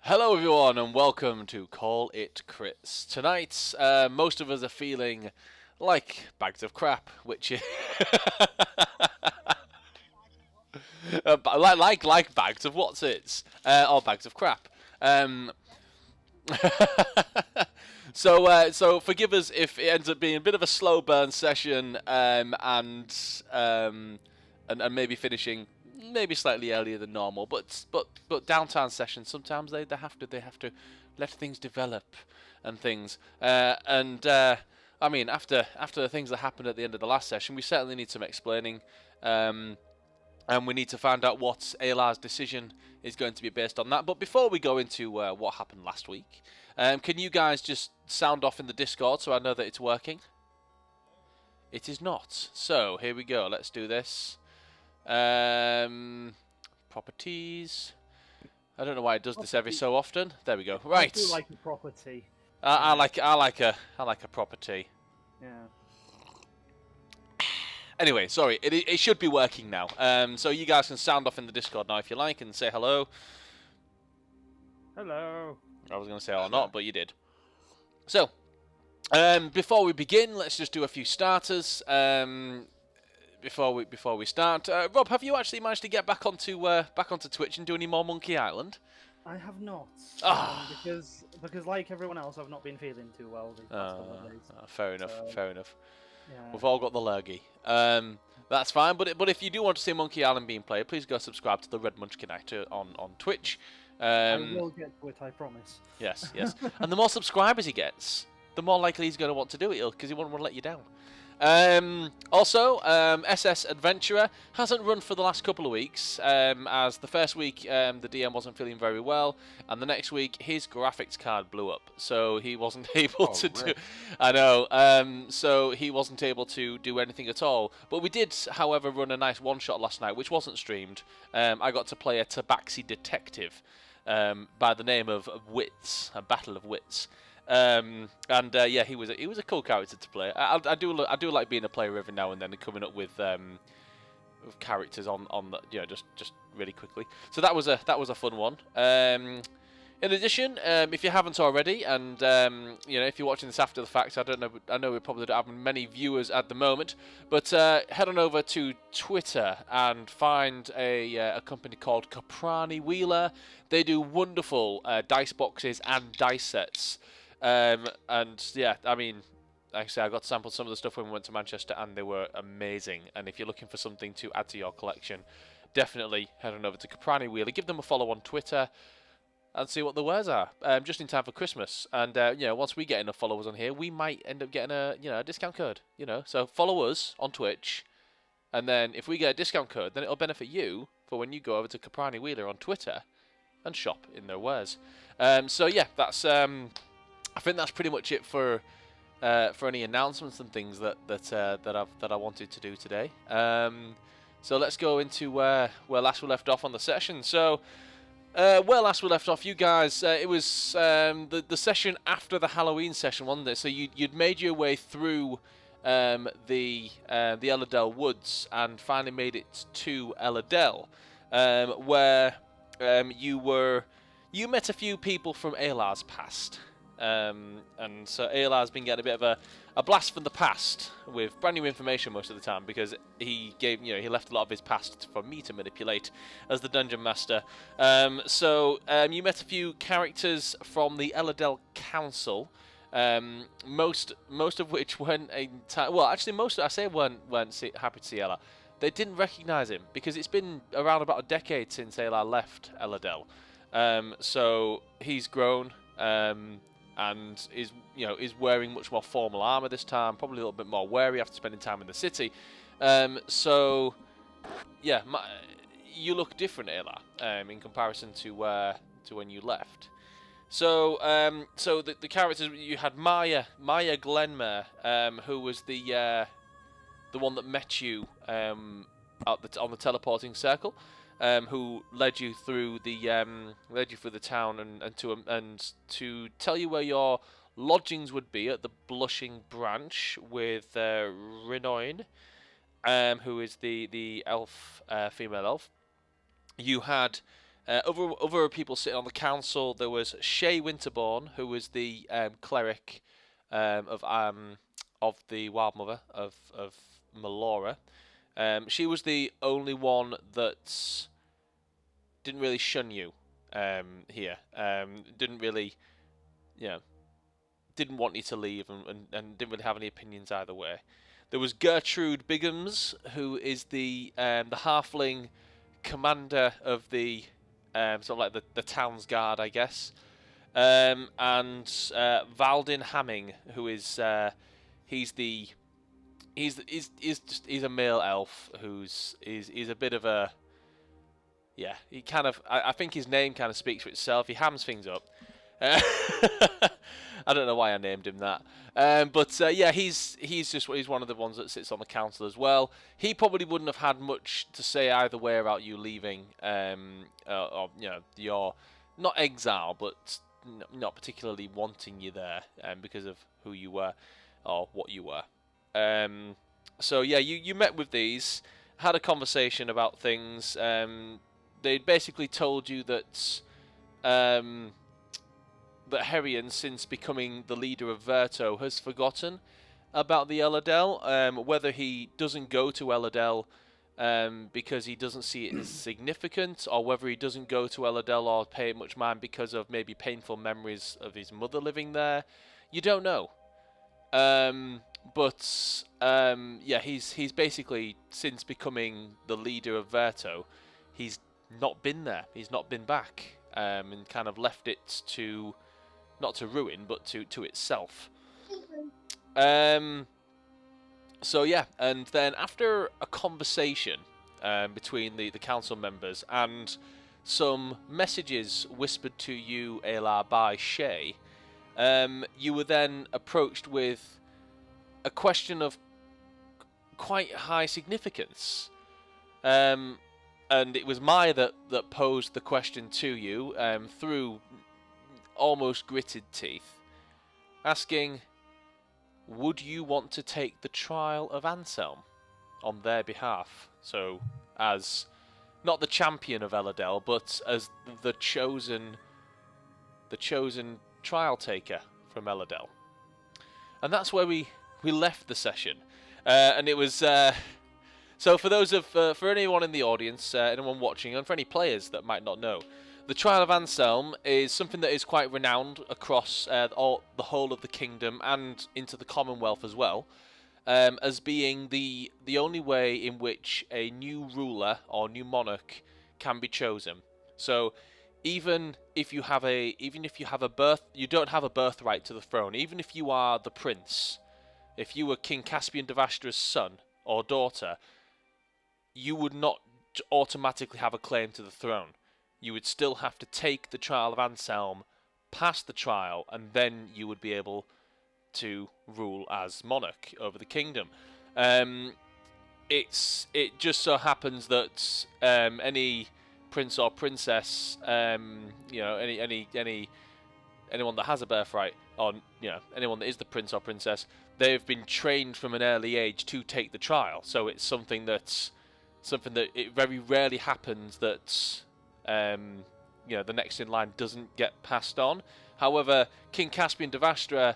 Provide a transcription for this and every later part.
Hello, everyone, and welcome to Call It Crits. Tonight, most of us are feeling like bags of crap, which is like bags of what's its or bags of crap. So forgive us if it ends up being a bit of a slow burn session, and maybe finishing maybe slightly earlier than normal. But downtown sessions sometimes they have to let things develop and things. I mean, after the things that happened at the end of the last session, we certainly need some explaining. And we need to find out what Aelar's decision is going to be based on that. But before we go into what happened last week, can you guys just sound off in the Discord so I know that it's working? It is not. So here we go. Let's do this. Properties. I don't know why it does this every so often. There we go. Right. I do like a property. I like a property. Yeah. Anyway, sorry, it should be working now. So you guys can sound off in the Discord now if you like and say hello. Hello. I was going to say or not, but you did. So, before we begin, let's just do a few starters. Before we start, Rob, have you actually managed to get back onto Twitch and do any more Monkey Island? I have not. Because like everyone else, I've not been feeling too well these past couple of days. Fair enough. Fair enough. Yeah. We've all got the lurgy. That's fine. But if you do want to see Monkey Island being played, please go subscribe to the Red Munchkin Actor on Twitch. I will get to it, I promise. Yes. And the more subscribers he gets, the more likely he's going to want to do it, because he won't want to let you down. Also, SS Adventurer hasn't run for the last couple of weeks, as the first week the DM wasn't feeling very well, and the next week his graphics card blew up, so he wasn't able to do. I know. So he wasn't able to do anything at all. But we did, however, run a nice one-shot last night, which wasn't streamed. I got to play a Tabaxi detective by the name of Wits, a Battle of Wits. Yeah, he was a cool character to play. I do like being a player every now and then and coming up with characters on the, just really quickly. So that was a fun one. In addition, if you haven't already, and if you're watching this after the fact, I know we probably don't have many viewers at the moment, but head on over to Twitter and find a company called Caprani Wheeler. They do wonderful dice boxes and dice sets. And yeah, I mean, like I say, I got to sample some of the stuff when we went to Manchester, and they were amazing. And if you're looking for something to add to your collection, definitely head on over to Caprani Wheeler. Give them a follow on Twitter and see what the wares are, just in time for Christmas. And once we get enough followers on here, we might end up getting a discount code. So follow us on Twitch, and then if we get a discount code, then it'll benefit you for when you go over to Caprani Wheeler on Twitter and shop in their wares. So yeah, that's. I think that's pretty much it for any announcements and things that I wanted to do today. So let's go into where last we left off on the session. So where last we left off, you guys, it was the session after the Halloween session, wasn't it? So you'd made your way through the Elladell Woods and finally made it to Elladell, where you met a few people from Aelar's past. And so Aelar's been getting a bit of a blast from the past with brand new information most of the time, because he left a lot of his past for me to manipulate as the dungeon master. So you met a few characters from the Elladell Council, most of which weren't weren't happy to see Aelar. They didn't recognise him because it's been around about a decade since Aelar left Elladell. So he's grown. And is wearing much more formal armor this time, probably a little bit more wary after spending time in the city. So yeah, you look different, Aelar, in comparison to when you left. So the characters, you had Maya Glenmere, who was the one that met you on the teleporting circle. Who led you through the town and to tell you where your lodgings would be at the Blushing Branch with Rinoin, who is the elf, female elf. You had Other people sitting on the council, there was Shay Winterborn, who was the cleric of the Wild Mother of Melora. She was the only one that didn't really shun you here. Didn't really, you know, didn't want you to leave and didn't really have any opinions either way. There was Gertrude Biggums, who is the halfling commander of the sort of like the town's guard, I guess. And Valdin Hamming, who is he's a male elf who's a bit of a, yeah, he kind of, I think his name kind of speaks for itself. He hams things up. I don't know why I named him that. But yeah, he's one of the ones that sits on the council as well. He probably wouldn't have had much to say either way about you leaving, or you know, your not exile, but not particularly wanting you there, because of who you were or what you were. So yeah, you met with these, had a conversation about things. They basically told you that that Herion, since becoming the leader of Verto, has forgotten about the Eladel. Whether he doesn't go to Eladel because he doesn't see it as significant, or whether he doesn't go to Eladel or pay it much mind because of maybe painful memories of his mother living there, you don't know. But yeah, he's basically, since becoming the leader of Verto, he's not been there. He's not been back, and kind of left it to, not to ruin, but to itself. So yeah, and then after a conversation between the council members and some messages whispered to you, Aelar, by Shay, you were then approached with a question of quite high significance. And it was Maya that posed the question to you through almost gritted teeth, asking, would you want to take the trial of Anselm on their behalf? So, as not the champion of Eladel, but as the chosen trial taker from Eladel. And that's where we left the session. And it was so for those for anyone in the audience, anyone watching, and for any players that might not know, the Trial of Anselm is something that is quite renowned across the whole of the kingdom and into the Commonwealth as well, as being the only way in which a new ruler or new monarch can be chosen. So even if you have a you don't have a birthright to the throne. Even if you are the prince, if you were King Caspian Devastra's son or daughter, you would not automatically have a claim to the throne. You would still have to take the trial of Anselm, pass the trial, and then you would be able to rule as monarch over the kingdom. It just so happens that any prince or princess, anyone that has a birthright, or anyone that is the prince or princess, they've been trained from an early age to take the trial. So it's something that it very rarely happens that the next in line doesn't get passed on. However, King Caspian Devastra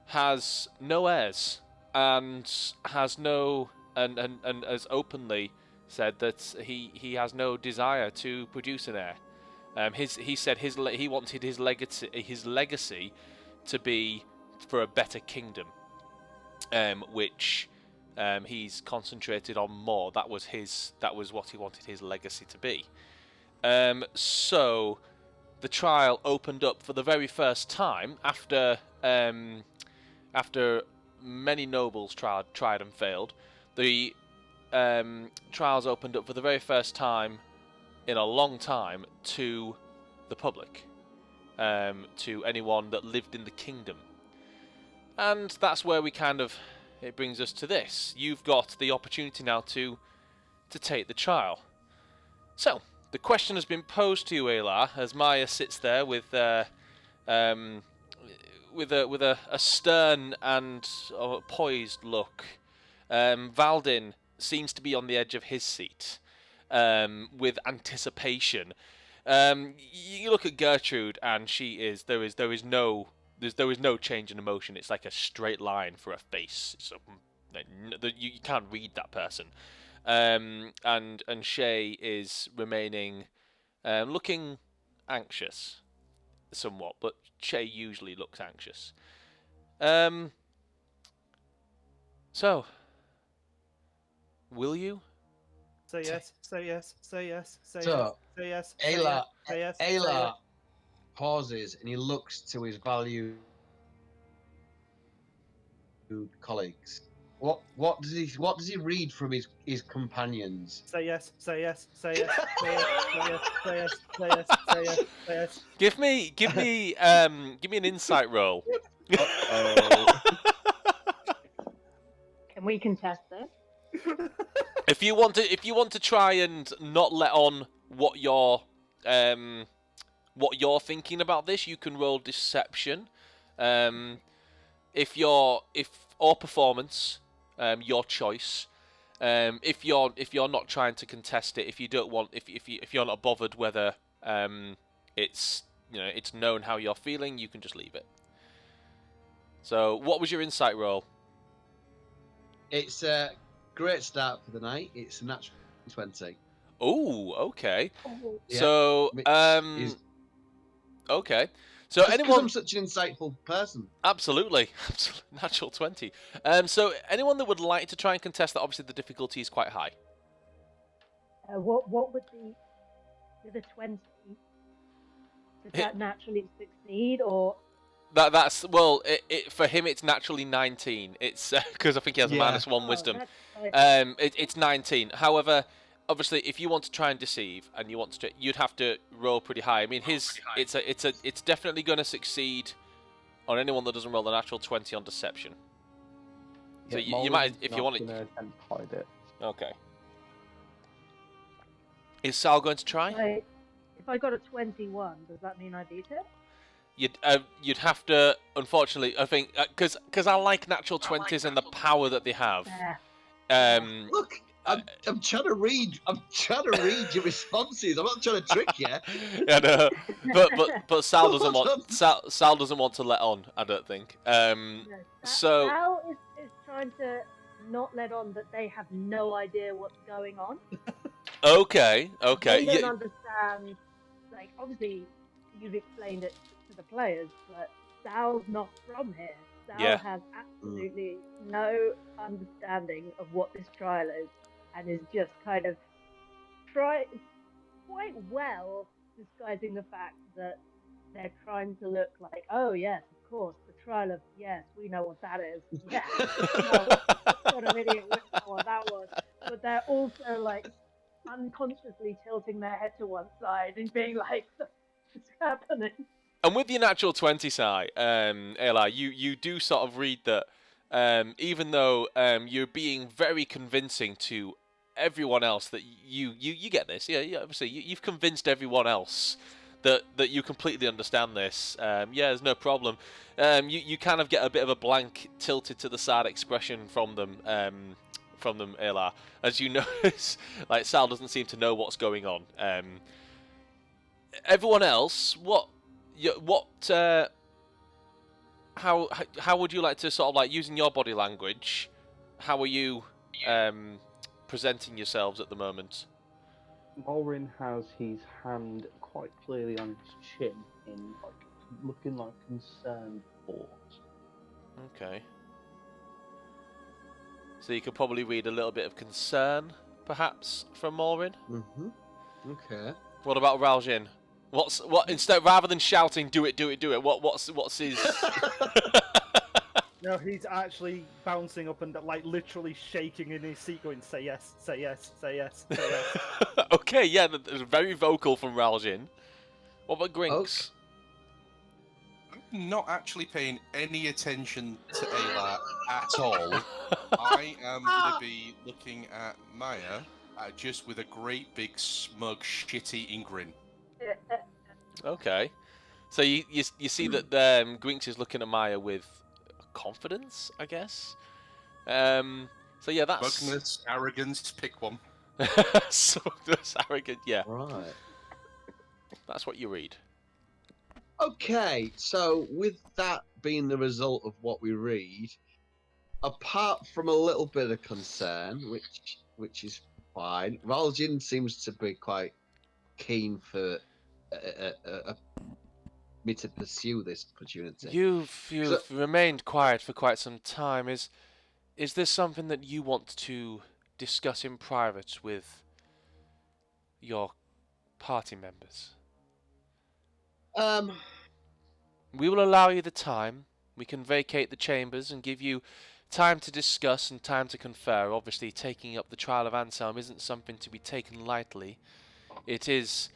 has no heirs and has has openly said that he has no desire to produce an heir. He said he wanted his legacy to be for a better kingdom, which he's concentrated on more. That was what he wanted his legacy to be. So the trial opened up for the very first time after many nobles tried and failed. The trials opened up for the very first time in a long time to the public, to anyone that lived in the kingdom. And that's where it brings us to this. You've got the opportunity now to take the trial. So, the question has been posed to you, Aelar, as Maya sits there with a stern and poised look. Valdin seems to be on the edge of his seat, with anticipation. You look at Gertrude, and there is no change in emotion. It's like a straight line for a face. So you can't read that person. And Shay is remaining looking anxious somewhat, but Shay usually looks anxious. So, will you? Say yes, say yes, say yes, say yes, So, say yes, say Aelar, yes, say yes, say yes. Aelar pauses and he looks to his valued colleagues. What does he read from his companions? Say yes, say yes, say yes, say yes, say yes, say yes, say yes, say yes, say yes. Give me an insight roll. Uh-oh. Can we contest this? If you want to try and not let on what you're thinking about this, you can roll deception. Or performance, your choice. If you're not trying to contest it, if you don't want, if you're not bothered whether it's it's known how you're feeling, you can just leave it. So, what was your insight roll? It's a great start for the night. It's a natural 20. Oh, okay. Oh, Yeah, So, Is okay. So just 'cause anyone, I'm such an insightful person. absolutely, natural 20. So anyone that would like to try and contest that, obviously the difficulty is quite high. what would the 20? Does that naturally succeed, or That's well, it for him it's naturally 19. It's because I think he has a Yeah. -1 wisdom. That's It's 19. However, obviously, if you want to try and deceive and you want to, you'd have to roll pretty high. I mean, it's definitely going to succeed on anyone that doesn't roll a natural 20 on deception. So you might, if you want it. Attempt to hide it. Okay. Is Sal going to try? if I got a 21, does that mean I beat it? You'd have to, unfortunately, I think, because I like natural 20s and the power that they have. Look, I'm trying to read. I'm trying to read your responses. I'm not trying to trick you. Yeah, no, but Sal doesn't want Sal doesn't want to let on. I don't think. So Sal is trying to not let on that they have no idea what's going on. okay. They don't Yeah, understand. Like, obviously, you've explained it to the players, but Sal's not from here. Sal Yeah. has absolutely no understanding of what this trial is, and is just kind of quite well disguising the fact that they're trying to look like, oh yes, of course, the trial of, yes, we know what that is. Yeah, what an idiot, we know what that was. But they're also like unconsciously tilting their head to one side and being like, what's happening? and with your natural 20 side, Aelar, you do sort of read that even though you're being very convincing to everyone else that you get this, yeah, obviously you've convinced everyone else that you completely understand this. Yeah, there's no problem. You kind of get a bit of a blank, tilted to the side expression from them, Aelar, as you notice. Like, Sal doesn't seem to know what's going on. Everyone else, how would you like to sort of, like, using your body language? How are you presenting yourselves at the moment? Malrin has his hand quite clearly on his chin, in like looking like concerned thought. Okay. So you could probably read a little bit of concern, perhaps, from Malrin. Mm-hmm. Okay. What about Raljin? What instead, rather than shouting, do it, what's his? No, he's actually bouncing up and like literally shaking in his seat, going, "Say yes, say yes, say yes, say yes." Okay, yeah, that's very vocal from Raljin. What about Grinks? I'm not actually paying any attention to Aelar at all. I am going to be looking at Maya just with a great big smug shit-eating grin. Okay, so you see that Grinks is looking at Maya with confidence, I guess. So yeah, that's Smugness, arrogance, pick one. Smugness, arrogant, yeah. Right. That's what you read. Okay, so with that being the result of what we read, apart from a little bit of concern, which is fine, Valjean seems to be quite keen for me to pursue this opportunity. You've remained quiet for quite some time. Is this something that you want to discuss in private with your party members? Um, We will allow you the time. We can vacate the chambers and give you time to discuss and time to confer. Obviously, taking up the trial of Anselm isn't something to be taken lightly. It is...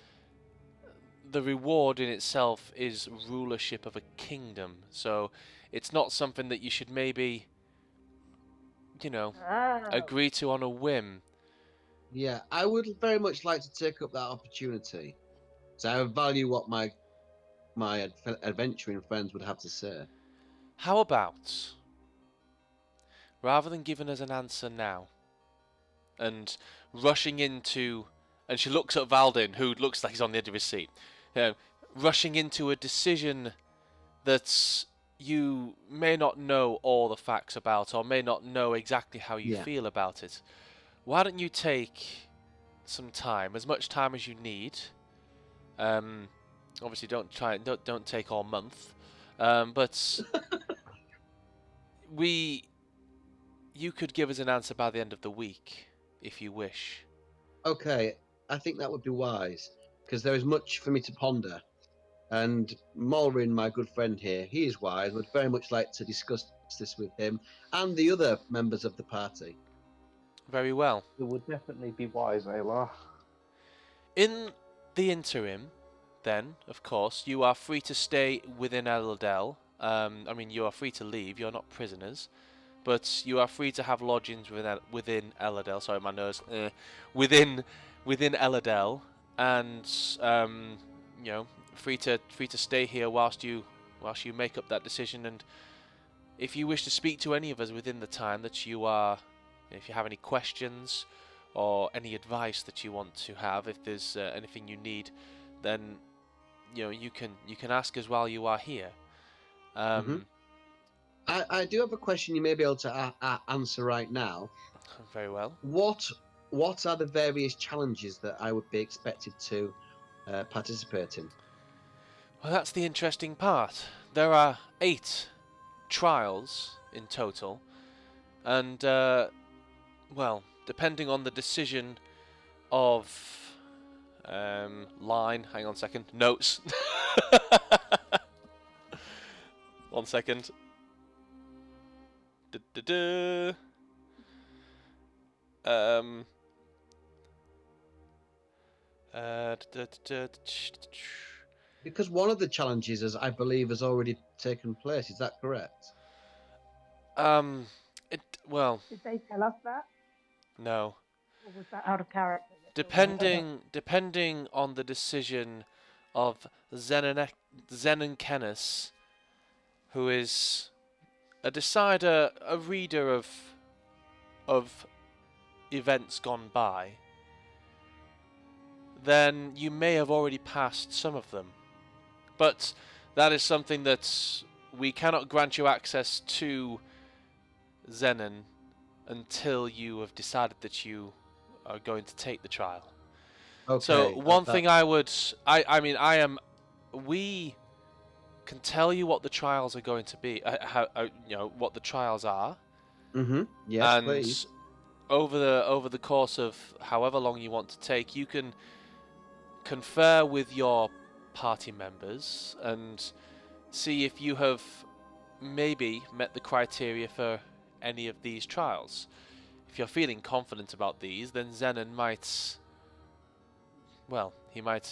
The reward in itself is rulership of a kingdom, so it's not something that you should maybe, Oh. agree to on a whim. yeah, I would very much like to take up that opportunity. So I value what my adventuring friends would have to say. How about, rather than giving us an answer now, and rushing into, and she looks at Valdin, who looks like he's on the edge of his seat, rushing into a decision that you may not know all the facts about, or may not know exactly how you feel about it. Why don't you take some time, as much time as you need? Obviously, don't take all month, but you could give us an answer by the end of the week, if you wish. Okay, I think that would be wise, because there is much for me to ponder. And Malrin, my good friend here, he is wise, would very much like to discuss this with him and the other members of the party. Very well. It would definitely be wise, Aelar. In the interim, then, of course, you are free to stay within Eldel. You are free to leave. You're not prisoners, but you are free to have lodgings within Eladel. Sorry, my nose. Within Eladel, and free to stay here whilst you make up that decision. And if you wish to speak to any of us within the time that you are, if you have any questions or any advice that you want to have, if there's anything you need, then you can ask us while you are here. I do have a question you may be able to answer right now. Very well. What are the various challenges that I would be expected to participate in? Well, that's the interesting part. There are 8 trials in total, and depending on the decision of line. Hang on a second. Notes. 1 second. Because one of the challenges, as I believe, has already taken place. Is that correct? Did they tell us that? No. Or was that out of character? Depending on the decision of Zenonkenis, who is a decider, a reader of events gone by, then you may have already passed some of them. But that is something that we cannot grant you access to Zenon until you have decided that you are going to take the trial. Okay. So one thing we can tell you what the trials are going to be, what the trials are. Mm-hmm. Yes, and please. over the course of however long you want to take, you can confer with your party members and see if you have maybe met the criteria for any of these trials. If you're feeling confident about these, then Zenon might, or they might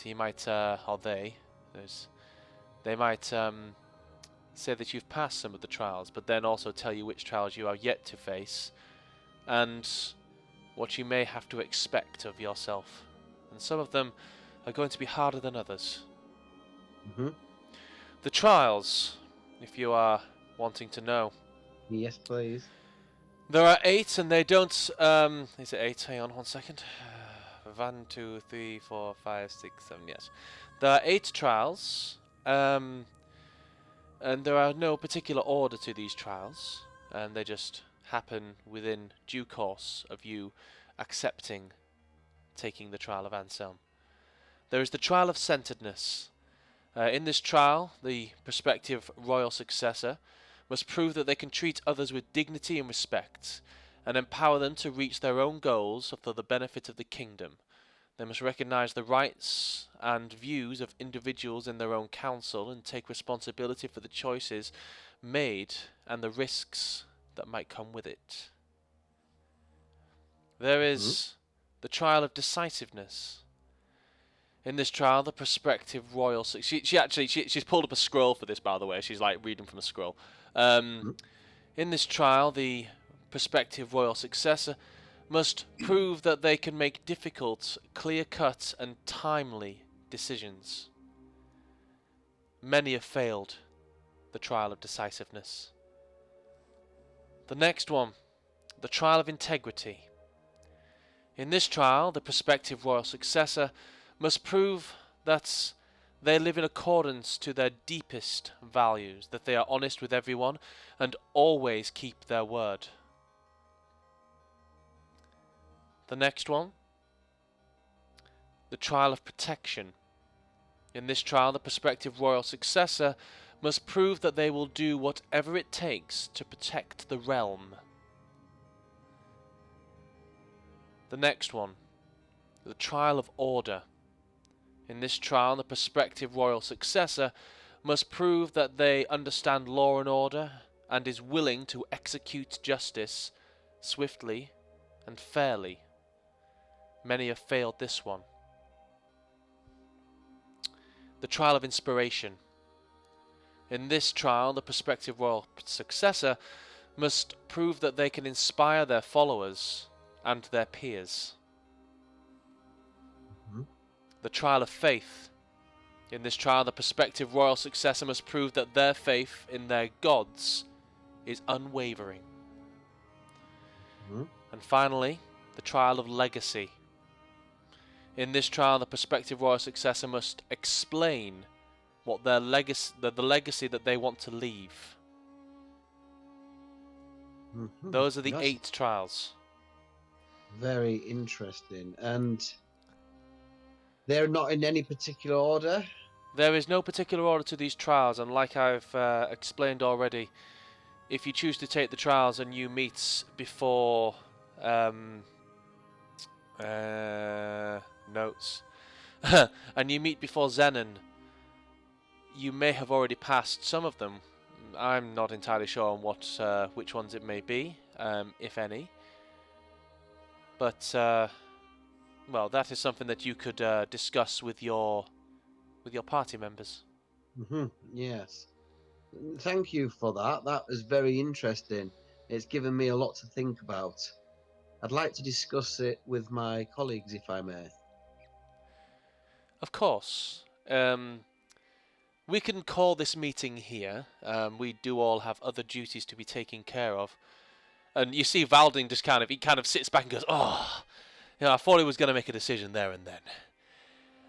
say that you've passed some of the trials, but then also tell you which trials you are yet to face and what you may have to expect of yourself. And some of them are going to be harder than others. Mm-hmm. The trials, if you are wanting to know. Yes, please. There are 8, and they don't. Is it 8? Hang on 1 second. 1, 2, 3, 4, 5, 6, 7. Yes, there are 8 trials, and there are no particular order to these trials, and they just happen within due course of you accepting taking the trial of Anselm. There is the trial of centeredness. In this trial, the prospective royal successor must prove that they can treat others with dignity and respect, and empower them to reach their own goals for the benefit of the kingdom. They must recognize the rights and views of individuals in their own council and take responsibility for the choices made and the risks that might come with it. There is the trial of decisiveness. In this trial, the prospective royal... She's pulled up a scroll for this, by the way. She's like reading from a scroll. In this trial, the prospective royal successor must prove that they can make difficult, clear-cut and timely decisions. Many have failed the trial of decisiveness. The next one, the trial of integrity. In this trial, the prospective royal successor must prove that they live in accordance to their deepest values, that they are honest with everyone, and always keep their word. The next one, the trial of protection. In this trial, the prospective royal successor must prove that they will do whatever it takes to protect the realm. The next one, the trial of order. In this trial, the prospective royal successor must prove that they understand law and order and is willing to execute justice swiftly and fairly. Many have failed this one. The trial of inspiration. In this trial, the prospective royal successor must prove that they can inspire their followers and their peers. The trial of faith. In this trial, the prospective royal successor must prove that their faith in their gods is unwavering. And finally, the trial of legacy. In this trial, the prospective royal successor must explain what the legacy that they want to leave. Those are the 8 trials. Very interesting. And they're not in any particular order? There is no particular order to these trials, and like I've explained already, if you choose to take the trials and you meet before notes and you meet before Zenon, you may have already passed some of them. I'm not entirely sure on which ones it may be, if any. But well, that is something that you could discuss with your party members. Yes. Thank you for that. That was very interesting. It's given me a lot to think about. I'd like to discuss it with my colleagues, if I may. Of course. We can call this meeting here. We do all have other duties to be taken care of. And you see Valding just kind of sits back and goes, "Oh, I thought he was going to make a decision there and then.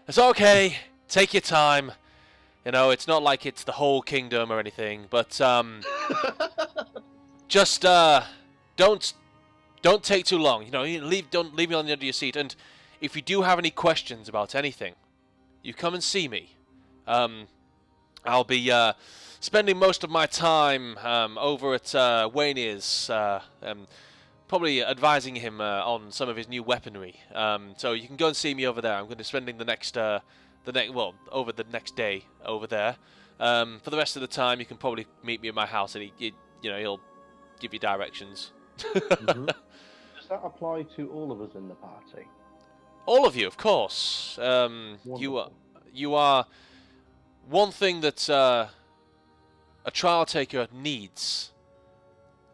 It's okay. Take your time. It's not like it's the whole kingdom or anything, but just don't take too long. Don't leave me on the edge of your seat. And if you do have any questions about anything, you come and see me. I'll be spending most of my time over at Waynier's, probably advising him on some of his new weaponry. So you can go and see me over there. I'm going to be spending over the next day over there. For the rest of the time, you can probably meet me at my house, and he'll give you directions." Does that apply to all of us in the party? All of you, of course. Wonderful. You are one thing that a trial taker needs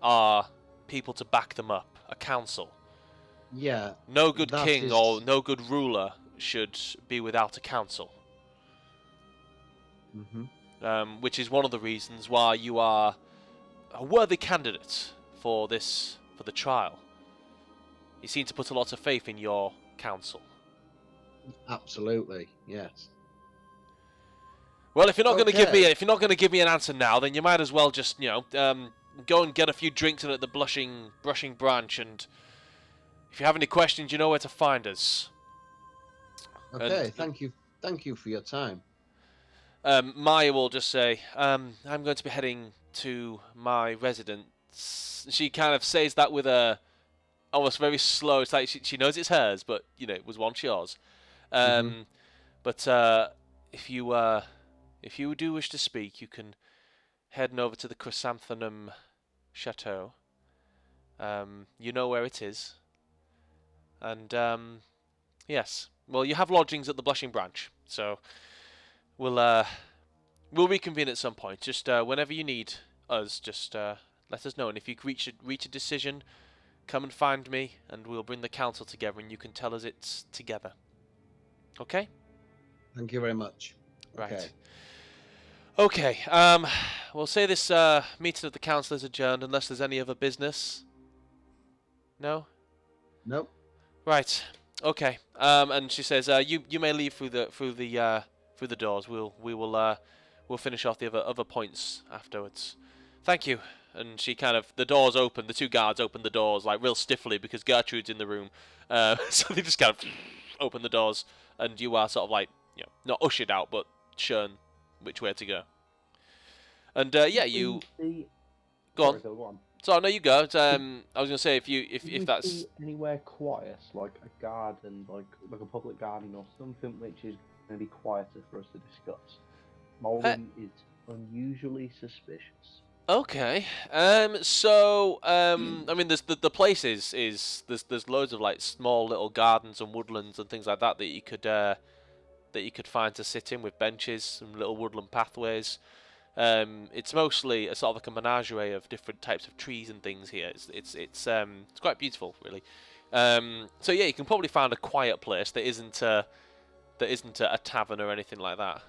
are people to back them up, a council. Yeah. No good that king is- or no good ruler should be without a council. Which is one of the reasons why you are a worthy candidate for the trial. You seem to put a lot of faith in your council. Absolutely, yes. Well, if you're not going to give me Okay. if you're not going to give me an answer now, then you might as well just go and get a few drinks in at the brushing branch, and if you have any questions, you know where to find us. Okay, And thank you for your time. Maya will just say, I'm going to be heading to my residence. She kind of says that with a almost very slow. It's like she knows it's hers, but it was once yours. Mhm. But if you do wish to speak, you can head over to the Chrysanthemum Chateau. You know where it is, and yes, well, you have lodgings at the Blushing Branch, so we'll reconvene at some point. Just whenever you need us, just let us know, and if you reach a decision, come and find me, and we'll bring the council together, and you can tell us it's together. Okay? Thank you very much. Right. Okay. Okay. We'll say this meeting of the council is adjourned unless there's any other business. No? Nope. Right. Okay. And she says, you may leave through the doors. We'll finish off the other points afterwards. Thank you. And she the doors open. The two guards open the doors like real stiffly because Gertrude's in the room. So they just kind of open the doors, and you are sort of like not ushered out, but shown which way to go. And yeah, you go on. Sorry, go on. So no, you go. I was gonna say if Can we that's see anywhere quiet, like a garden, like a public garden or something, which is going to be quieter for us to discuss. Mullen is unusually suspicious. okay. I mean, there's the place is there's loads of like small little gardens and woodlands and things like that you could find to sit in with benches, some little woodland pathways. It's mostly a sort of like a menagerie of different types of trees and things here. It's quite beautiful, really. So yeah, you can probably find a quiet place that isn't a tavern or anything like that.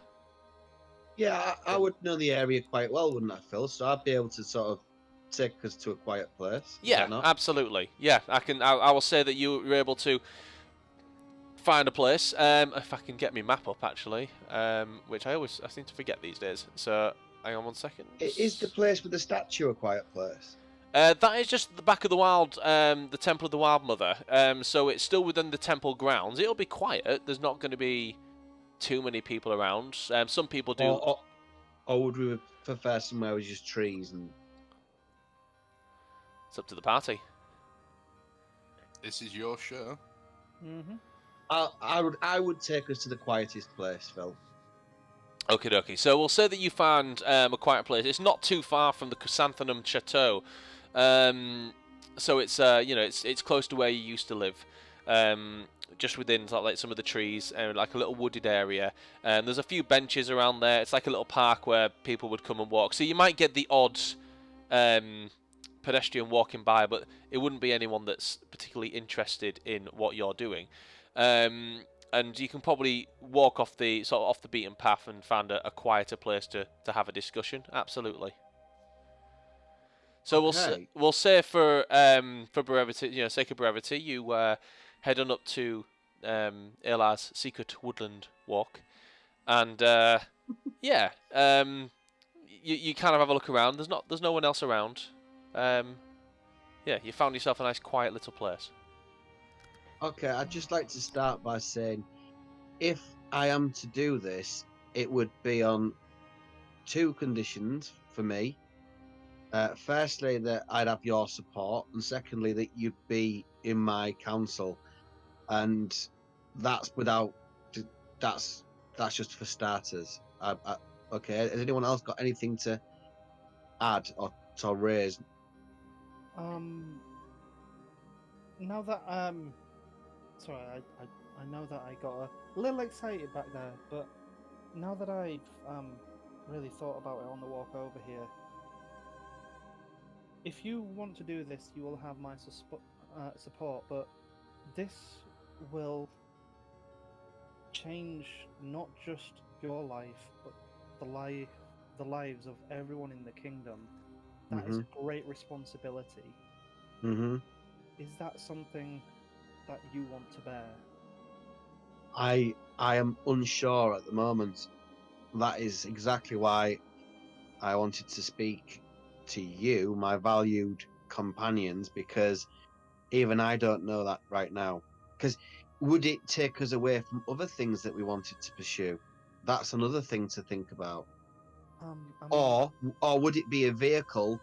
Yeah, I would know the area quite well, wouldn't I, Phil? So I'd be able to sort of take us to a quiet place. Is Yeah, that not? absolutely. Yeah, I will say that you were able to find a place. If I can get my map up, actually, which I seem to forget these days. So hang on 1 second. Is the place with the statue a quiet place? That is just the back of the the Temple of the Wild Mother. So it's still within the temple grounds. It'll be quiet. There's not going to be too many people around. Some people do. Or would we prefer somewhere with just trees and? It's up to the party. This is your show. Mm-hmm. I would take us to the quietest place, Phil. Okie dokie. So we'll say that you found a quiet place. It's not too far from the Chrysanthemum Chateau. So it's it's close to where you used to live. Just within like some of the trees and like a little wooded area. And there's a few benches around there. It's like a little park where people would come and walk. So you might get the odd pedestrian walking by, but it wouldn't be anyone that's particularly interested in what you're doing. And you can probably walk off the beaten path and find a quieter place to have a discussion. Absolutely. So Okay. we'll say for brevity, sake of brevity, you head on up to Aelar's secret woodland walk, and yeah, you kind of have a look around. There's no one else around. Yeah, you found yourself a nice quiet little place. Okay, I'd just like to start by saying, if I am to do this, it would be on two conditions for me. Firstly, that I'd have your support, and secondly, that you'd be in my council, and that's just for starters. Okay, has anyone else got anything to add or to raise? Now that sorry, I know that I got a little excited back there, but now that I've really thought about it on the walk over here, if you want to do this, you will have my support, but this will change not just your life, but the lives of everyone in the kingdom. That is a great responsibility. Mm-hmm. Is that something that you want to bear? I am unsure at the moment. That is exactly why I wanted to speak to you, my valued companions, because even I don't know that right now. Because would it take us away from other things that we wanted to pursue? That's another thing to think about. I mean, Or would it be a vehicle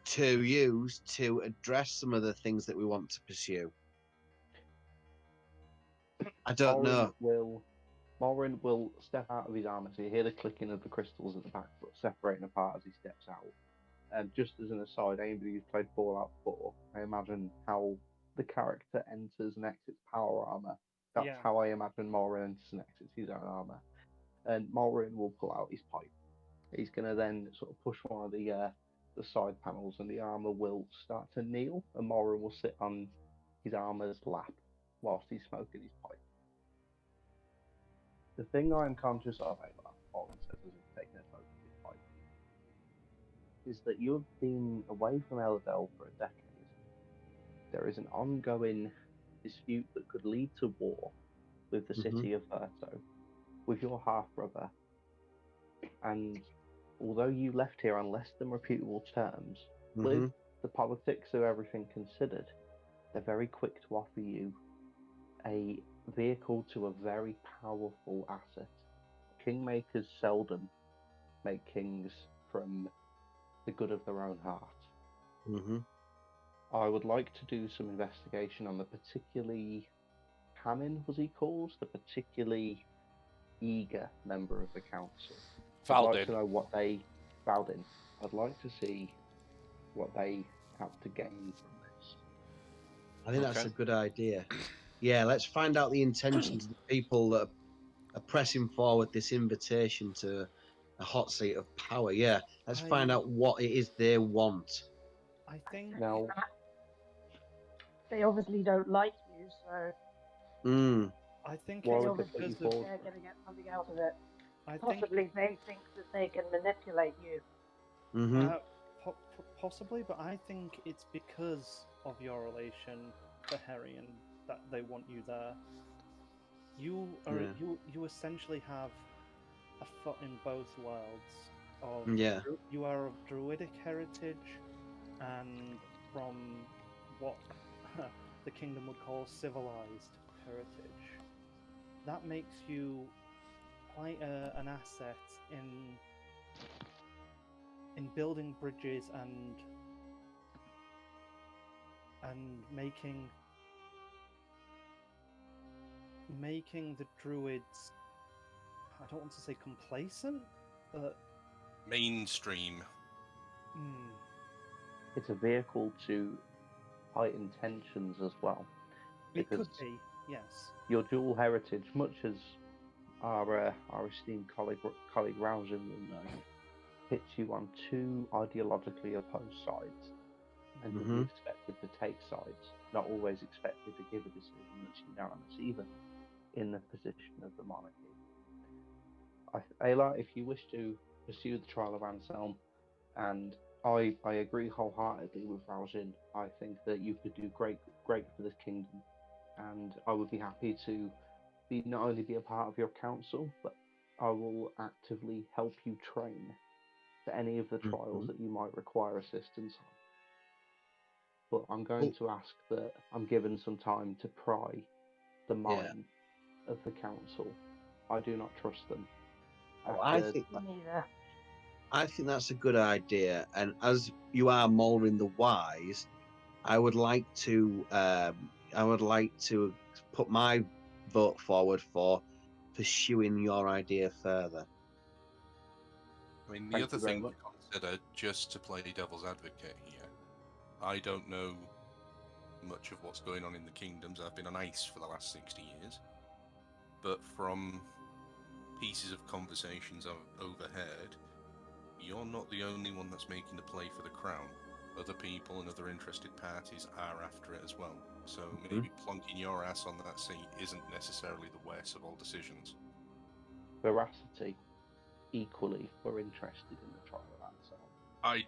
to use to address some of the things that we want to pursue? I don't know. Morin will step out of his armor, so you hear the clicking of the crystals at the back foot separating apart as he steps out. And just as an aside, anybody who's played Fallout 4, I imagine how the character enters and exits power armor. That's Yeah. how I imagine Morin enters and exits his own armor. And Morin will pull out his pipe. He's going to then sort of push one of the side panels, and the armor will start to kneel, and Morin will sit on his armor's lap whilst he's smoking his pipe. The thing I am conscious of, Aelar, Morin says as he's taking a smoke of his pipe, is that you have been away from Eldel for a decade. There is an ongoing dispute that could lead to war with the city of Verto, with your half-brother, and although you left here on less than reputable terms, with the politics of everything considered, they're very quick to offer you a vehicle to a very powerful asset. Kingmakers seldom make kings from the good of their own heart. I would like to do some investigation on the particularly Hammond, was he called? The particularly eager member of the council. I'd like to know what they Baldin. I'd like to see what they have to gain from this. I think that's a good idea. Yeah, let's find out the intentions of the people that are pressing forward this invitation to a hot seat of power. Yeah, let's find out what it is they want. I think now they obviously don't like you, so I think they obviously think they're going to get something out of it. Possibly they think that they can manipulate you. Possibly, but I think it's because of your relation to Harry and that they want you there. You are you essentially have a foot in both worlds. You are of druidic heritage, and from what the kingdom would call civilized heritage. That makes you quite an asset in building bridges and making the druids, I don't want to say complacent, but mainstream. It's a vehicle to heighten tensions as well. It could be, yes. Your dual heritage, much as our esteemed colleague Rausen will know, pits you on two ideologically opposed sides, and you'll be expected to take sides, not always expected to give a decision that's unanimous, even in the position of the monarchy. Aelar, if you wish to pursue the trial of Anselm, and I agree wholeheartedly with Rausen, I think that you could do great for this kingdom, and I would be happy to not only be a part of your council, but I will actively help you train for any of the trials that you might require assistance on. But I'm going to ask that I'm given some time to pry the mind of the council. I do not trust them. I think that's a good idea, and as you are Mulrin the Wise, I would like to put my vote forward for pursuing your idea further. I mean, the other thing to consider, just to play devil's advocate here, I don't know much of what's going on in the kingdoms. I've been on ice for the last 60 years, but from pieces of conversations I've overheard, you're not the only one that's making the play for the crown. Other people and other interested parties are after it as well. So maybe plonking your ass on that seat isn't necessarily the worst of all decisions. Veracity, equally, were interested in the trial of Anselm. I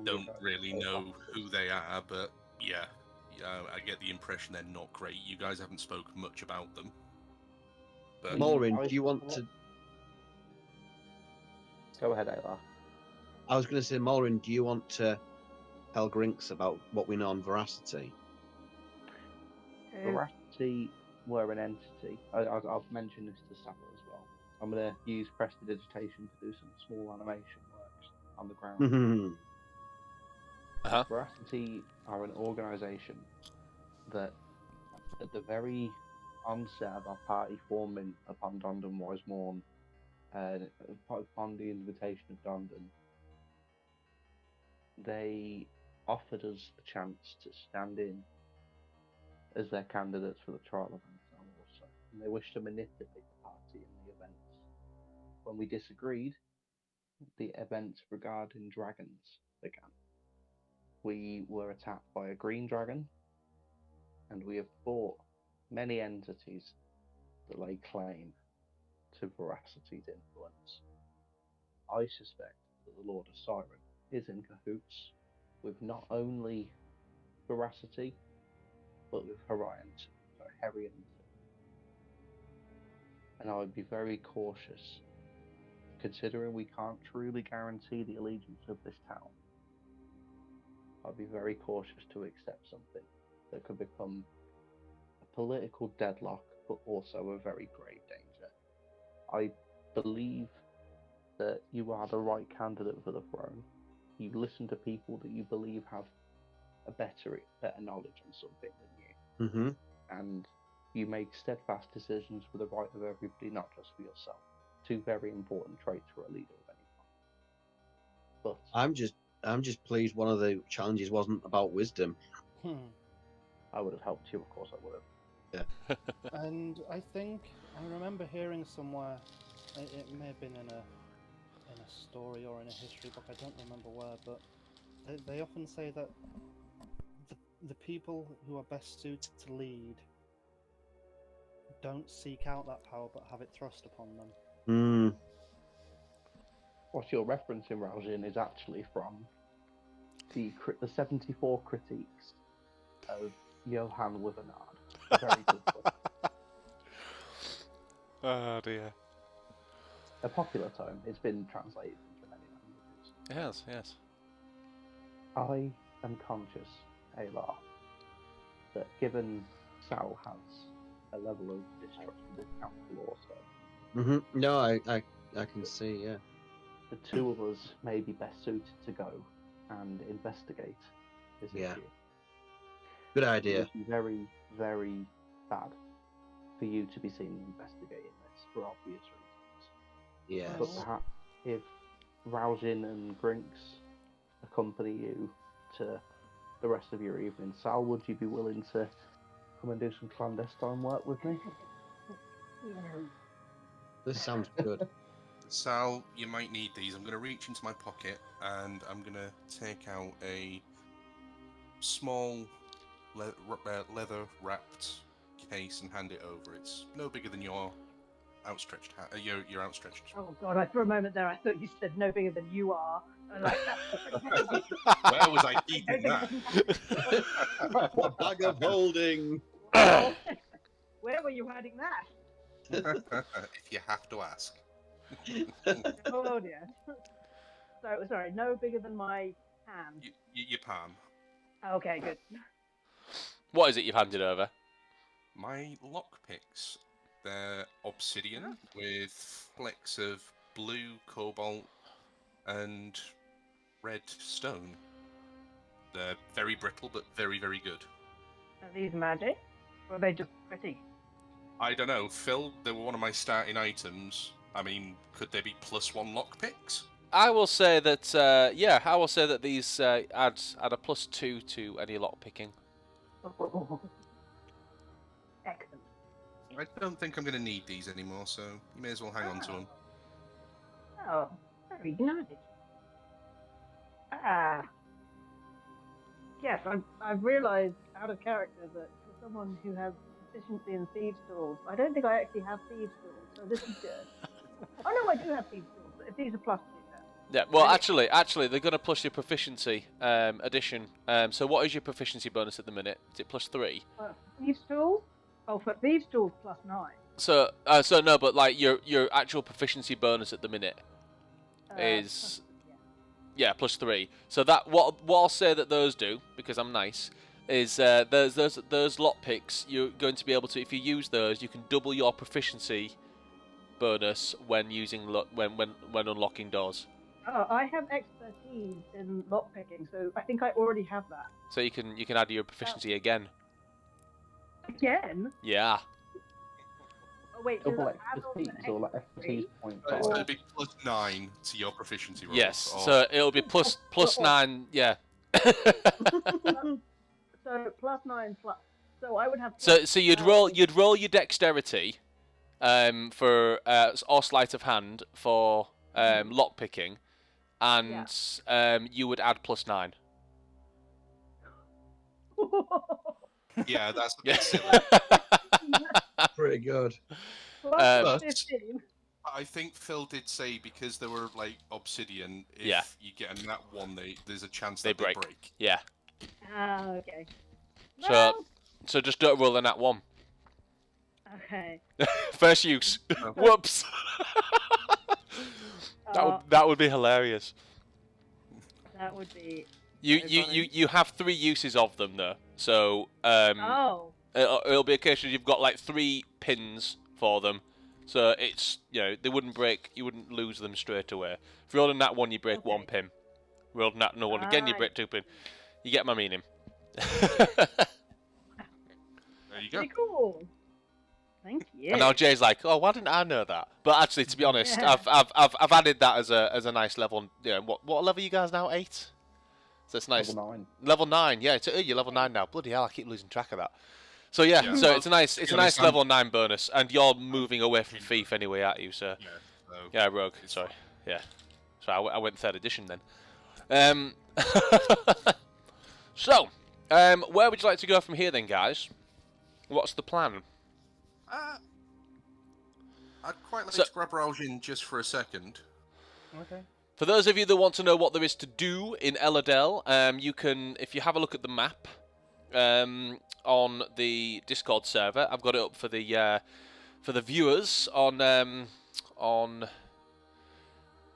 don't really know who they are, but yeah, I get the impression they're not great. You guys haven't spoken much about them. But Malrin, do you want to? Go ahead, Aelar. I was going to say, Malrin, do you want to tell Grinks about what we know on Veracity? Veracity were an entity. I'll mention this to Sabo as well. I'm going to use prestidigitation to do some small animation works on the ground. Uh-huh. Veracity are an organisation that, at the very onset of our party forming upon Dondon Wisemorn, upon the invitation of Dondon, they offered us a chance to stand in as their candidates for the trial of Anselm, and they wished to manipulate the party in the events. When we disagreed, the events regarding dragons began. We were attacked by a green dragon, and we have fought many entities that lay claim to Veracity's influence. I suspect that the Lord of Siren is in cahoots with not only Veracity, but with Herion too. And I would be very cautious, considering we can't truly guarantee the allegiance of this town. I'd be very cautious to accept something that could become a political deadlock, but also a very grave danger. I believe that you are the right candidate for the throne. You listen to people that you believe have a better knowledge on something than you. And you make steadfast decisions for the right of everybody, not just for yourself. Two very important traits for a leader of any kind. But I'm just pleased one of the challenges wasn't about wisdom. I would have helped you, of course I would have. Yeah. And I think I remember hearing somewhere, it may have been in a story or in a history book, I don't remember where, but they often say that the people who are best suited to lead don't seek out that power but have it thrust upon them. What you're referencing, Raujin, is actually from the 74 critiques of Johann Withernard. A very good book. Oh dear. A popular tome. It's been translated into many languages. Yes. I am conscious, Aelar, that given Sal has a level of distrust of this council also. No, I can see, yeah. The two of us may be best suited to go and investigate this issue. Good idea. It would be very, very bad for you to be seen investigating this for obvious reasons. Yes. But perhaps if Raujin and Grinks accompany you to the rest of your evening, Sal, would you be willing to come and do some clandestine work with me? This sounds good. Sal, you might need these. I'm going to reach into my pocket and I'm going to take out a small leather-wrapped case and hand it over. It's no bigger than your outstretched hand. Your outstretched. Oh God! For a moment there, I thought you said no bigger than you are. Like, Where was I keeping that? A bag of holding. Where were you hiding that? If you have to ask. Oh dear. So sorry, no bigger than my hand. Your palm. Okay, good. What is it you've handed over? My lockpicks. They're obsidian with flecks of blue, cobalt, and red stone. They're very brittle, but very, very good. Are these magic? Or are they just pretty? I don't know, Phil, they were one of my starting items. I mean, could they be +1 lockpicks? I will say that, I will say that these add a +2 to any lock picking. Excellent. I don't think I'm going to need these anymore, so you may as well hang on to them. Oh, very nice. Yes, I've realised out of character that for someone who has proficiency in thieves' tools, I don't think I actually have thieves' tools, so this is good. Oh no, I do have thieves' tools, but if these are +2 then. Yeah, well, actually, they're going to plus your proficiency addition. So what is your proficiency bonus at the minute? Is it +3? Thieves' tools? Oh, for thieves' tools +9. So no, but like your actual proficiency bonus at the minute is yeah +3. So that what I'll say that those do, because I'm nice, is those lockpicks you're going to be able to, if you use those, you can double your proficiency bonus when using when unlocking doors. Oh, I have expertise in lockpicking, so I think I already have that. So you can add your proficiency again. Again? Yeah. Oh wait, Double does it add on expertise the or like extra expertise three? point It's going to 5. be +9 to your proficiency roll. Yes. So it'll be plus 9. Yeah. So +9 plus. So I would have. So you'd roll your dexterity, for or sleight of hand for lock picking, and you would add +9. Yeah, that's a Yeah. bit silly. Pretty good. Plus 15. I think Phil did say because they were like obsidian, if Yeah. you get a nat 1, there's a chance They that break. they break. Yeah. Ah, okay. So Well, so just don't roll a nat 1. okay. First use. Whoops. That would be hilarious. That would be. You have 3 uses of them though. So Oh. it'll be a case of you've got like 3 pins for them. So it's, they wouldn't break, you wouldn't lose them straight away. If you roll a nat 1, you break 1 pin. Roll a nat 1 again, you break 2 pin. You get my meaning. There you go. Pretty cool. Thank you. And now Jay's like, oh, why didn't I know that? But actually, to be honest, Yeah. I've added that as a nice level. What level are you guys now? 8. So it's nice. Level 9. Level 9, yeah. You're level 9 now. Bloody hell, I keep losing track of that. So yeah, Yeah. so it's a nice honest, level 9 bonus, and you're moving away from thief anyway, aren't you? So Yeah. So yeah, rogue. it's Sorry, fine. yeah. So I went 3rd edition then. So, where would you like to go from here then, guys? What's the plan? I'd quite like So- to grab Raljin just for a second. Okay. For those of you that want to know what there is to do in Eladel, you can, if you have a look at the map on the Discord server, I've got it up for the viewers on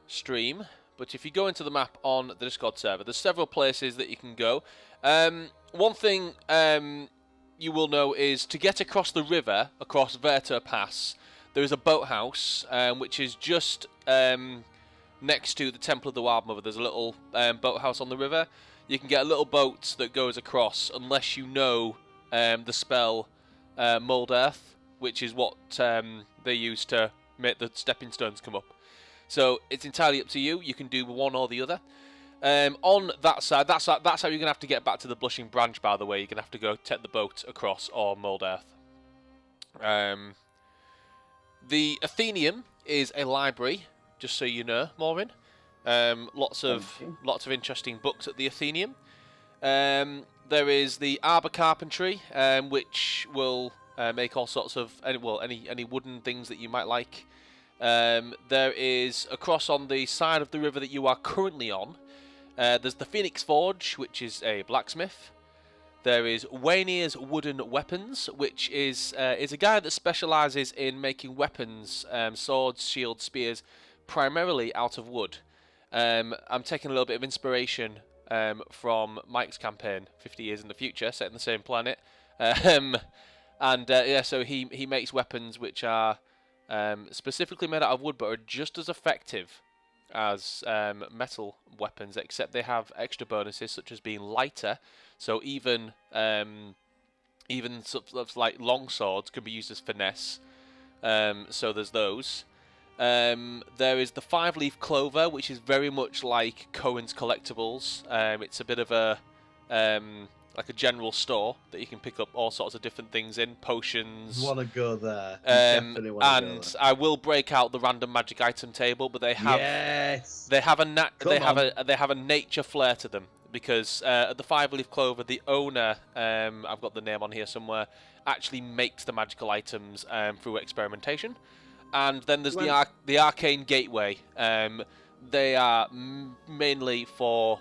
stream. But if you go into the map on the Discord server, there's several places that you can go. One thing you will know is to get across the river, across Verta Pass, there is a boathouse which is just next to the Temple of the Wild Mother. There's a little boathouse on the river. You can get a little boat that goes across, unless you know the spell Mold Earth, which is what they use to make the stepping stones come up. So it's entirely up to you. You can do one or the other. On that side, that's how you're going to have to get back to the Blushing Branch, by the way. You're going to have to go take the boat across or Mold Earth. The Athenaeum is a library, just so you know, Maureen. Lots of interesting books at the Athenaeum. There is the Arbor Carpentry, which will make all sorts of any wooden things that you might like. There is, across on the side of the river that you are currently on, there's the Phoenix Forge, which is a blacksmith. There is Waynier's Wooden Weapons, which is a guy that specialises in making weapons, swords, shields, spears, primarily out of wood. I'm taking a little bit of inspiration from Mike's campaign, 50 years in the future, set in the same planet. So he makes weapons which are specifically made out of wood, but are just as effective as metal weapons, except they have extra bonuses such as being lighter. So even sort of like long swords can be used as finesse. So there's those. There is the 5-leaf clover, which is very much like Cohen's Collectibles. It's a bit of a like a general store that you can pick up all sorts of different things in, potions. Want to go there? Definitely want to go And there. I will break out the random magic item table, but they have Yes. they have a nature flair to them, because at the 5-leaf clover, the owner, I've got the name on here somewhere, actually makes the magical items through experimentation. And then there's the Arcane Gateway. They are mainly for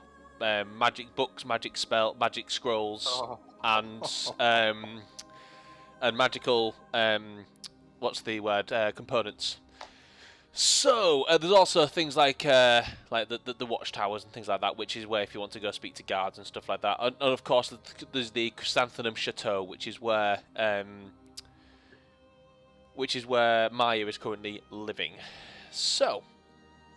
magic books, magic scrolls, and magical what's the word, components. So there's also things like the watchtowers and things like that, which is where if you want to go speak to guards and stuff like that. And of course there's the Chrysanthemum Chateau, which is where Maya is currently living. So,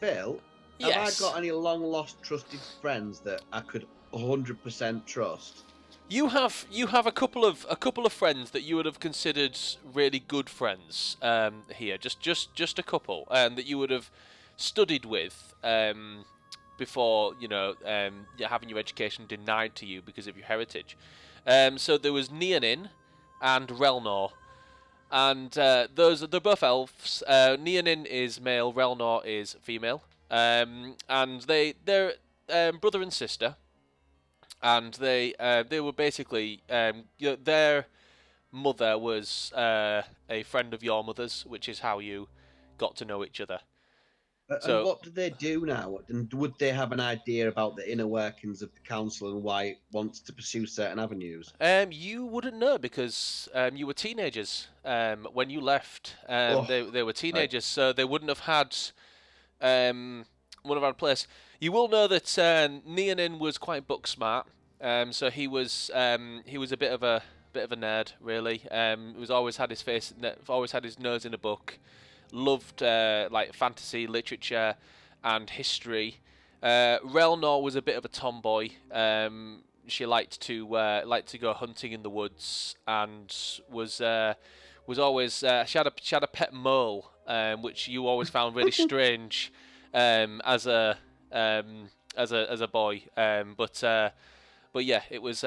Phil, yes. have I got any long lost trusted friends that I could 100% trust? You have a couple of friends that you would have considered really good friends here, just a couple, that you would have studied with before having your education denied to you because of your heritage. So there was Neonin and Relnor, and they're both elves. Neonin is male, Relnor is female, and they're brother and sister. And they were basically their mother was a friend of your mother's, which is how you got to know each other. And what do they do now? And would they have an idea about the inner workings of the council and why it wants to pursue certain avenues? You wouldn't know because you were teenagers when you left. They were teenagers, so they wouldn't have had a place. You will know that Neonin was quite book smart. So he was a bit of a nerd, really. He was always had his nose in a book. Loved like fantasy, literature, and history. Relnor was a bit of a tomboy. She liked to go hunting in the woods, and was always she had a pet mole, which you always found really strange as a boy. But yeah, it was.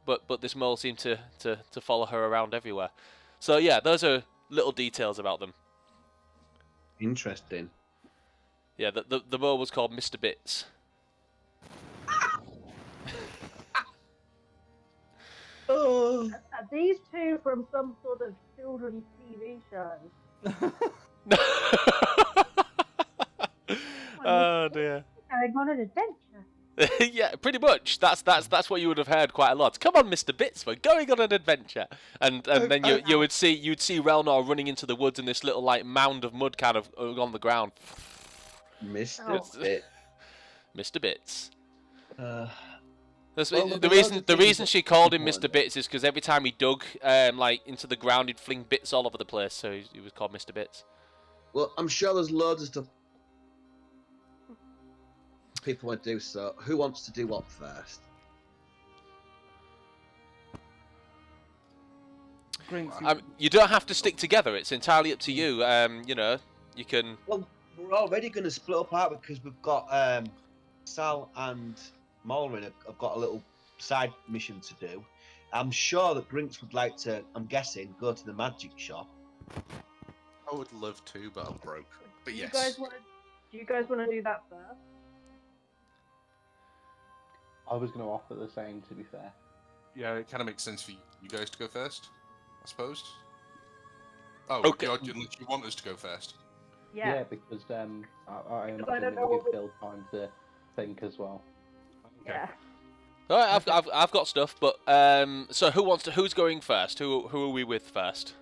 But this mole seemed to follow her around everywhere. So yeah, those are little details about them. Interesting. Yeah, the mole was called Mr. Bits. Oh. Are these two from some sort of children's TV show? Oh dear. Going on an adventure. Yeah, pretty much. That's what you would have heard quite a lot. Come on, Mr. Bits, we're going on an adventure. And then you'd see Relnor running into the woods in this little like mound of mud kind of on the ground. Mr. Bit. Mr. Bits. The reason she called him Mr. Bits is because every time he dug like into the ground, he'd fling bits all over the place. So he was called Mr. Bits. Well, I'm sure there's loads of stuff people want to do. So, who wants to do what first? You don't have to stick together. It's entirely up to you. You can. Well, we're already going to split apart because we've got Sal and Malrin have got a little side mission to do. I'm sure that Grinks would like to, I'm guessing, go to the magic shop. I would love to, but I'm broke. But yes. Do you guys want to do that first? I was going to offer the same, to be fair. Yeah, it kind of makes sense for you guys to go first, I suppose. Oh, okay. Unless you want us to go first. Yeah, because I imagine don't it know would what give Phil time to think as well. Okay. Yeah. All right, I've got stuff, but so who's going first? Who are we with first?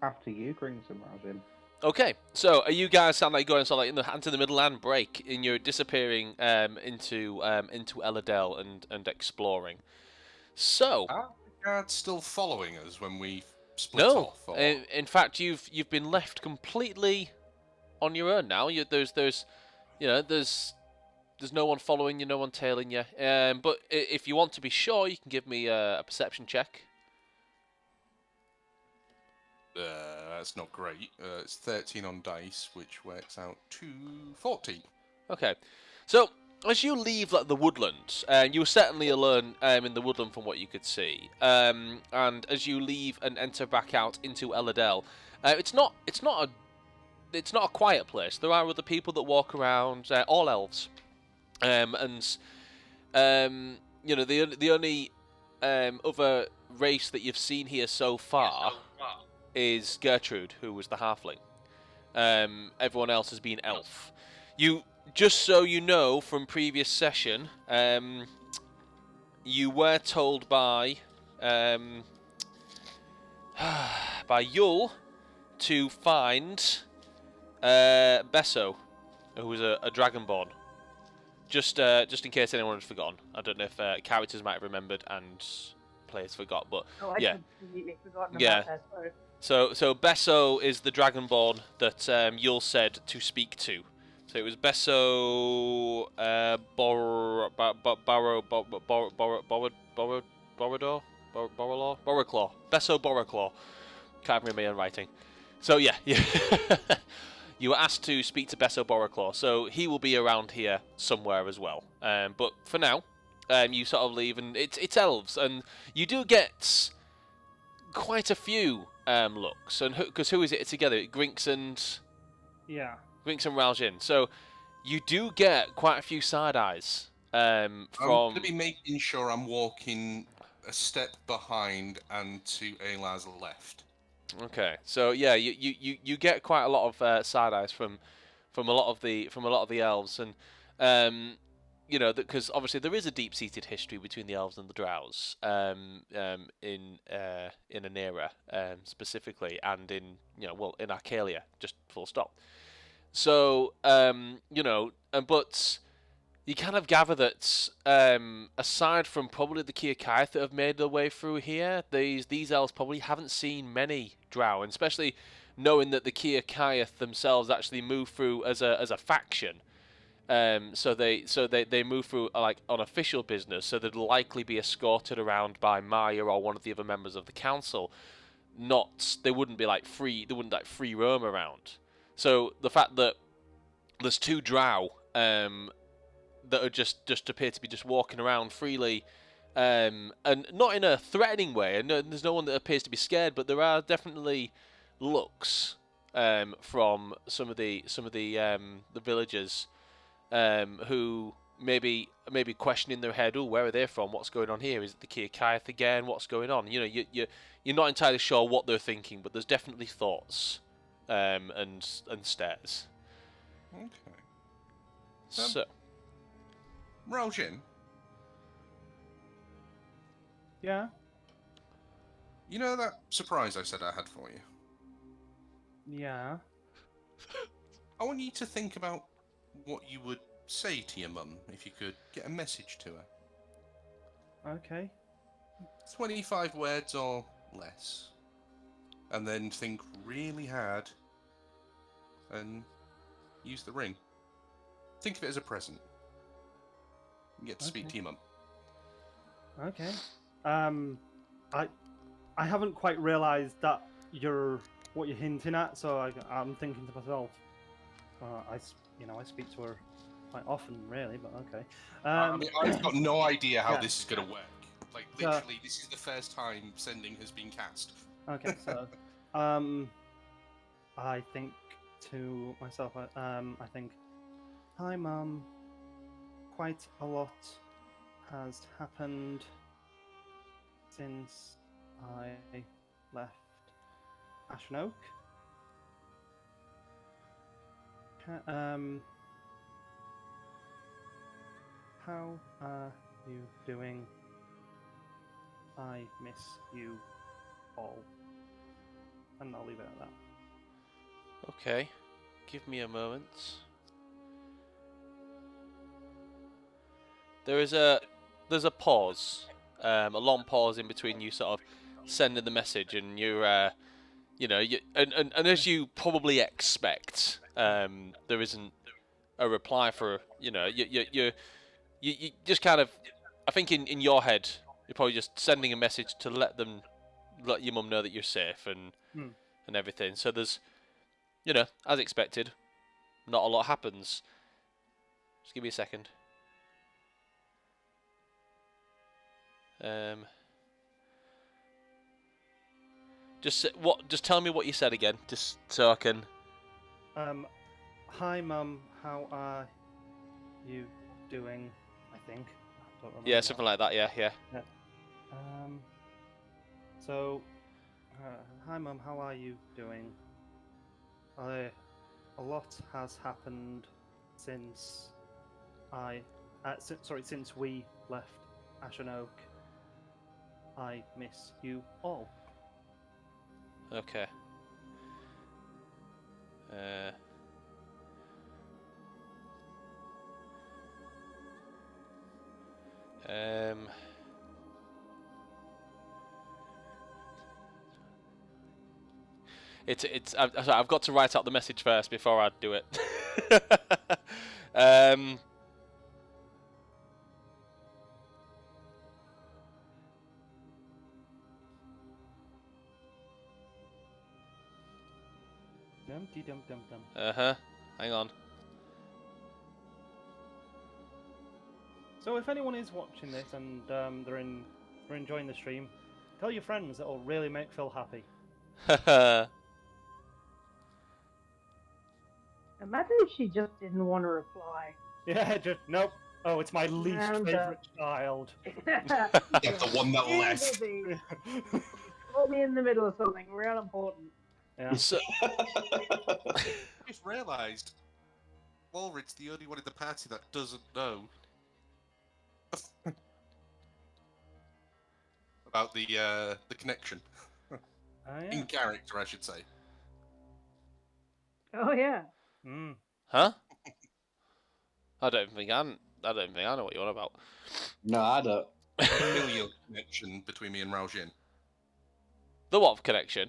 After you, Grings and Razin. Okay, so are you guys sound like going sort of like into the middle and break, and you're disappearing into Eladel and exploring. So Are the guards still following us when we split no, off? Or... in fact you've been left completely on your own now. There's no one following you, no one tailing you. But if you want to be sure, you can give me a perception check. That's not great. It's 13 on dice, which works out to 14. Okay, so as you leave the woodland, you were certainly alone in the woodland from what you could see. And as you leave and enter back out into Eladel, it's not a quiet place. There are other people that walk around, all elves, the only other race that you've seen here so far is Gertrude, who was the halfling. Everyone else has been elf. Just so you know from previous session, you were told by Yul to find Besso, who was a Dragonborn. Just in case anyone had forgotten. I don't know if characters might have remembered and players forgot, but Oh, I yeah. completely forgotten Yeah. about that. So Besso is the Dragonborn that Yul said to speak to. So it was Besso Boroclaw. Besso Boroclaw. Can't remember my own writing. So yeah. You were asked to speak to Besso Boroclaw, so he will be around here somewhere as well. But for now, you sort of leave, and it's elves, and you do get quite a few looks. And because who is it together? Grinks and Raljin. So you do get quite a few side eyes I'm going from. to be making sure I'm walking a step behind and to Aelar's left. Okay, so yeah, you get quite a lot of side eyes from a lot of the elves, and you know, because obviously there is a deep-seated history between the elves and the drows in Anera specifically, and in in Accalia, just full stop. So you know, but you kind of gather that aside from probably the Kiakaith that have made their way through here, these elves probably haven't seen many drow, and especially knowing that the Kiakaith themselves actually move through as a faction. So they move through like on official business, so they'd likely be escorted around by Maya or one of the other members of the council. They wouldn't like free roam around. So the fact that there's two drow that are just appear to be just walking around freely, and not in a threatening way. And there's no one that appears to be scared, but there are definitely looks from some of the villagers who maybe questioning their head. Oh, where are they from? What's going on here? Is it the Kiakaith again? What's going on? You know, you're not entirely sure what they're thinking, but there's definitely thoughts and stares. Okay. So. Raljin, Yeah. you know that surprise I said I had for you? Yeah. I want you to think about what you would say to your mum if you could get a message to her. Okay. 25 words or less. And then think really hard and use the ring. Think of it as a present. You get to speak to your mum. Okay. I haven't quite realised that what you're hinting at, so I'm thinking to myself, I speak to her quite often, really, but okay. I mean, I've got no idea how yeah. this is going to work. Like, literally, this is the first time sending has been cast. Okay, so, I think to myself, I think, hi, Mum. Quite a lot has happened since I left Ashen Oak. How are you doing? I miss you all. And I'll leave it at that. Okay, give me a moment. There's a pause, a long pause in between you sort of sending the message and you're, and as you probably expect, there isn't a reply for, you just kind of, I think in your head, you're probably just sending a message to let your mum know that you're safe and everything. So there's, as expected, not a lot happens. Just give me a second. Just tell me what you said again, just so I can. Hi, Mum. How are you doing? I think. I don't remember Yeah, something like that. Yeah. So, hi, Mum. How are you doing? A lot has happened since since we left Ashen Oak. I miss you all. Okay. Uh, um, I've got to write out the message first before I do it. um, Dumpty dum dum dum. Hang on. So if anyone is watching this and they're enjoying the stream, tell your friends. It'll really make Phil happy. Imagine if she just didn't want to reply. Yeah, just nope. Oh, it's my least Round favorite child. Yeah, the one that left. Caught me in the middle of something real important. Yeah. So, Just realised, Walrid's the only one in the party that doesn't know about the connection. Oh, yeah. In character, I should say. Oh yeah. Mm. huh? I don't think I know what you're on about. No, I don't. Familial connection between me and Raojin. The what connection?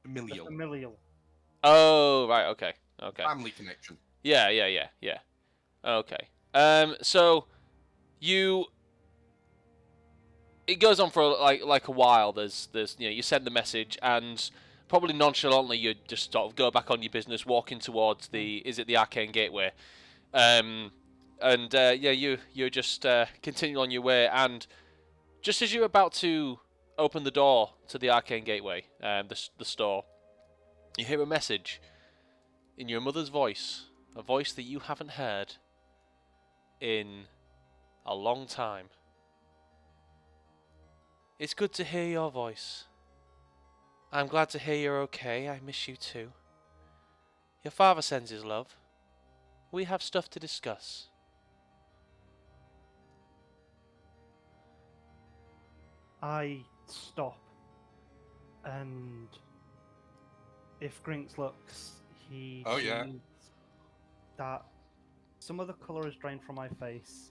The Familial. familial. Oh, right. Okay. Okay. Family connection. Yeah. Okay. So it goes on for like a while. There's you send the message and probably nonchalantly you just sort of go back on your business, walking towards the Arcane Gateway, you just continue on your way, and just as you're about to open the door to the Arcane Gateway, the store, you hear a message in your mother's voice, a voice that you haven't heard in a long time. It's good to hear your voice. I'm glad to hear you're okay. I miss you too. Your father sends his love. We have stuff to discuss. I stop, and if Grinks looks, he Oh, yeah. sees that some of the colour is drained from my face,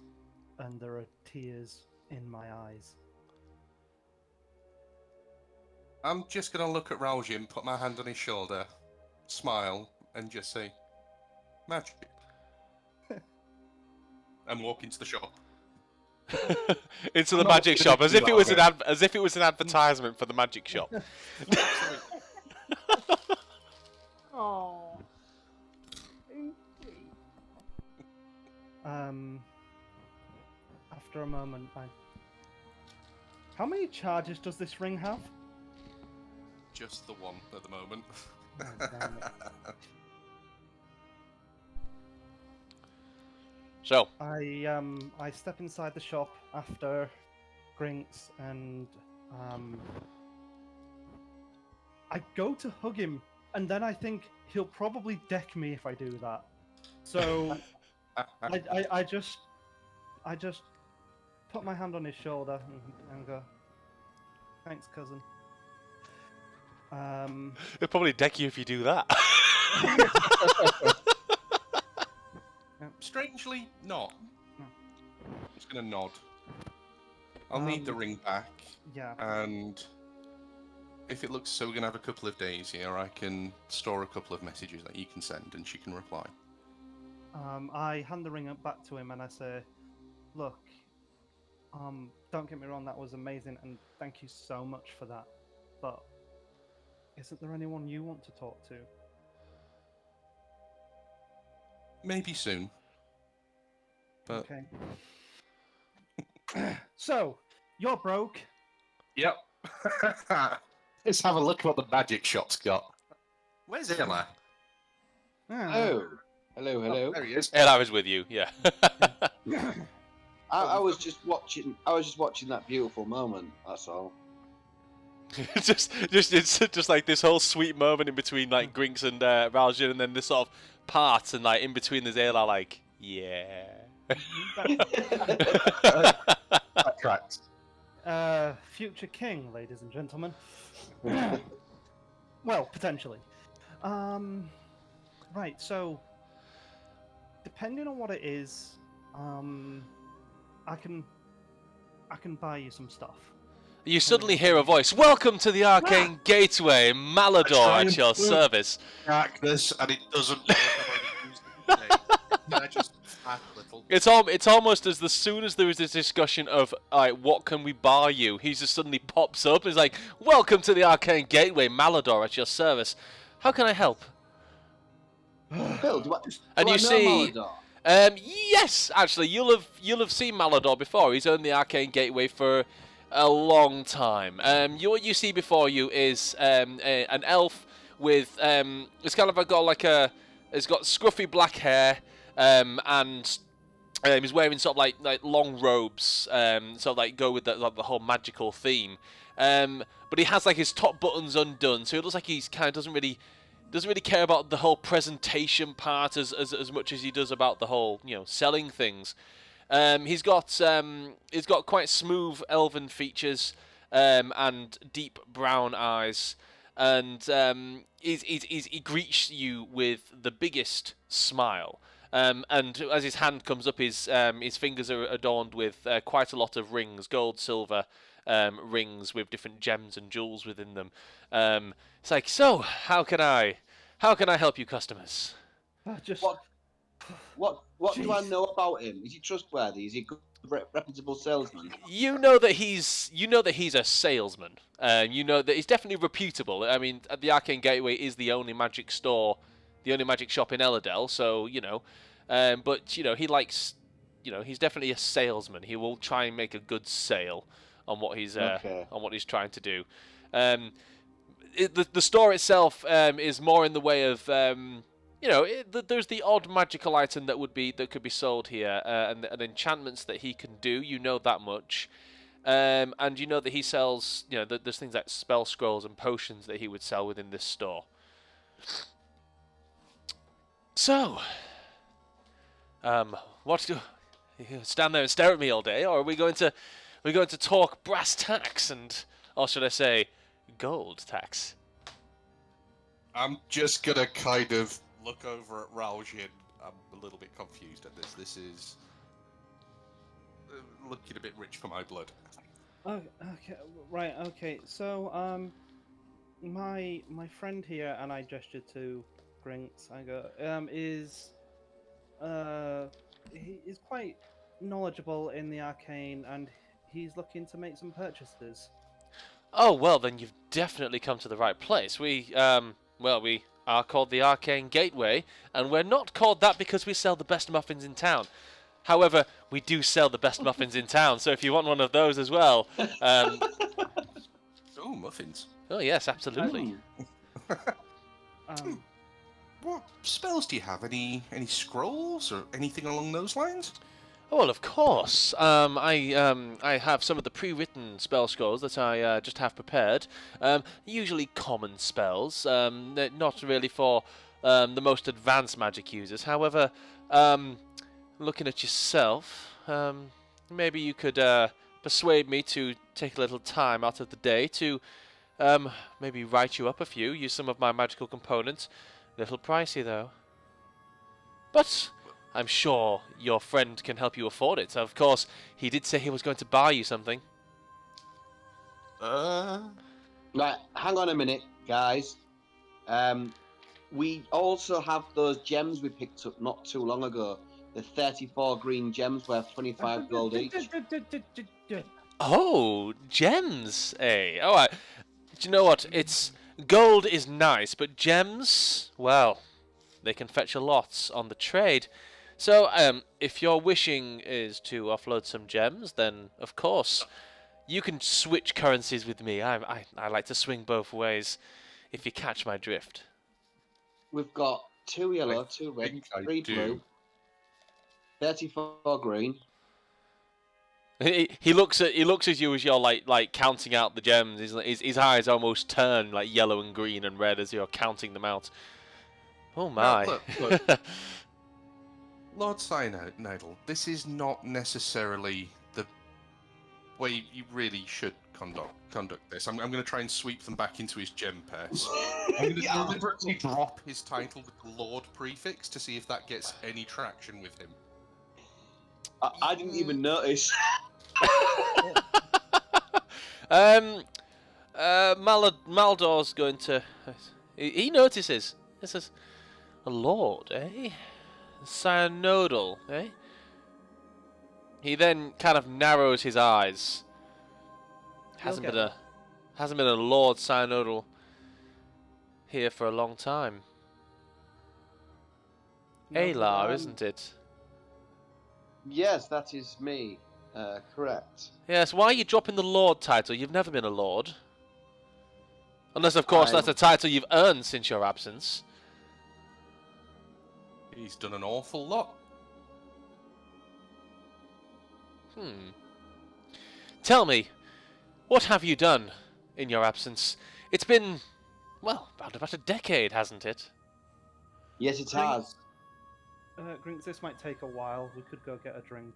and there are tears in my eyes. I'm just going to look at Raojin, put my hand on his shoulder, smile, and just say, magic. And walk into the shop. Into the I'm not magic gonna shop, as do if it was that. as if it was an advertisement for the magic shop. Oh. After a moment, how many charges does this ring have? Just the one at the moment. Oh, damn it. So, I step inside the shop after Grinks, and I go to hug him, and then I think he'll probably deck me if I do that. So I just put my hand on his shoulder and go, "Thanks, cousin." he'll probably deck you if you do that. Strangely, not. No. I'm just going to nod. I'll need the ring back, Yeah. and if it looks so we're going to have a couple of days here, I can store a couple of messages that you can send, and she can reply. I hand the ring back to him and I say, "Look, don't get me wrong, that was amazing, and thank you so much for that. But isn't there anyone you want to talk to?" Maybe soon. But Okay. So, you're broke. Yep. Let's have a look at what the magic shop's got. Where's Aelar? Oh, hello. There he is. Aelar is with you, yeah. I was just watching. I was just watching that beautiful moment. That's all. it's just like this whole sweet moment in between like Grinks and Raljin, and then this sort of part, and like in between there's Aelar like, yeah. That tracks. Future king, ladies and gentlemen. Well, potentially. Right. So, depending on what it is, I can buy you some stuff. You suddenly hear a voice. Welcome to the Arcane Gateway, I Malador try at and your prove service. Darkness, and it doesn't work. I've already used it today. Can I just fat little? It's almost as soon as there is this discussion of what can we buy you, he just suddenly pops up and is like, welcome to the Arcane Gateway, Malador at your service. How can I help? Phil, do And I you know see, Malador? yes, actually, you'll have seen Malador before. He's owned the Arcane Gateway for a long time. What you see before you is an elf with it's kind of it's got scruffy black hair, and he's wearing sort of like long robes, sort of like go with the whole magical theme. But he has like his top buttons undone, so it looks like he's kind of doesn't really care about the whole presentation part as much as he does about the whole selling things. He's got quite smooth elven features, and deep brown eyes, and he greets you with the biggest smile. And as his hand comes up, his fingers are adorned with quite a lot of rings, gold, silver rings with different gems and jewels within them. It's like, so how can I help you, customers? Just What do I Jeez. know about him? Is he trustworthy? Is he a good, reputable salesman? You know that he's a salesman. You know that he's definitely reputable. I mean, the Arcane Gateway is the only magic store, the only magic shop in Eladel. So but he likes, he's definitely a salesman. He will try and make a good sale on what he's Okay. on what he's trying to do. The store itself is more in the way of there's the odd magical item that could be sold here, and enchantments that he can do. You know that much, and you know that he sells. There's things like spell scrolls and potions that he would sell within this store. So, what do you stand there and stare at me all day, or are we going to talk brass tacks or should I say, gold tacks? I'm just gonna kind of look over at Raljin. I'm a little bit confused at this. This is looking a bit rich for my blood. Oh, okay, right, okay. So, my friend here, and I gesture to Grinks. I go, he is quite knowledgeable in the arcane, and he's looking to make some purchases. Oh, well, then you've definitely come to the right place. We are called the Arcane Gateway, and we're not called that because we sell the best muffins in town. However, we do sell the best muffins in town, so if you want one of those as well... Oh, muffins. Oh, yes, absolutely. What spells do you have? Any scrolls or anything along those lines? Oh, well, of course. I have some of the pre-written spell scrolls that I just have prepared. Usually common spells. They're not really for the most advanced magic users. However, looking at yourself, maybe you could persuade me to take a little time out of the day to maybe write you up a few. Use some of my magical components. Little pricey, though. But I'm sure your friend can help you afford it. Of course, he did say he was going to buy you something. Right, hang on a minute, guys. We also have those gems we picked up not too long ago. The 34 green gems worth 25 gold each. Oh, gems, eh? All right. Do you know what? Gold is nice, but gems, well, they can fetch a lot on the trade. So, if your wishing is to offload some gems, then of course you can switch currencies with me. I like to swing both ways, if you catch my drift. We've got 2 yellow, I 2 red, think I 3 do. blue, 34 green. He looks at you as you're like counting out the gems. His eyes almost turn like yellow and green and red as you're counting them out. Oh my! Now, look. Lord Cyanidal, this is not necessarily the Well, you really should conduct this. I'm going to try and sweep them back into his gem purse. I'm going to Yeah. deliberately drop his title with the Lord prefix to see if that gets any traction with him. I didn't even notice. Maldor's going to. He notices. This is a lord, eh? Cyanodal, eh? He then kind of narrows his eyes. Hasn't get been a Lord Cyanodal here for a long time. No, but, Aelar, isn't it? Yes, that is me. Correct. Yes, why are you dropping the Lord title? You've never been a Lord. Unless, of course, that's a title you've earned since your absence. He's done an awful lot. Tell me, what have you done in your absence? It's been, well, round about a decade, hasn't it? Yes, it has. Grinks, this might take a while. We could go get a drink.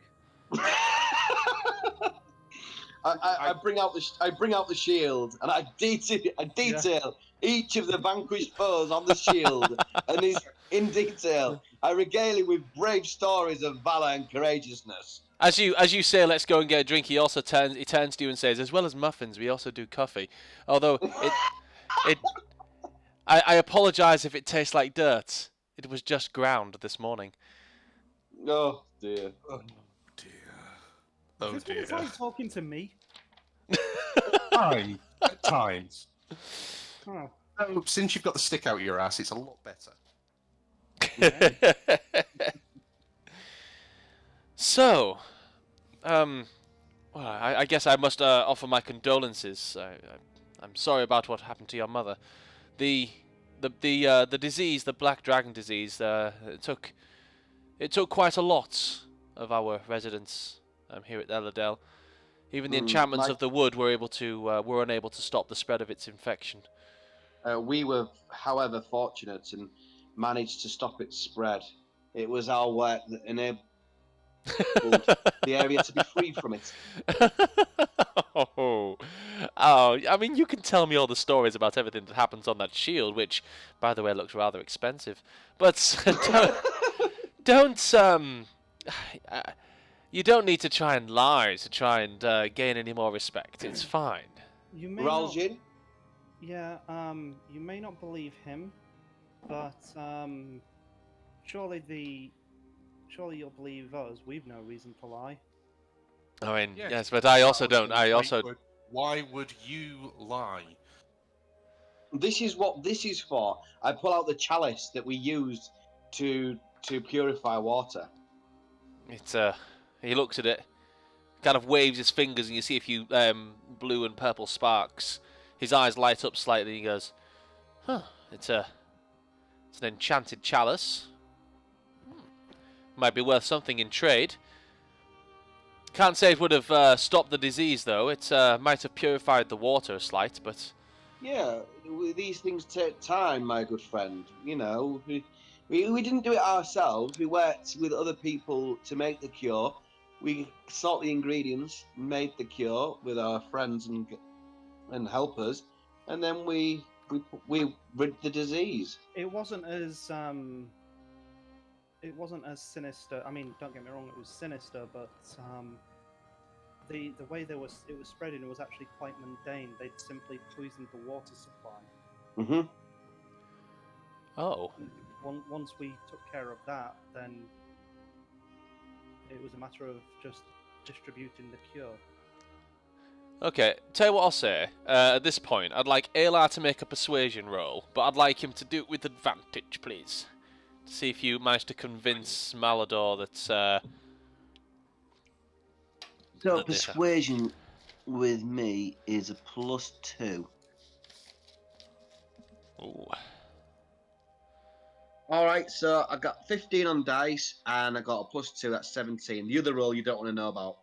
I bring out the shield and I detail each of the vanquished foes on the shield, and in detail I regale him with brave stories of valor and courageousness. As you say, let's go and get a drink. He also turns to you and says, as well as muffins, we also do coffee. Although I apologise if it tastes like dirt. It was just ground this morning. Oh dear. Oh dear. Oh Is this what dear. it's like talking to me? At times. Oh. Oh, since you've got the stick out of your ass, it's a lot better. So, well, I guess I must offer my condolences. I'm sorry about what happened to your mother. The disease, the black dragon disease, it took quite a lot of our residents here at Eladel. Even the enchantments of the wood were unable to stop the spread of its infection. We were, however, fortunate and managed to stop its spread. It was our work that enabled the area to be free from it. Oh, I mean, you can tell me all the stories about everything that happens on that shield, which, by the way, looks rather expensive. But you don't need to try and lie to try and gain any more respect. It's fine. You may Raljin? Yeah, you may not believe him, but surely you'll believe us. We've no reason to lie. I mean, yes, but I also don't. Why would you lie? This is what this is for. I pull out the chalice that we used to purify water. He looks at it, kind of waves his fingers, and you see a few blue and purple sparks. His eyes light up slightly. He goes, "Huh? It's an enchanted chalice. Might be worth something in trade. Can't say it would have stopped the disease, though. It might have purified the water a slight, but..." Yeah, these things take time, my good friend. You know, we didn't do it ourselves. We worked with other people to make the cure. We sought the ingredients, made the cure with our friends and helpers, and then we rid the disease. It wasn't as sinister. I mean, don't get me wrong, it was sinister, but the way it was spreading was actually quite mundane. They'd simply poisoned the water supply. Mm-hmm. Oh. Once we took care of that, then it was a matter of just distributing the cure. Okay, tell you what I'll say. At this point, I'd like Aelar to make a persuasion roll, but I'd like him to do it with advantage, please. To see if you manage to convince Malador that... So persuasion with me is a +2. Ooh. All right, so I got 15 on dice, and I got a +2. That's 17. The other roll you don't want to know about.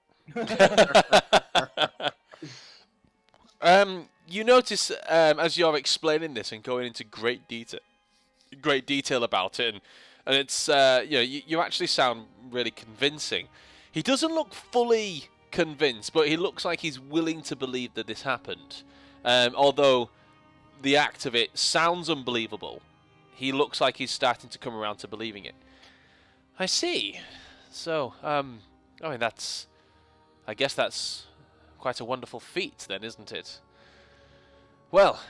You notice as you're explaining this and going into great detail about it, and it's you actually sound really convincing. He doesn't look fully convinced, but he looks like he's willing to believe that this happened. Although the act of it sounds unbelievable, he looks like he's starting to come around to believing it. I see. So, I mean, I guess that's quite a wonderful feat, then, isn't it? Well,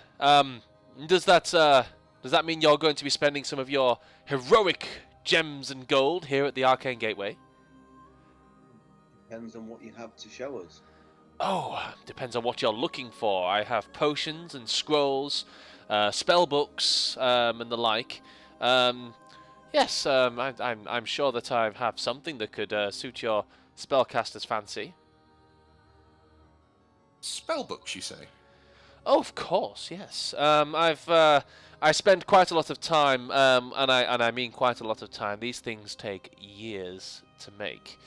does that mean you're going to be spending some of your heroic gems and gold here at the Arcane Gateway? Depends on what you have to show us. Oh, depends on what you're looking for. I have potions and scrolls, spell books, and the like. Yes, I'm sure that I have something that could suit your spellcaster's fancy. Spellbooks, you say? Oh, of course, yes. I spend quite a lot of time, and I mean quite a lot of time. These things take years to make.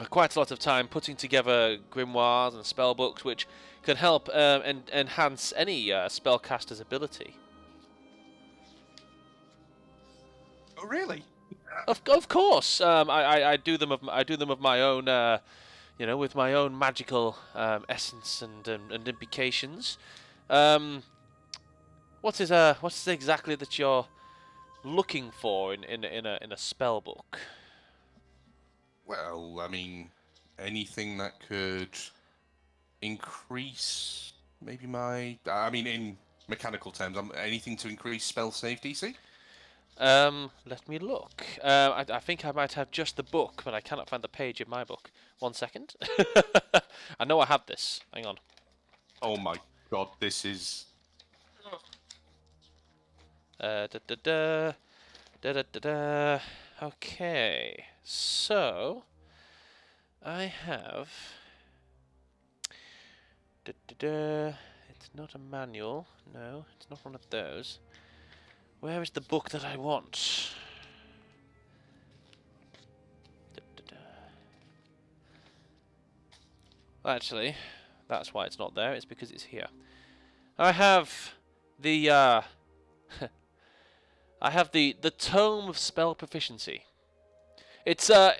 Quite a lot of time putting together grimoires and spellbooks, which can help enhance any spellcaster's ability. Oh, really? Of course, I do them of my own. With my own magical essence and implications. What is exactly that you're looking for in a spell book? Well, I mean, anything that could increase maybe I mean, in mechanical terms, anything to increase spell save DC? Let me look. I think I might have just the book, but I cannot find the page in my book. 1 second. I know I have this. Hang on. Oh my god, this is... Okay, so I have. It's not a manual. No, it's not one of those. Where is the book that I want? Actually, that's why it's not there. It's because it's here. I have the I have the Tome of Spell Proficiency. It's a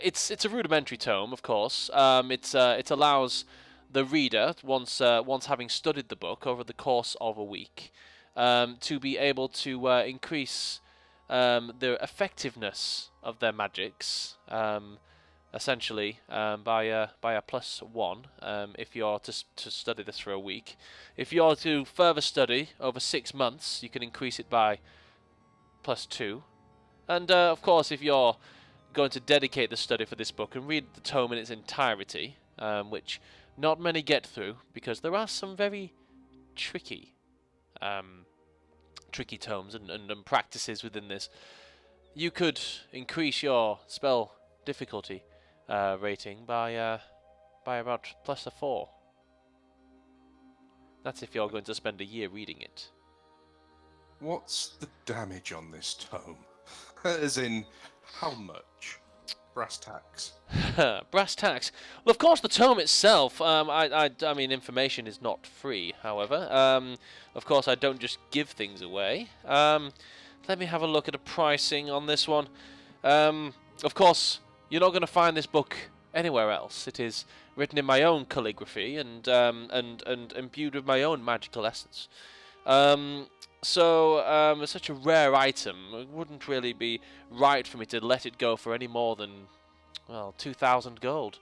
rudimentary tome, of course. It allows the reader, once having studied the book over the course of a week, to be able to increase the effectiveness of their magics, essentially by a +1. If you're to study this for a week, if you're to further study over 6 months, you can increase it by +2. And of course, if you're going to dedicate the study for this book and read the tome in its entirety, which not many get through because there are some very tricky tomes and practices within this, you could increase your spell difficulty rating by about +4. That's if you're going to spend a year reading it. What's the damage on this tome? As in, how much? Brass tacks. Brass tacks. Well, of course, the tome itself. I mean, information is not free. However, of course, I don't just give things away. Let me have a look at the pricing on this one. Of course, you're not going to find this book anywhere else. It is written in my own calligraphy and imbued with my own magical essence. So, it's such a rare item. It wouldn't really be right for me to let it go for any more than, well, 2,000 gold.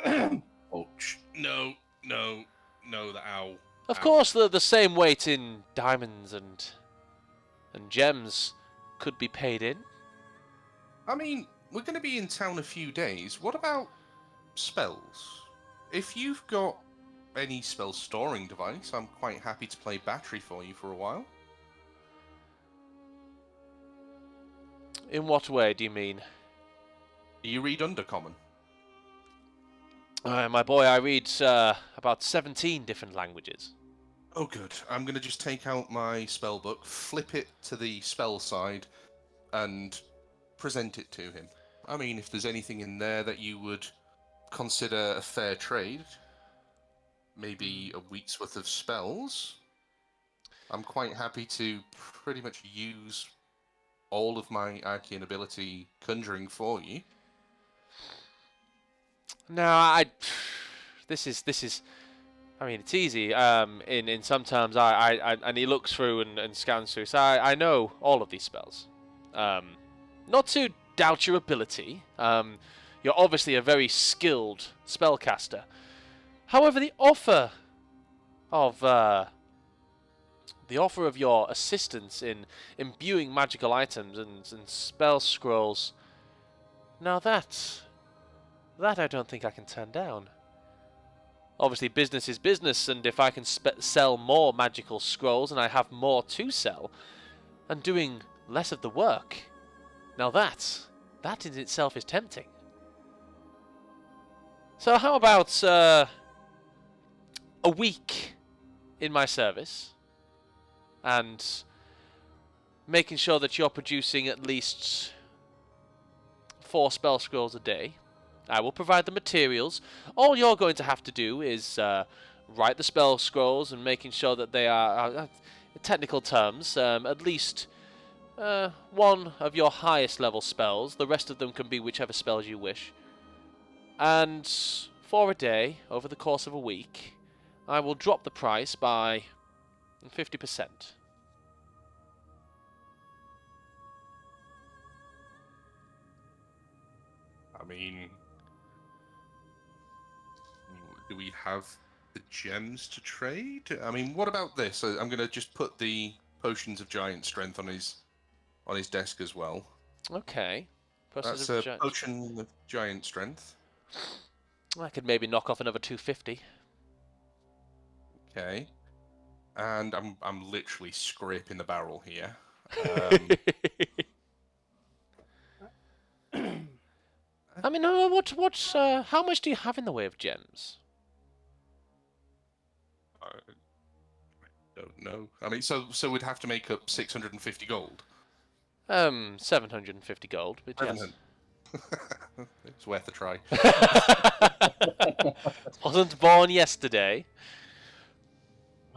Oh, no, that ow. Of course, the same weight in diamonds and gems could be paid in. I mean, we're going to be in town a few days. What about spells? If you've got any spell storing device, I'm quite happy to play battery for you for a while. In what way do you mean? Do you read Undercommon? My boy, I read about 17 different languages. Oh, good. I'm going to just take out my spell book, flip it to the spell side, and present it to him. I mean, if there's anything in there that you would consider a fair trade, maybe a week's worth of spells, I'm quite happy to pretty much use all of my arcane ability conjuring for you. No, this is. I mean, it's easy. In some terms, and he looks through and scans through. So I know all of these spells. Not to doubt your ability. You're obviously a very skilled spellcaster. However, the offer of your assistance in imbuing magical items and spell scrolls. Now that I don't think I can turn down. Obviously, business is business, and if I can sell more magical scrolls and I have more to sell, and doing less of the work, now that in itself is tempting. So how about a week in my service, and making sure that you're producing at least 4 spell scrolls a day. I will provide the materials. All you're going to have to do is write the spell scrolls and making sure that they are, in technical terms, at least one of your highest level spells. The rest of them can be whichever spells you wish. And for a day, over the course of a week, I will drop the price by 50%. I mean, do we have the gems to trade? I mean, what about this? I'm going to just put the potions of giant strength on his desk as well. Okay. That's a potion of giant strength. I could maybe knock off another 250. Okay. And I'm literally scraping the barrel here. I mean, what's how much do you have in the way of gems? I don't know. I mean, so we'd have to make up 650 gold. 750 gold, but yes. It's worth a try. Wasn't born yesterday.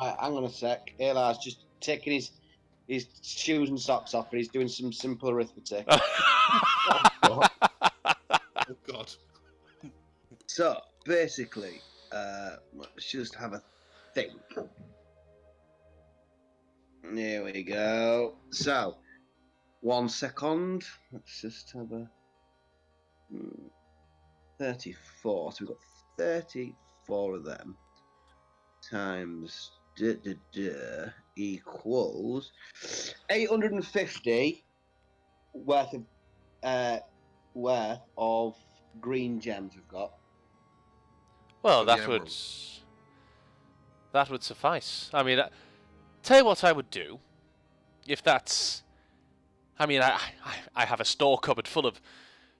Right, hang on a sec. Aelar's just taking his shoes and socks off, and he's doing some simple arithmetic. Oh God. So basically, let's just have a think. There we go. So, 1 second. Let's just have a 34. So we've got 34 of them times equals 850 worth of green gems we've got. Well, that would suffice. I mean, tell you what I would do, if that's. I mean, I have a store cupboard full of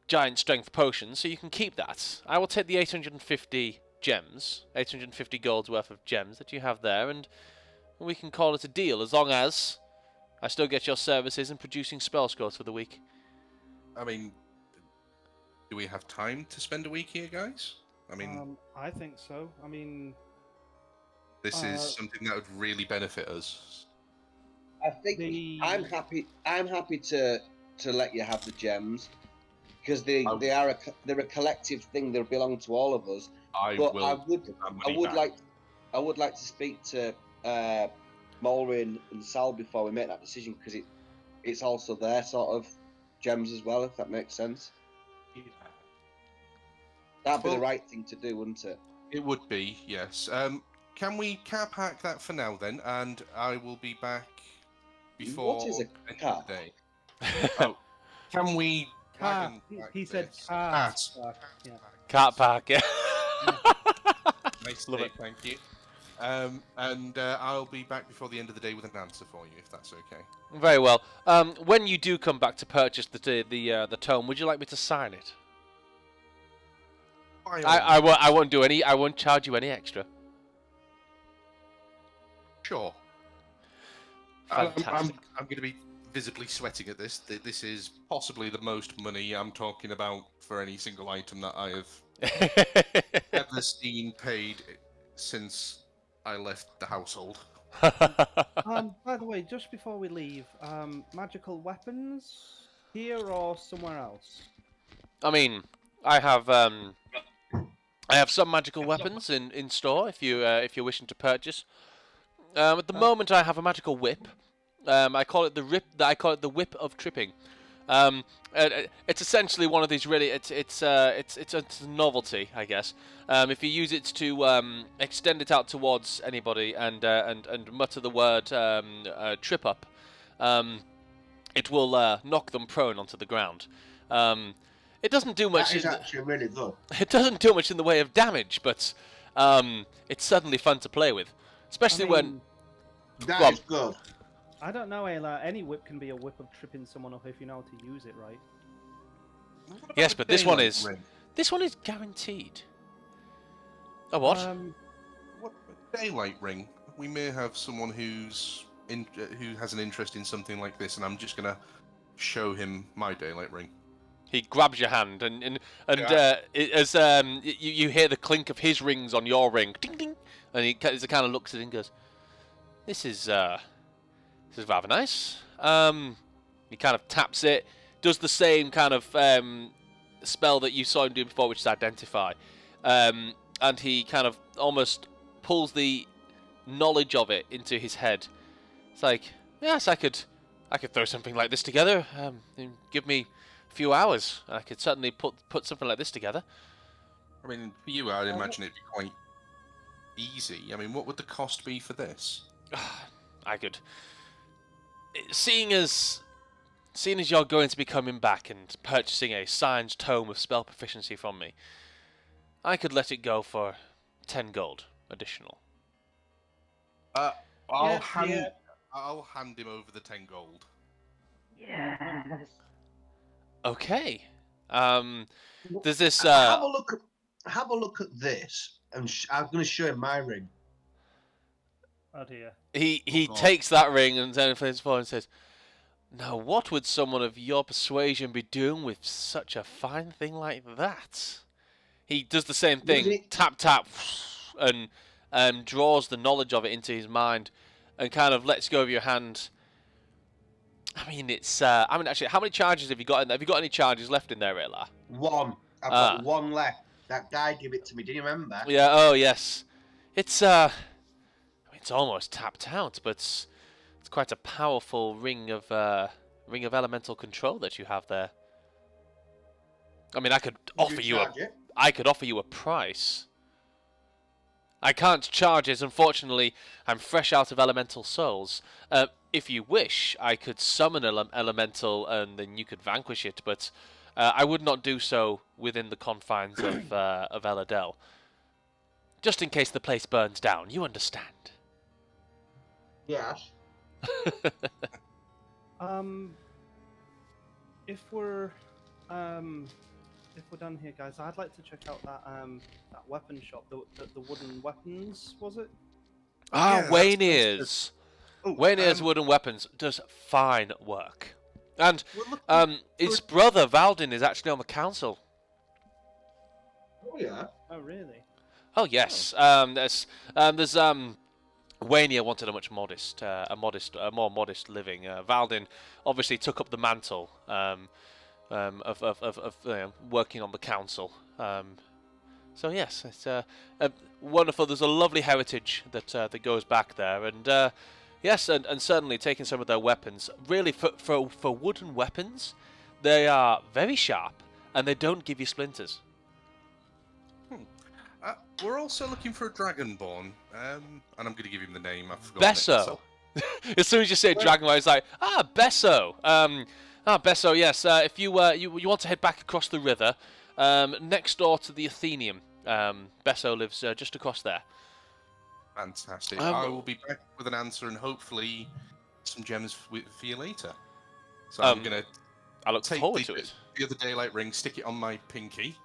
giant strength potions, so you can keep that. I will take the 850 gems, 850 gold's worth of gems that you have there, and we can call it a deal, as long as I still get your services in producing spell scrolls for the week. I mean, do we have time to spend a week here, guys? I mean, I think so. I mean, this is something that would really benefit us. I think I'm happy to let you have the gems because they're a collective thing. They belong to all of us. I would like to speak to Mulrin and Sal before we make that decision, because it's also their sort of gems as well, if that makes sense. Yeah. That'd be the right thing to do, wouldn't it? It would be, yes. Can we cap hack that for now then, and I will be back before what is a the end cap? of the day. Oh, can we? He said cat. Yeah. Cat pack, yeah. Nice, Love it. thank you. And I'll be back before the end of the day with an answer for you, if that's okay. Very well. When you do come back to purchase the tome, would you like me to sign it? I won't do any. I won't charge you any extra. Sure. Fantastic. I'm going to be visibly sweating at this. This is possibly the most money I'm talking about for any single item that I have ever seen paid since I left the household. By the way, just before we leave, magical weapons here or somewhere else? I mean, I have I have some magical weapons in store if you're wishing to purchase. At the moment, I have a magical whip. I call it the whip of tripping. It's essentially one of these really. It's a novelty, I guess. If you use it to extend it out towards anybody and mutter the word trip up, it will knock them prone onto the ground. It doesn't do much. That is actually really good. It doesn't do much in the way of damage, but it's certainly fun to play with, especially when. That is good. I don't know, Aelar. Any whip can be a whip of tripping someone up if you know how to use it right. Yes, but this one Daylight is ring? guaranteed. A what? What daylight ring? We may have someone who has an interest in something like this, and I'm just gonna show him my daylight ring. He grabs your hand, and Yeah. you hear the clink of his rings on your ring, ding ding, and he kind of looks at it and goes, "This is rather nice." He kind of taps it, does the same kind of spell that you saw him do before, which is identify, and he kind of almost pulls the knowledge of it into his head. It's like, yes, I could throw something like this together. Give me a few hours, and I could certainly put something like this together. I mean, for you, I'd imagine it'd be quite easy. I mean, what would the cost be for this? I could, seeing as you're going to be coming back and purchasing a signed tome of spell proficiency from me, I could let it go for 10 gold additional. I'll hand him over the 10 gold. Yes. Okay. There's this. Have a look at this, and I'm going to show him my ring. Oh dear. He God. takes that ring and then flips forward and says, "Now, what would someone of your persuasion be doing with such a fine thing like that?" He does the same thing, it? tap tap, and draws the knowledge of it into his mind, and kind of lets go of your hand. I mean, it's. Actually, how many charges have you got in there? Have you got any charges left in there, Aelar? One. I've got one left. That guy gave it to me. Do you remember? Yeah. Oh, yes. It's. It's almost tapped out, but it's quite a powerful ring of elemental control that you have there. I mean, I could offer you a price. I can't charge it, unfortunately. I'm fresh out of elemental souls. If you wish, I could summon an elemental and then you could vanquish it, but I would not do so within the confines of Eladel. Just in case the place burns down, you understand. Yes. If we're done here, guys, I'd like to check out that weapon shop, the wooden weapons, was it? Yeah, Waynier's. Waynier's Wooden Weapons does fine work. And his brother Valdin is actually on the council. Oh yeah. Oh really? Oh yes. There's Waynier wanted a more modest living. Valdin obviously took up the mantle of working on the council. So yes, it's wonderful. There's a lovely heritage that goes back there, and yes, and certainly taking some of their weapons. Really, for wooden weapons, they are very sharp, and they don't give you splinters. We're also looking for a Dragonborn, and I'm going to give him the name. I've forgotten Besso. As soon as you say Dragonborn, it's like, Besso. Besso, yes. If you want to head back across the river, next door to the Athenaeum, Besso lives just across there. Fantastic. I will be back with an answer and hopefully some gems for you later. So I'm going to I look take forward to it. the other daylight ring, stick it on my pinky.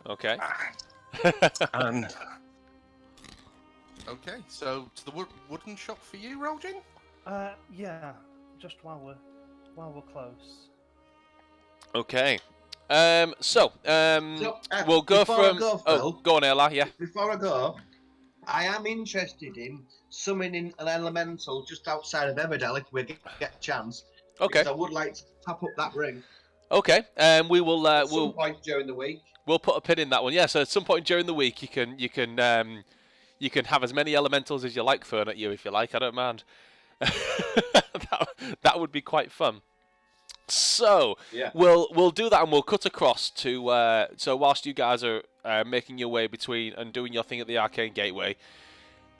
Okay. And okay, so to the wooden shop for you, Roljin? Yeah. Just while we're close. Okay. We'll go from. Go on, Aelar. Yeah. Before I go, I am interested in summoning an elemental just outside of Everdell if we get a chance. Okay. Because I would like to top up that ring. Okay. We will. At some We'll point during the week. we'll put a pin in that one. Yeah. So at some point during the week, you can have as many elementals as you like thrown at you if you like. I don't mind. that would be quite fun. So Yeah. we'll do that, and we'll cut across to so whilst you guys are making your way between and doing your thing at the Arcane Gateway,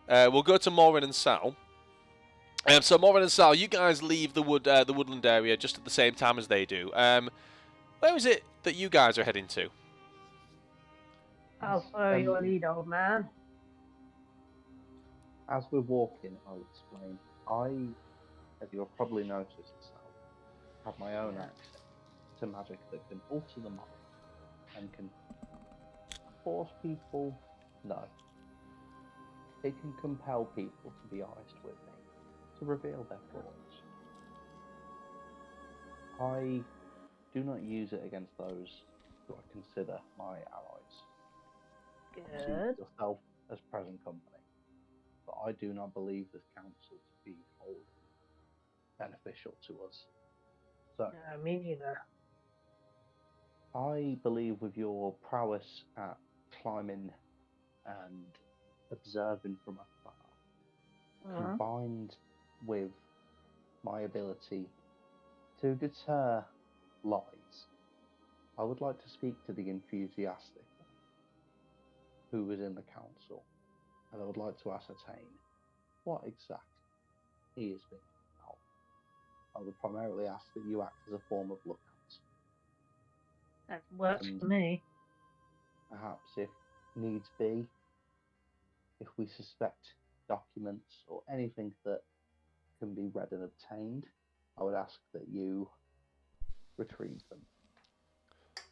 we'll go to Morin and Sal. So Morin and Sal, you guys leave the woodland area just at the same time as they do. Where is it that you guys are heading to? I'll follow your lead, old man. As we're walking, I'll explain. I, as you'll probably noticed, Sal, have my own access to magic that can alter the mind and can force people. No, it can compel people to be honest with me, to reveal their thoughts. I do not use it against those who I consider my allies. Good. See yourself as present company, but I do not believe this council to be wholly beneficial to us. So, No, me neither. I believe with your prowess at climbing and observing from afar, combined with my ability to deter lies, I would like to speak to the enthusiastic one who is in the council, and I would like to ascertain what exactly he is being about. I would primarily ask that you act as a form of lookout. That works And for me. perhaps, if needs be, if we suspect documents or anything that can be read and obtained, I would ask that you retrieve them.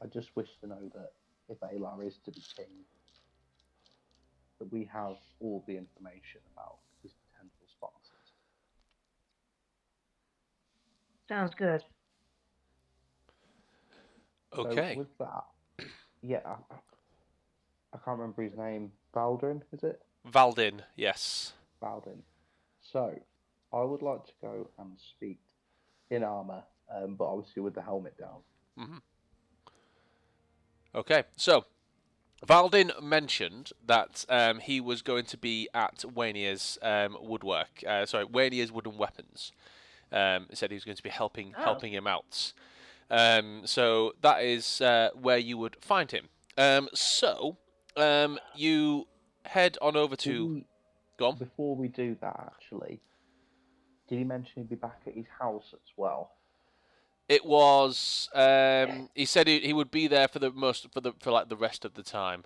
I just wish to know that if Aelar is to be king, that we have all the information about his potential sponsors. Sounds good. Okay. So with that, yeah, I can't remember his name. Baldrin, is it? Valdin, yes. Baldin. So I would like to go and speak in armor, but obviously with the helmet down. Mm-hmm. Okay, so Valdin mentioned that he was going to be at Wainier's woodwork. Wainier's wooden weapons. He said he was going to be helping him out. So that is where you would find him. You head on over to. Go on. Before we do that, actually, did he mention he'd be back at his house as well? It was. He said he would be there for the rest of the time.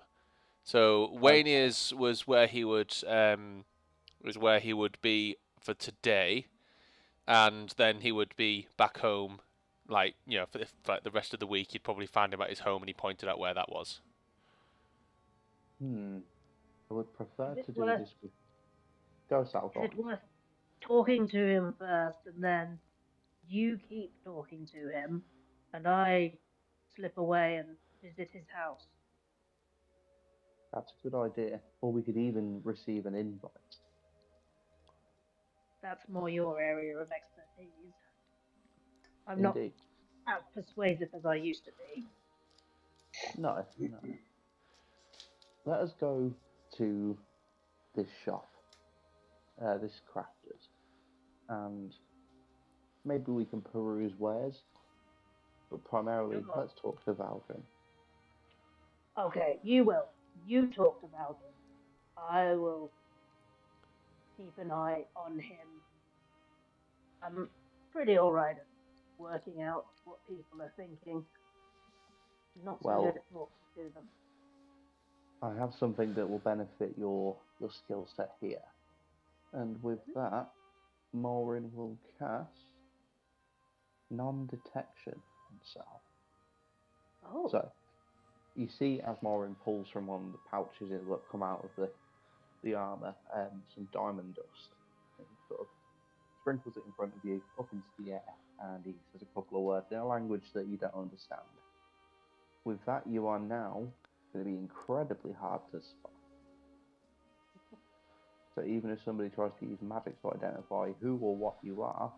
So Wainier's was where he would be for today, and then he would be back home, for the rest of the week. You'd probably find him at his home, and he pointed out where that was. I would prefer to do worth- this with. Go, Sal. Is it worth talking to him first, and then you keep talking to him, and I slip away and visit his house? That's a good idea. Or we could even receive an invite. That's more your area of expertise. I'm Indeed. not as persuasive as I used to be. No. Let us go to this shop, this crafter's, and maybe we can peruse wares, but primarily let's talk to Valdrin. Okay, you will. You talk to Valdrin. I will keep an eye on him. I'm pretty alright at working out what people are thinking. Not so good at talking to them. I have something that will benefit your skill set here. And with that, Morin will cast non-detection on Sal. Oh. So, you see as Morin pulls from one of the pouches that come out of the armour, some diamond dust. And he sort of sprinkles it in front of you, up into the air, and he says a couple of words in a language that you don't understand. With that, you are now going to be incredibly hard to spot. So even if somebody tries to use magic to identify who or what you are,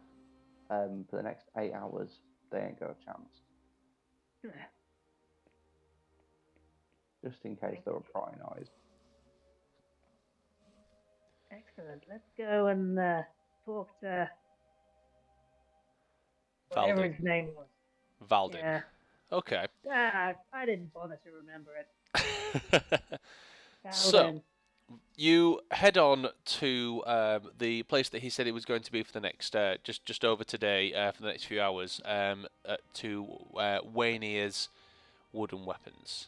for the next 8 hours, they ain't got a chance. Just in case there were prying eyes. Excellent. Let's go and talk to whatever Valdin. his name was. Valdin. Yeah. Okay. I didn't bother to remember it. So, Valdin. you head on to the place that he said it was going to be for the next, just over today, for the next few hours, to Waynier's Wooden Weapons.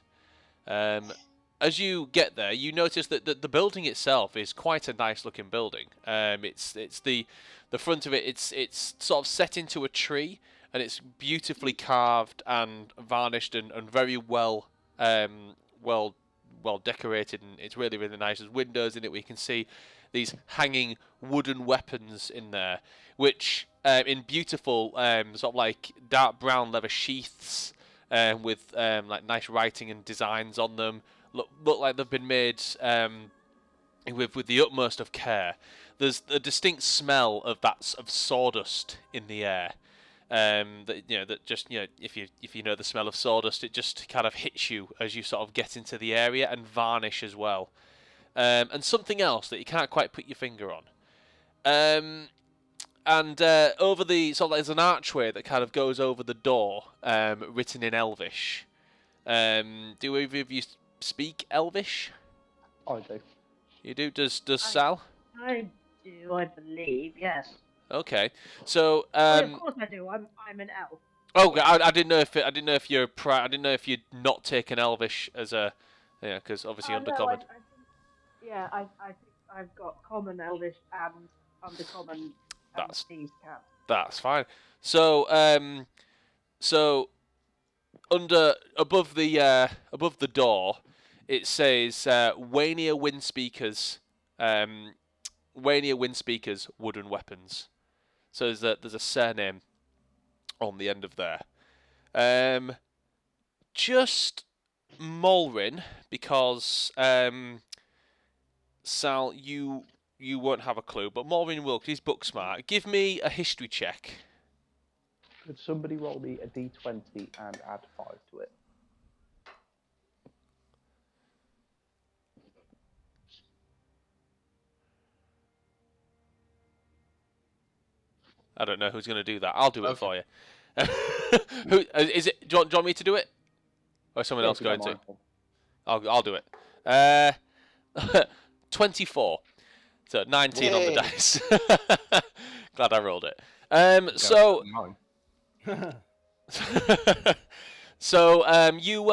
As you get there, you notice that the building itself is quite a nice looking building. It's the front of it. It's sort of set into a tree, and it's beautifully carved and varnished and very well decorated, and it's really nice. There's windows in it where you can see these hanging wooden weapons in there, which in beautiful sort of like dark brown leather sheaths with like nice writing and designs on them. Look like they've been made with the utmost of care. There's a distinct smell of sawdust in the air. That just if you know the smell of sawdust, it just kind of hits you as you sort of get into the area, and varnish as well, and something else that you can't quite put your finger on. And over the sort of there's an archway that kind of goes over the door, written in Elvish. Do either of you speak Elvish? I do. You do. Does Sal? I do, I believe. Yes. Okay. So Of course I do. I'm an elf. oh, I didn't know if I didn't know if you'd not taken Elvish as a because obviously No, Undercommon. I think I've got common, elvish, and undercommon. That's- thieves' cat. That's fine. So above the door, it says Wainier Windspeakers, Wainier Windspeakers Wooden Weapons. So there's a surname on the end of there. Just Mulrin, because Sal, you won't have a clue, but Mulrin will, 'cause he's book smart. Give me a history check. Could somebody roll me a d20 and add 5 to it? I don't know who's going to do that. I'll do it Okay. for you. Who is it? Do you want me to do it, or is someone else If you going don't to? mind. I'll do it. 24. So 19 on the Yay. dice. Glad I rolled it. So Mine. so you've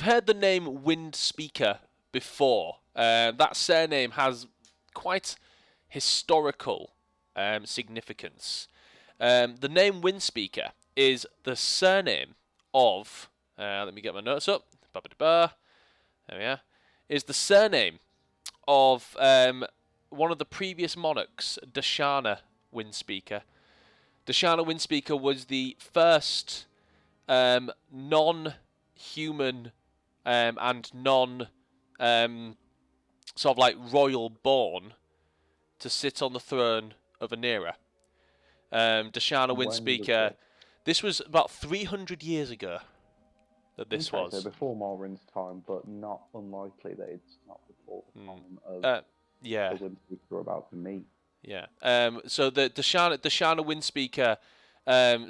heard the name Wind Speaker before. That surname has quite historical significance. The name Wind Speaker is the surname of. Let me get my notes up. There we are. Is the surname of one of the previous monarchs, Dashana Windspeaker. Dashana Windspeaker was the first non-human and non sort of like royal born to sit on the throne of Anira. Dashana When was Windspeaker. it? This was about 300 years ago that this Okay, was. so before Morrin's time, but not unlikely that it's not before the time of Yeah. the Windspeaker we're about to meet. Yeah. So the Dashana Windspeaker.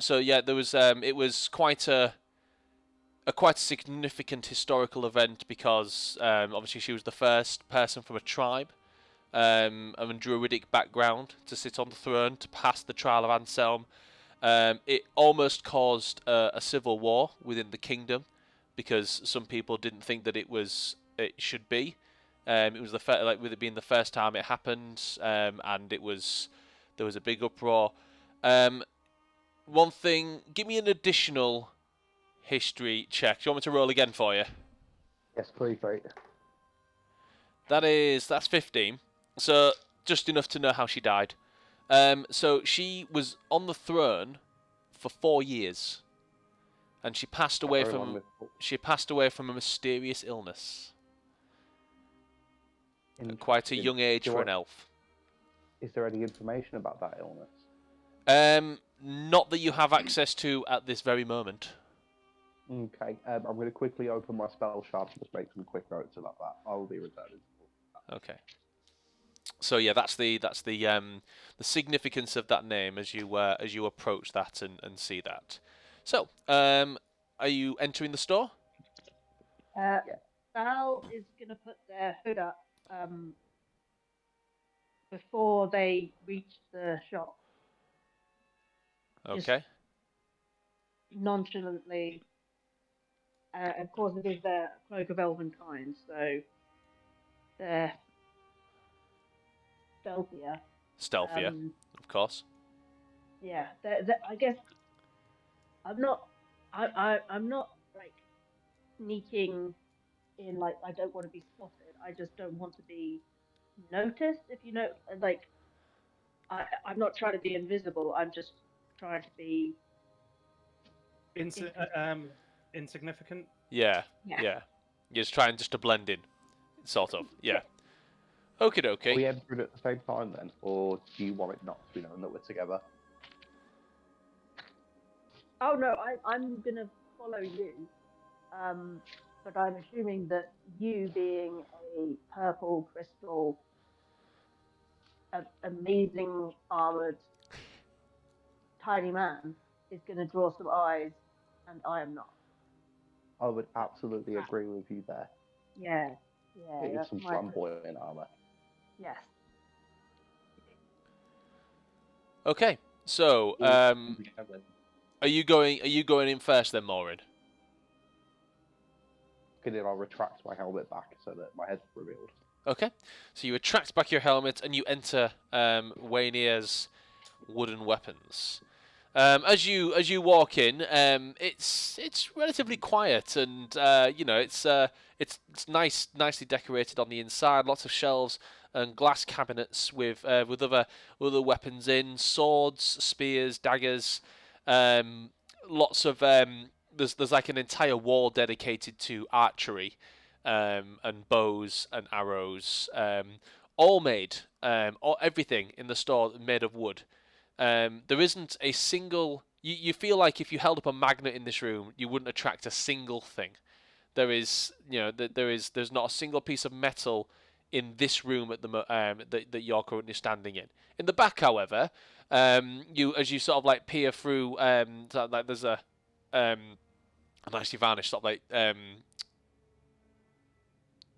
So yeah, there was. It was quite a significant historical event because obviously she was the first person from a tribe of a druidic background to sit on the throne to pass the trial of Anselm. It almost caused a civil war within the kingdom because some people didn't think that it should be. It was with it being the first time it happened, and there was a big uproar. One thing, give me an additional history check. Do you want me to roll again for you? Yes, please, right. That's 15. So just enough to know how she died. So she was on the throne for 4 years, and she passed away Very long from with- a mysterious illness at Interesting. quite a young age Do for I- an elf. Is there any information about that illness? Not that you have access to at this very moment. Okay, I'm going to quickly open my spell shard and just make some quick notes about that. I will be returning. Okay. So yeah, that's the significance of that name as you approach that and see that. So, are you entering the store? Yeah. Val is gonna put their hood up before they reach the shop. Just Okay. nonchalantly. Of course, it is their cloak of elven kind, so they're stealthier. Stealthier, of course. Yeah, I guess I'm not. I'm not like sneaking in. Like I don't want to be spotted. I just don't want to be noticed. If you know, like I'm not trying to be invisible. I'm just trying to be Insignificant. Yeah. Yeah. Yeah. You're just trying to blend in, sort of. Yeah. Okie Are we dokie. entering at the same time then, or do you want it not to be known that we're together? Oh no, I'm gonna follow you. But I'm assuming that you being a purple crystal, amazing armored tiny man is gonna draw some eyes, and I am not. I would absolutely agree with you there. Yeah, It is that's some my flamboyant armor. yes. Okay. So, are you going in first then, Maureen? Okay, then I'll retract my helmet back so that my head's revealed. Okay. So you retract back your helmet and you enter Waynier's wooden weapons. As you walk in, it's relatively quiet, and it's nicely decorated on the inside. Lots of shelves and glass cabinets with other weapons in, swords, spears, daggers. Lots of there's like an entire wall dedicated to archery, and bows and arrows, all made, everything in the store made of wood. There isn't a single. You feel like if you held up a magnet in this room, you wouldn't attract a single thing. There's not a single piece of metal in this room at that you're currently standing in. In the back, however, as you sort of like peer through, like there's a nicely varnished sort of like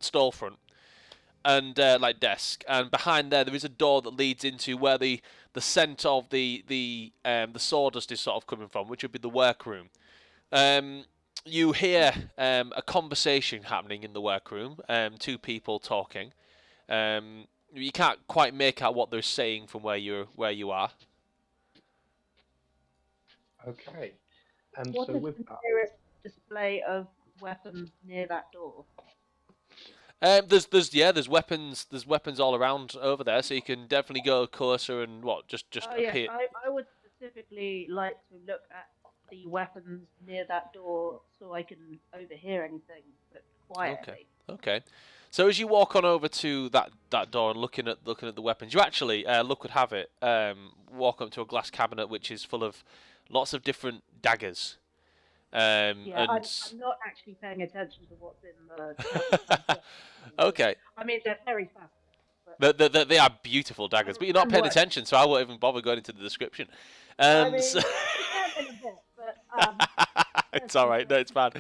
storefront and like desk, and behind there is a door that leads into where the scent of the sawdust is sort of coming from, which would be the workroom. You hear a conversation happening in the workroom, two people talking. You can't quite make out what they're saying from where you are. Okay. What So is with the that, nearest display of weapons near that door? There's weapons all around over there, so you can definitely go closer and just Oh yes, appear. I would specifically like to look at the weapons near that door so I can overhear anything, but quietly. Okay. So as you walk on over to that door and looking at the weapons, you actually luck would have it, walk up to a glass cabinet which is full of lots of different daggers. Yeah, and I'm not actually paying attention to what's in the cabinet. okay. I mean, they're very fast. They are beautiful daggers, but you're not paying attention, so I won't even bother going into the description. I mean, you can in a bit, but it's all right. No, it's fine.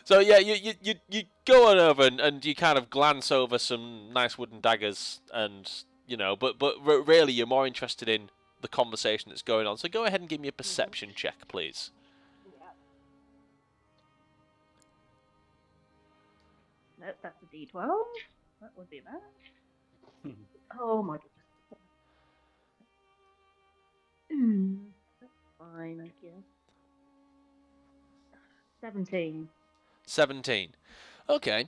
So yeah, you go on over and you kind of glance over some nice wooden daggers, and but really you're more interested in the conversation that's going on. So go ahead and give me a perception check, please. Yeah. Nope, that's a D12. That would be bad. Oh my goodness. That's fine, I guess. 17. 17. Okay.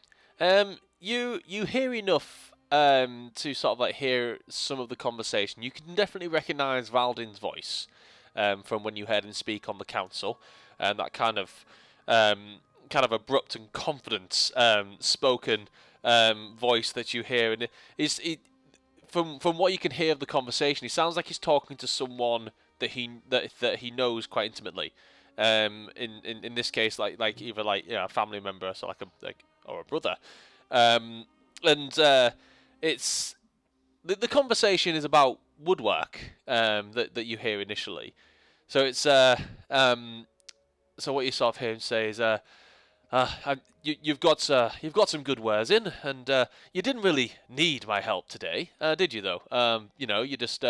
You hear enough to sort of like hear some of the conversation. You can definitely recognise Valdin's voice from when you heard him speak on the council, and that kind of abrupt and confident spoken voice that you hear, and from what you can hear of the conversation, he sounds like he's talking to someone that he knows quite intimately. In this case, like either a family member, so or a brother. And it's the conversation is about woodwork that you hear initially. So it's so what you sort of hear him say is you've got some good wares in, and you didn't really need my help today, did you? Though you just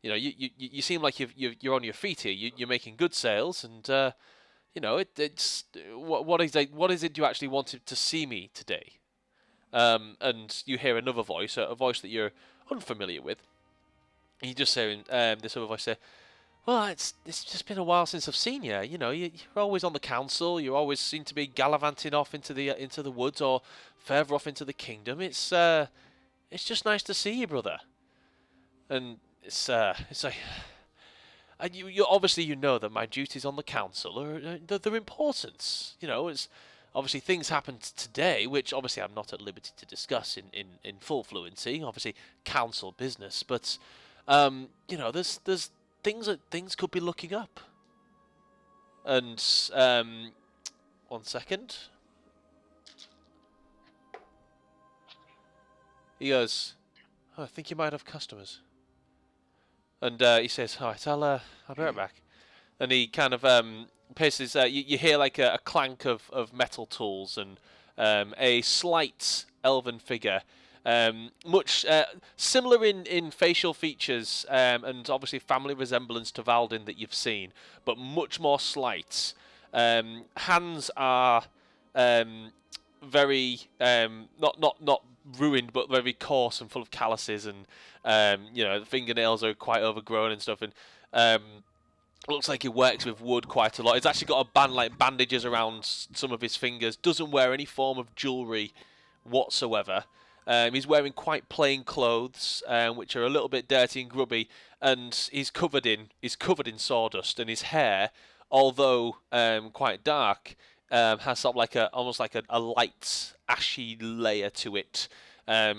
you seem like you're on your feet here. You're making good sales, and it's what is it you actually wanted to see me today? And you hear another voice, a voice that you're unfamiliar with. And you just hear this other voice say, "Well, it's just been a while since I've seen you. You're always on the council. You always seem to be gallivanting off into the woods or further off into the kingdom. It's just nice to see you, brother." And it's like, and you obviously know that my duties on the council they're important. It's obviously things happened today, which obviously I'm not at liberty to discuss in full fluency. Obviously, council business, but there's things could be looking up. And 1 second. He goes, "Oh, I think you might have customers." And he says, "All right, I'll be right back." And he kind of paces. You hear like a clank of metal tools and a slight elven figure, much similar in facial features and obviously family resemblance to Valdin that you've seen, but much more slight. Hands are very not ruined, but very coarse and full of calluses, and the fingernails are quite overgrown and stuff, and looks like he works with wood quite a lot. He's actually got bandages around some of his fingers. Doesn't wear any form of jewellery whatsoever. He's wearing quite plain clothes, which are a little bit dirty and grubby, and he's covered in sawdust, and his hair, although quite dark, has sort of almost like a light ashy layer to it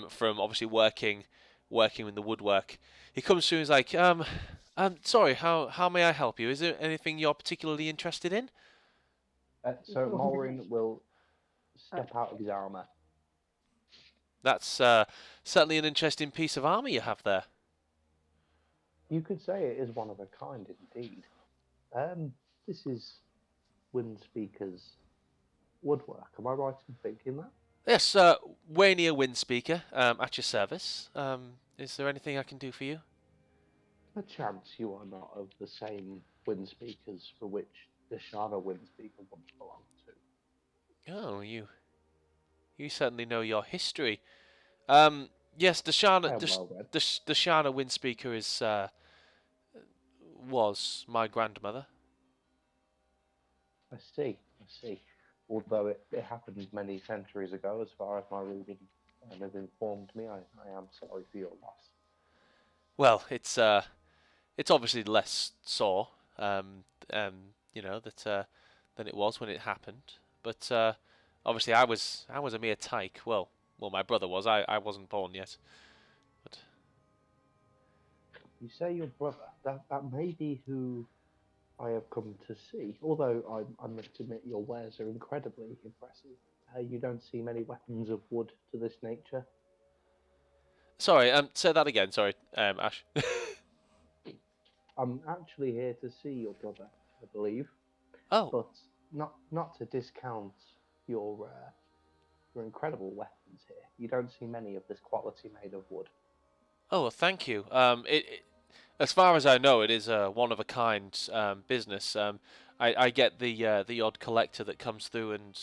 from obviously working with the woodwork. He comes through and he's like, sorry, how may I help you? Is there anything you're particularly interested in? So Maureen will step out of his armour. That's certainly an interesting piece of armour you have there. You could say it is one of a kind indeed. This is Windspeaker's woodwork. Am I right in thinking that? Yes, Waynia Windspeaker, at your service. Is there anything I can do for you? A chance you are not of the same Windspeakers for which the Shana Windspeaker once belonged to. Oh, you certainly know your history. Yes, the Shana Windspeaker was my grandmother. I see. Although it happened many centuries ago, as far as my reading has informed me, I am sorry for your loss. Well, it's obviously less sore, than it was when it happened. But obviously, I was a mere tyke. Well, my brother was. I wasn't born yet. But you say your brother. That may be who I have come to see. Although I must admit your wares are incredibly impressive. You don't see many weapons of wood to this nature. Sorry, say that again. Sorry, Ash. I'm actually here to see your brother, I believe. Oh. But not to discount your incredible weapons here. You don't see many of this quality made of wood. Oh, well, thank you. As far as I know, it is a one-of-a-kind business. I get the odd collector that comes through and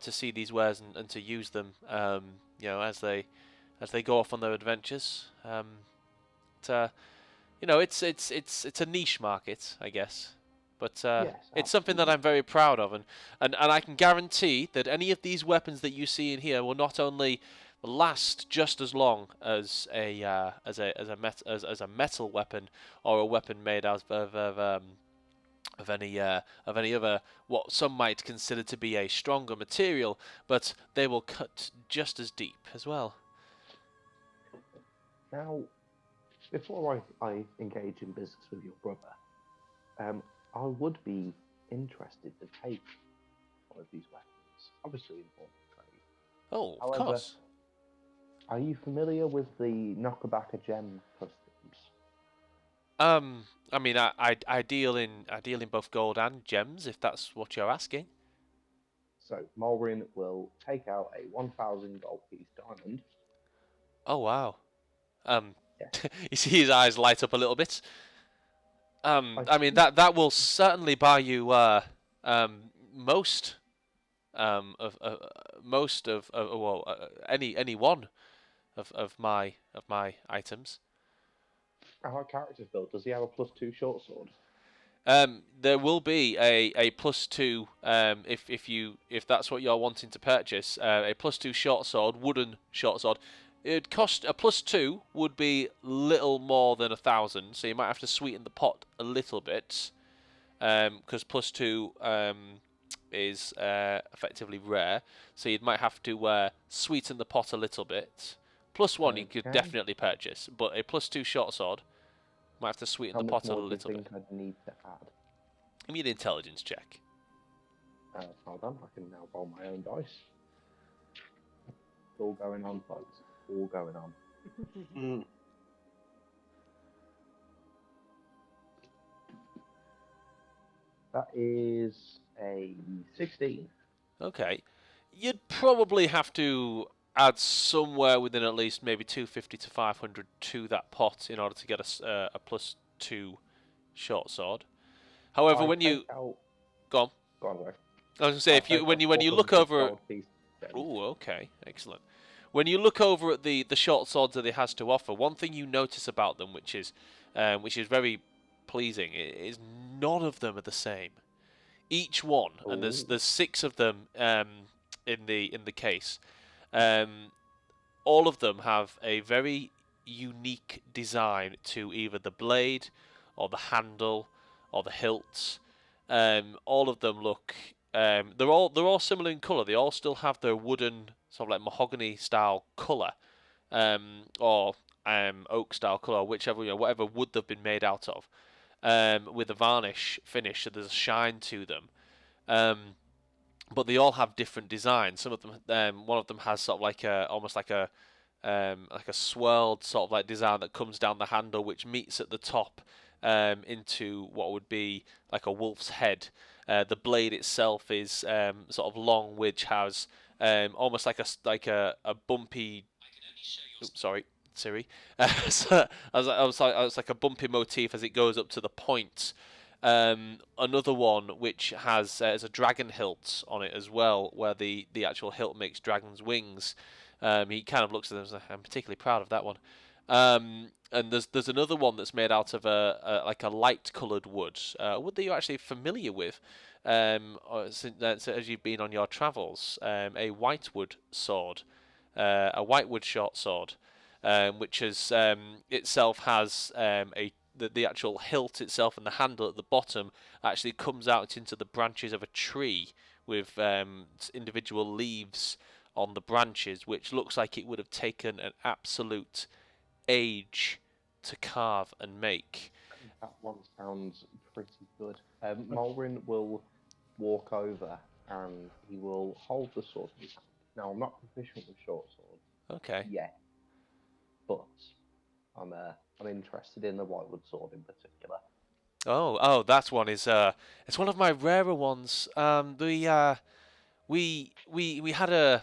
to see these wares and to use them, as they go off on their adventures. It's a niche market, I guess. But yes, it's something that I'm very proud of, and I can guarantee that any of these weapons that you see in here will not only last just as long as a metal weapon or a weapon made out of any other what some might consider to be a stronger material, but they will cut just as deep as well. Now, before I engage in business with your brother, I would be interested to take one of these weapons. Obviously, in form of trade. Oh, of However, course. are you familiar with the Knockaback a Gem customs? I mean, I deal in both gold and gems, if that's what you're asking. So, Mulrin will take out a 1,000 gold piece diamond. Oh wow. Yeah. You see his eyes light up a little bit. I mean think that will certainly buy you most of well any one of my items. our character's built. Does he have a +2 short sword? There will be a +2 if that's what you're wanting to purchase. A +2 short sword, wooden short sword. It'd cost a +2 would be little more than 1,000, so you might have to sweeten the pot a little bit, because +2 is effectively rare, so you might have to sweeten the pot a little bit. +1 you could Okay. definitely purchase, but a +2 short sword might have to sweeten How the much pot a more do you little bit. think I'd need to add? Give me an intelligence check. Hold on, I can now roll my own dice. It's all going on, folks. It's all going on. Mm. That is a 16. Okay. You'd probably have to add somewhere within at least maybe 250 to 500 to that pot in order to get a +2 short sword. However, when you out... go on, Go on, Ray. I was going to say if you when you look over. Oh, okay, excellent. When you look over at the short swords that it has to offer, one thing you notice about them, which is very pleasing, is none of them are the same. Each one, and there's 6 of them in the case. All of them have a very unique design to either the blade, or the handle, or the hilt. All of them look. They're all similar in colour. They all still have their wooden sort of like mahogany style colour, or oak style colour, whichever whatever wood they've been made out of, with a varnish finish. So there's a shine to them. But they all have different designs. Some of them, one of them has sort of like almost like a swirled sort of like design that comes down the handle, which meets at the top into what would be like a wolf's head. The blade itself is sort of long, which has almost like a bumpy. Oops, sorry, Siri. So I was like a bumpy motif as it goes up to the point. Another one which has a dragon hilt on it as well, where the actual hilt makes dragon's wings. He kind of looks at them and says, I'm particularly proud of that one. And there's another one that's made out of like a light coloured wood, wood that you're actually familiar with, as you've been on your travels. A whitewood sword, a whitewood short sword, which is itself has the actual hilt itself and the handle at the bottom actually comes out into the branches of a tree with individual leaves on the branches, which looks like it would have taken an absolute age to carve and make. That one sounds pretty good. Mulrin will walk over and he will hold the sword in his hand. Now, I'm not proficient with short swords. Okay. Yet, but I'm interested in the whitewood sword in particular. Oh, that one is it's one of my rarer ones. We had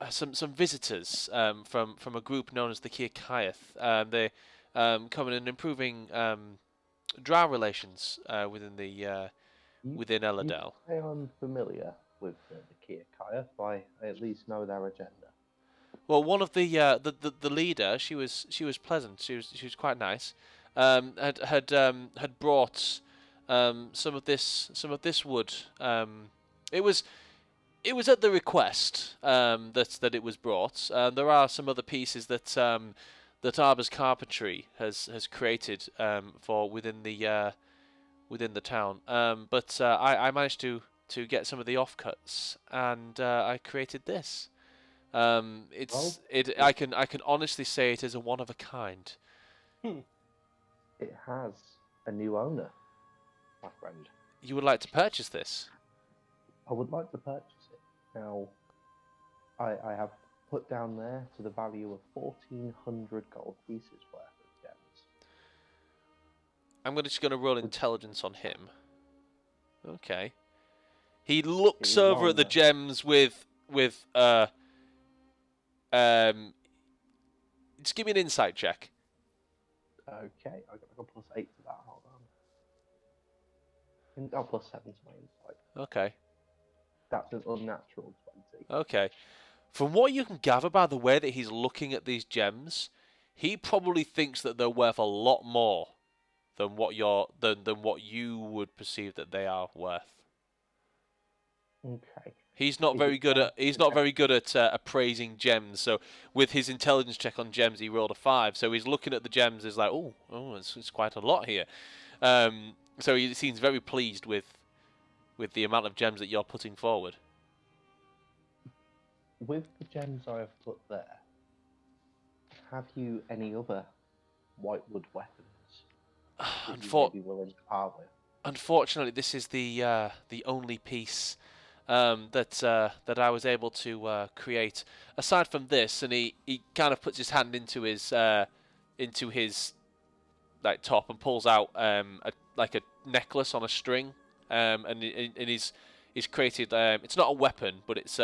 some visitors from a group known as the Accalia. They come in improving drow relations within Eladel. I'm familiar with the Accalia. I at least know their agenda. Well, one of the leader, she was pleasant. She was quite nice. Had brought some of this wood. It was at the request that it was brought. There are some other pieces that Arbor's Carpentry has created for within the town. But I managed to get some of the offcuts, and I created this. It's Well, I can honestly say it is a one of a kind. it has a new owner, my friend. You would like to purchase this? I would like to purchase it. Now, I have put down there to the value of 1,400 gold pieces worth of gems. I'm just going to roll Would- intelligence on him. Okay. He It looks was over at the on, gems with just give me an insight check. Okay, I got a +8 to that. Hold on. Oh, +7 to my insight. Okay. That's an unnatural 20. Okay. From what you can gather by the way that he's looking at these gems, he probably thinks that they're worth a lot more than what you would perceive that they are worth. Okay. He's not Is very it good fair at he's to not say- very good at appraising gems. So with his intelligence check on gems, he rolled a 5. So he's looking at the gems. He's like, oh, it's quite a lot here. So he seems very pleased with the amount of gems that you're putting forward. With the gems I have put there, have you any other whitewood weapons that you may be willing to part with? Unfortunately, this is the only piece that I was able to create. Aside from this, and he kind of puts his hand into his like top and pulls out like a necklace on a string, and he's created. It's not a weapon, but it's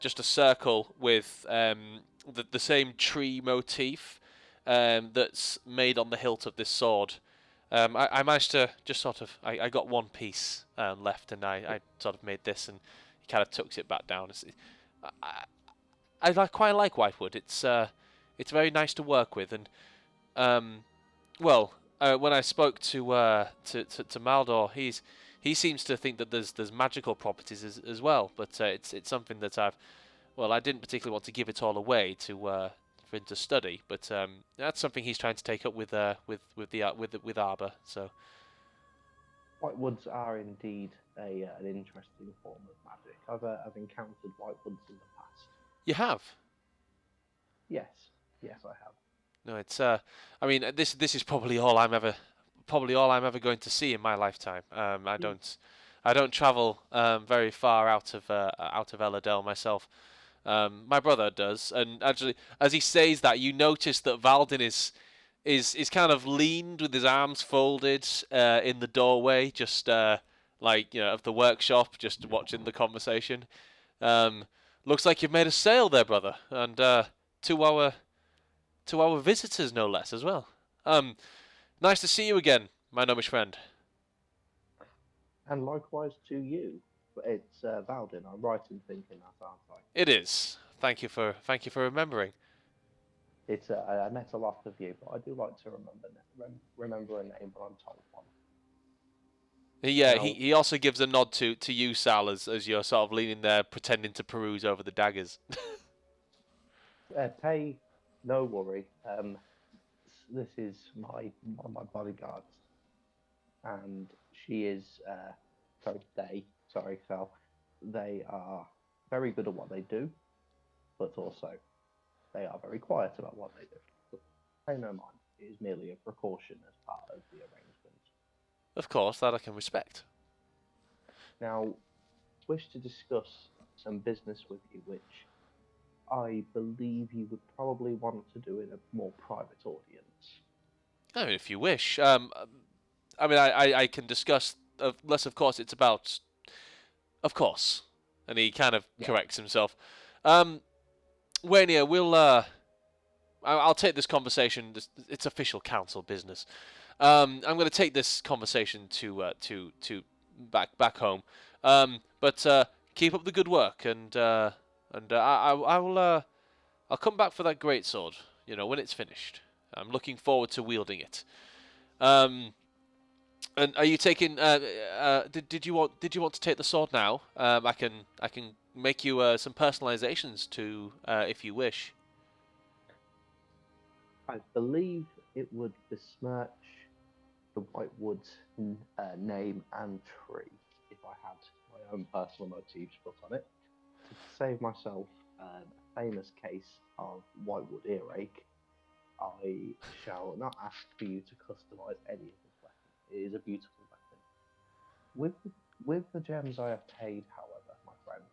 just a circle with the same tree motif that's made on the hilt of this sword. I managed to just sort of I got one piece left, and I sort of made this, and he kind of tucks it back down. I quite like whitewood. It's very nice to work with, and when I spoke to Maldor, he seems to think that there's magical properties as well, but it's something that I didn't particularly want to give it all away for him to study, but that's something he's trying to take up with Arbor. So Whitewoods are indeed an interesting form of magic. I've encountered whitewoods in the past. you have. Yes, I have. No, it's I mean this is probably all I'm ever going to see in my lifetime. I don't travel very far out of Eladel myself. My brother does, and actually, as he says that, you notice that Valdin is kind of leaned with his arms folded in the doorway, just like of the workshop, just watching the conversation. Looks like you've made a sale there, brother, and to our visitors, no less, as well. Nice to see you again, my gnomish friend. And likewise to you. It's Valdin. I'm right in thinking that, aren't I? It is. Thank you for remembering. It's I met a lot of you, but I do like to remember a name when I'm told one. Yeah, Now, he also gives a nod to you, Sal, as you're sort of leaning there, pretending to peruse over the daggers. Tay, no worry. This is one of my bodyguards, and she is sorry, Sal. They are very good at what they do, but also they are very quiet about what they do. But pay no mind. It is merely a precaution as part of the arrangement. Of course, that I can respect. Now, wish to discuss some business with you, which I believe you would probably want to do in a more private audience. I mean, if you wish. I mean, I can discuss, unless, of course, it's about... Of course. And he kind of corrects himself. Waynia, I'll take this conversation. It's official council business. I'm going to take this conversation to back home. But keep up the good work, and I'll come back for that greatsword. When it's finished. I'm looking forward to wielding it. And are you taking? Did you want to take the sword now? I can make you some personalizations to if you wish. I believe it would besmirch the Whitewood name and tree if I had my own personal motifs put on it. To save myself famous case of whitewood earache, I shall not ask for you to customize any of this weapon. It is a beautiful weapon. With the gems I have paid, however, my friend,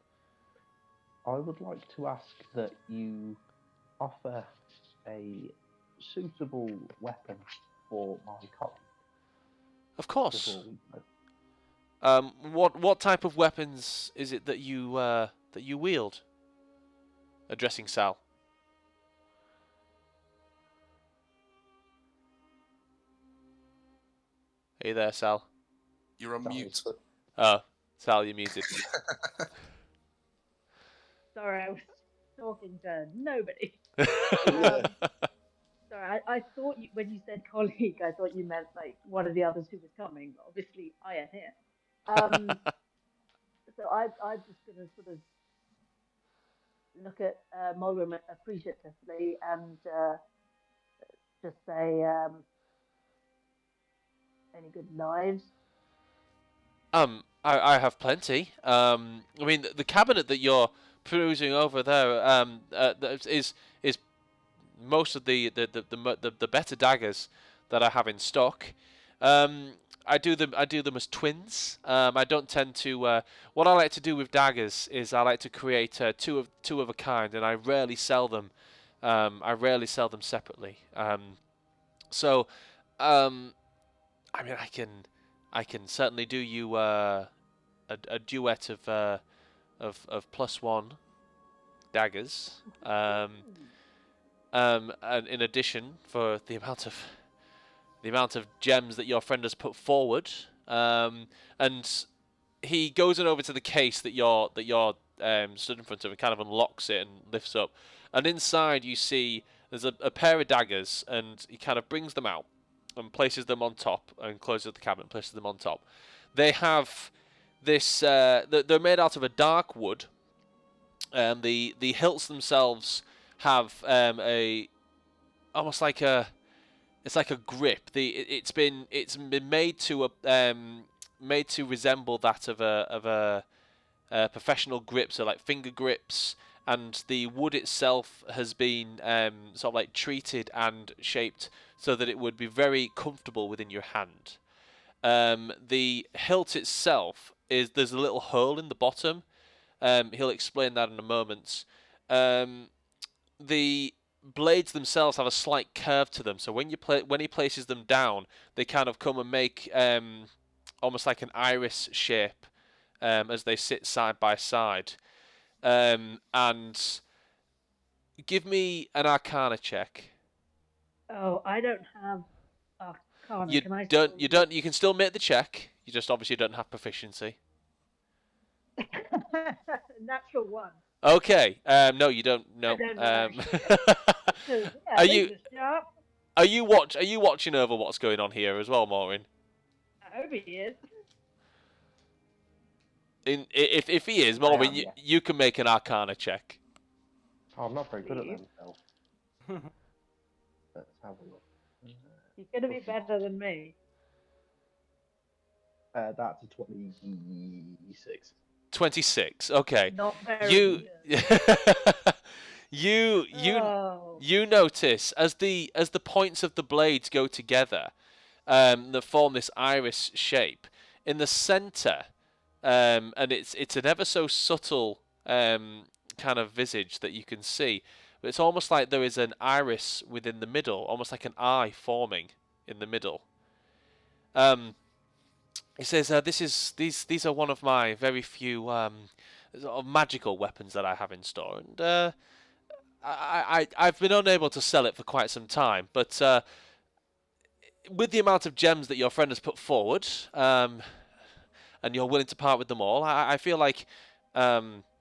I would like to ask that you offer a suitable weapon for my colleague Of course. before we go. What type of weapons is it that you wield? Addressing Sal. Are you there, Sal? You're on mute. Oh, Sal, you're muted. Sorry, I was talking to nobody. Sorry, I thought you, when you said colleague, I thought you meant like one of the others who was coming, but obviously I am here. So I'm just going to sort of look at Mulgrim appreciatively and just say, any good knives? I have plenty. I mean, the cabinet that you're perusing over there, is most of the better daggers that I have in stock. I do them as twins. I don't tend to. What I like to do with daggers is I like to create two of a kind, and I rarely sell them. I rarely sell them separately. So, I mean, I can certainly do you a duet of +1 daggers. And in addition, for the amount of gems that your friend has put forward, and he goes over to the case that you're stood in front of and kind of unlocks it and lifts up, and inside you see there's a pair of daggers, and he kind of brings them out and places them on top and closes the cabinet and places them on top. They have this. They're made out of a dark wood. The hilts themselves have almost like a grip. It's been made to resemble that of a professional grip, so like finger grips, and the wood itself has been sort of like treated and shaped so that it would be very comfortable within your hand. The hilt itself there's a little hole in the bottom. He'll explain that in a moment. The blades themselves have a slight curve to them, so when he places them down, they kind of come and make almost like an iris shape as they sit side by side. And give me an Arcana check. Oh, I don't have Arcana. You Can I don't. still... You don't. You can still make the check. You just obviously don't have proficiency. Natural one. Okay. No, you don't. No. I don't know, Are you? Are you watching over what's going on here as well, Maureen? I hope he is. If he is, Maureen, you can make an Arcana check. Oh, I'm not very good at them, Phil. Let's have a look. He's going to be better than me. That's a 26. 26. Okay. Not very You you notice as the points of the blades go together, that form this iris shape in the center, and it's an ever so subtle kind of visage that you can see, but it's almost like there is an iris within the middle, almost like an eye forming in the middle. He says, these are one of my very few sort of magical weapons that I have in store, and I've been unable to sell it for quite some time, but with the amount of gems that your friend has put forward, and you're willing to part with them all, I feel like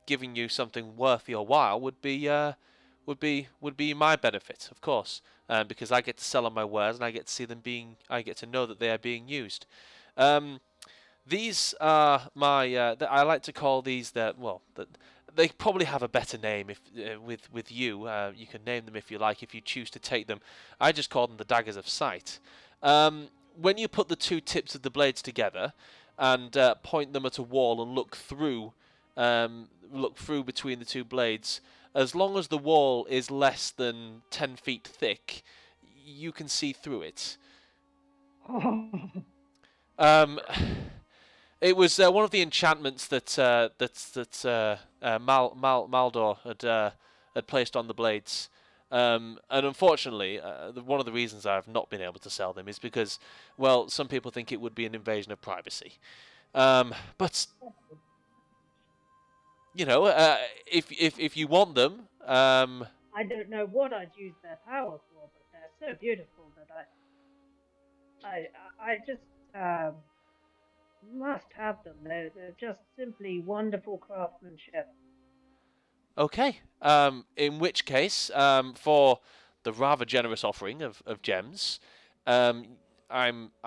giving you something worth your while would be my benefit, of course, because I get to sell on my wares and I get to know that they are being used. These are my. I like to call these they probably have a better name if with you. You can name them if you like, if you choose to take them. I just call them the daggers of sight. When you put the two tips of the blades together and point them at a wall and look through between the two blades, as long as the wall is less than 10 feet thick, you can see through it. Um, it was one of the enchantments that Maldor had placed on the blades. And unfortunately, one of the reasons I've not been able to sell them is because, well, some people think it would be an invasion of privacy. But you know, if you want them, I don't know what I'd use their power for, but they're so beautiful that I just must have them. They're just simply wonderful craftsmanship. okay. In which case, for the rather generous offering of gems, I'm.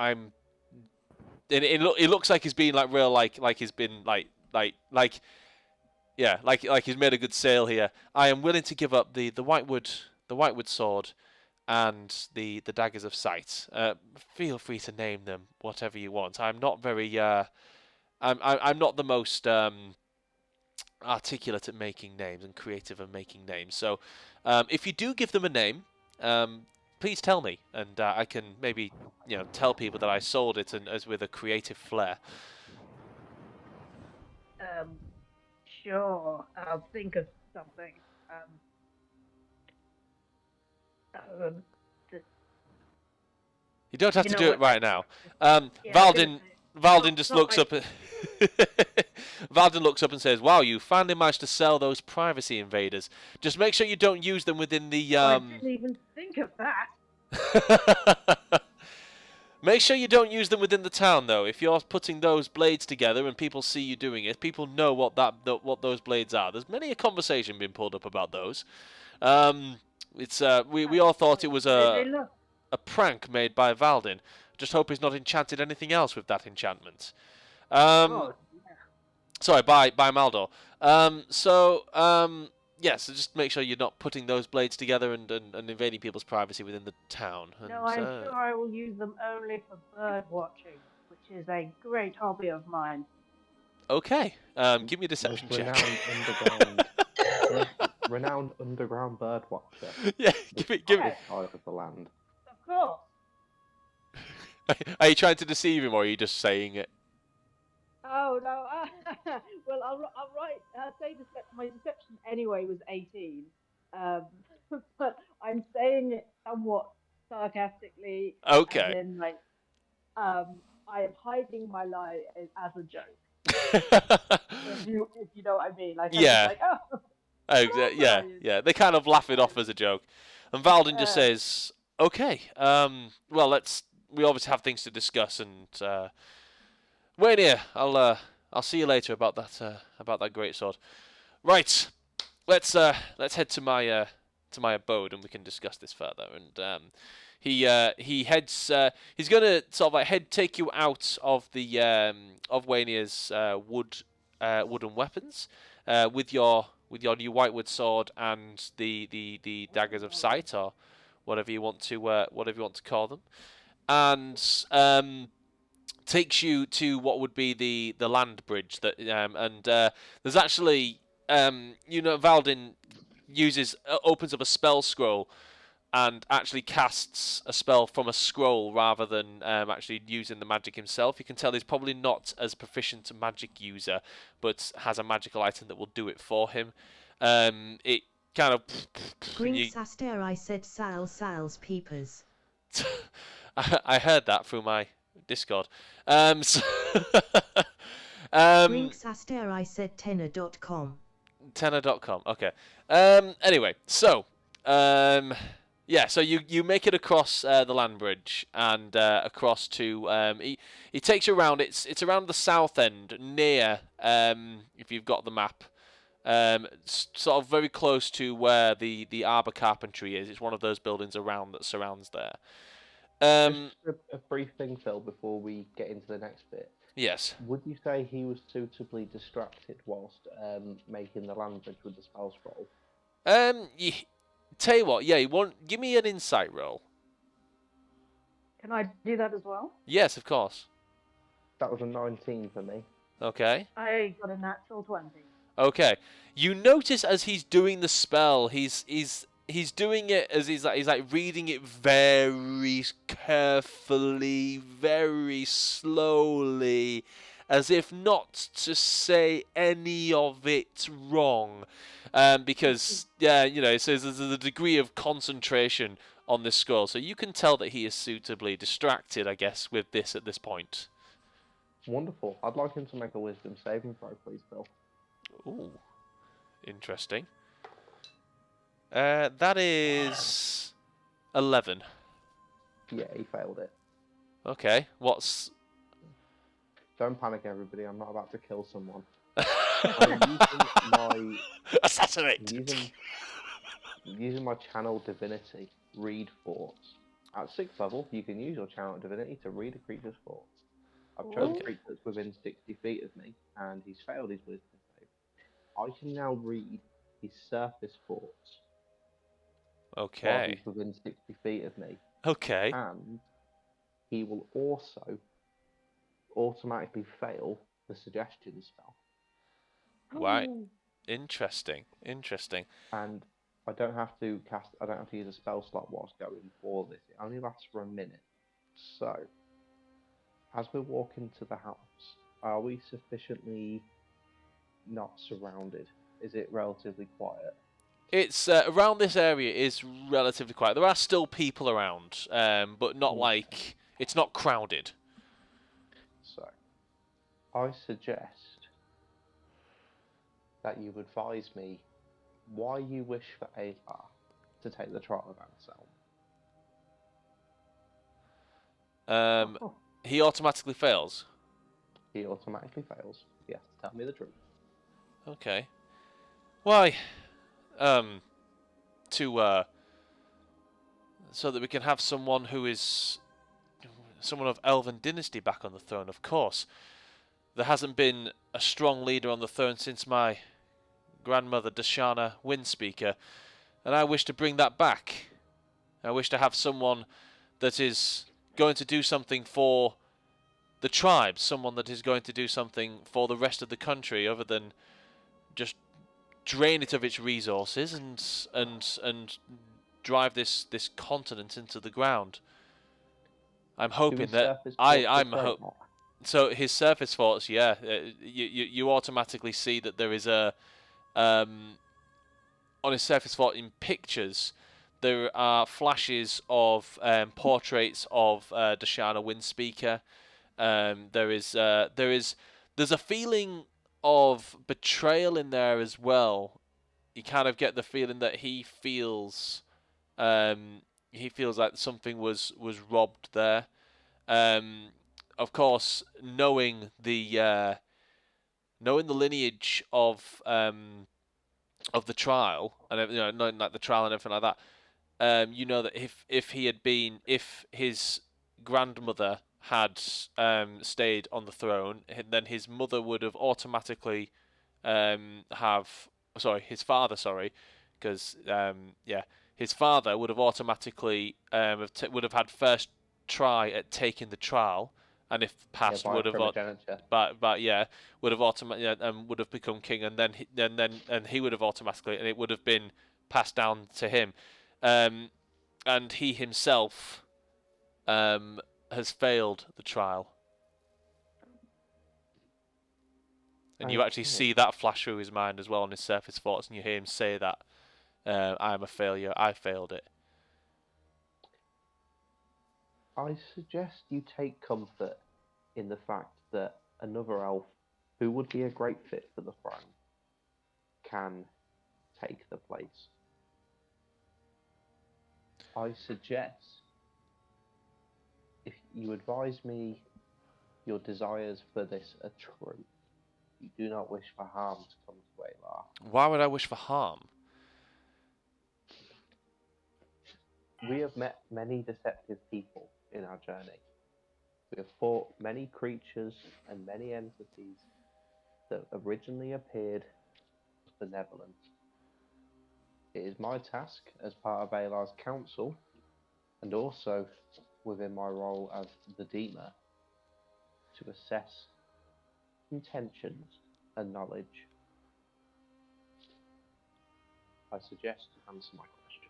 It looks like he's been like real like he's been like yeah like he's made a good sale here. I am willing to give up the whitewood sword and the daggers of sight. Feel free to name them whatever you want. I'm not very I'm not the most articulate at making names and creative at making names. So if you do give them a name, please tell me, and I can maybe tell people that I sold it and as with a creative flair. Sure, I'll think of something. You don't have to do it right now. Yeah, Valdin just looks up. Valdin looks up and says, "Wow, you finally managed to sell those privacy invaders. Just make sure you don't use them within the." I didn't even think of that. Make sure you don't use them within the town, though. If you're putting those blades together and people see you doing it, people know what those blades are. There's many a conversation been pulled up about those. We all thought it was a prank made by Valdin. Just hope he's not enchanted anything else with that enchantment. Sorry, by Maldor. Yeah, so just make sure you're not putting those blades together and invading people's privacy within the town. No, I'm sure I will use them only for bird watching, which is a great hobby of mine. Okay, give me a deception check. Renowned underground bird watcher. Yeah, give it. Side of the land. Of course. Are you trying to deceive him, or are you just saying it? Oh no. Well, I'll write. Say my deception anyway was 18. But I'm saying it somewhat sarcastically. Okay. As in, like, I am hiding my lie as a joke. if you know what I mean. Like, yeah. Like, oh. Yeah. They kind of laugh it off as a joke, and Valdin just says, "Okay. Well, we obviously have things to discuss, and wait here. I'll see you later about that great sword. Right. Let's head to my abode, and we can discuss this further." And he heads. He's gonna sort of like take you out of the of Wainia's wooden weapons with your new whitewood sword and the daggers of sight, or whatever you want to call them, and takes you to what would be the land bridge that and there's actually Valdin opens up a spell scroll and actually casts a spell from a scroll rather than actually using the magic himself. You can tell he's probably not as proficient a magic user, but has a magical item that will do it for him. It kind of... Saster, I said Sal's peepers. I heard that through my Discord. Saster, I said tenor.com. Tenor.com, okay. Anyway, so... yeah, so you make it across the land bridge and across to he takes you around. It's around the south end near if you've got the map, sort of very close to where the Arbor Carpentry is. It's one of those buildings around that surrounds there. Just a brief thing, Phil, before we get into the next bit. Yes. Would you say he was suitably distracted whilst making the land bridge with the spell scroll? Tell you what, yeah, give me an insight roll. Can I do that as well? Yes, of course. That was a 19 for me. Okay. I got a natural 20. Okay. You notice as he's doing the spell, he's doing it as he's like reading it very carefully, very slowly, as if not to say any of it wrong. Because so there's a degree of concentration on this scroll, so you can tell that he is suitably distracted, I guess, with this at this point. Wonderful. I'd like him to make a wisdom saving throw, please, Bill. Ooh, interesting. That is 11. Yeah, he failed it. Okay, what's... Don't panic, everybody. I'm not about to kill someone. I'm Assassinate! using my channel divinity, read thoughts. At 6th level, you can use your channel divinity to read a creature's thoughts. I've chosen a creature that's within 60 feet of me, and he's failed his wisdom save. I can now read his surface thoughts while Okay. he's within 60 feet of me. Okay. And he will also automatically fail the suggestion spell. Right. Interesting. Interesting. And I don't have to use a spell slot whilst going for this. It only lasts for a minute. So, as we walk into the house, are we sufficiently not surrounded? Is it relatively quiet? It's around this area is relatively quiet. There are still people around, but not like it's not crowded. So, I suggest that you advise me why you wish for Aelar to take the trial of Anselm. He automatically fails. He automatically fails. He has to tell me the truth. Okay. Why? So that we can have someone of Elven dynasty back on the throne, of course. There hasn't been a strong leader on the throne since my grandmother, Dashana Windspeaker, and I wish to bring that back. I wish to have someone that is going to do something for the tribes, someone that is going to do something for the rest of the country other than just drain it of its resources and drive this continent into the ground. I'm hoping that so his surface forts, yeah, you automatically see that there is a on his surface fort in pictures. There are flashes of portraits of Dashana Windspeaker. There's a feeling of betrayal in there as well. You kind of get the feeling that he feels like something was robbed there. Of course, knowing the lineage of the trial and knowing like the trial and everything like that, you know that if his grandmother had stayed on the throne, then his mother would have automatically his father, because his father would have automatically would have had first try at taking the trial, and if passed would have would have automatically and would have become king, and then he would have automatically, and it would have been passed down to him, and he himself has failed the trial. And you actually see that flash through his mind as well on his surface thoughts, and you hear him say that, I am a failure, I failed it. I suggest you take comfort in the fact that another elf, who would be a great fit for the throne, can take the place. I suggest, if you advise me your desires for this are true, you do not wish for harm to come to Aelar. Why would I wish for harm? We have met many deceptive people in our journey. We have fought many creatures and many entities that originally appeared as benevolent. It is my task as part of Aelar's council, and also within my role as the Deemer, to assess intentions and knowledge I suggest you answer my question.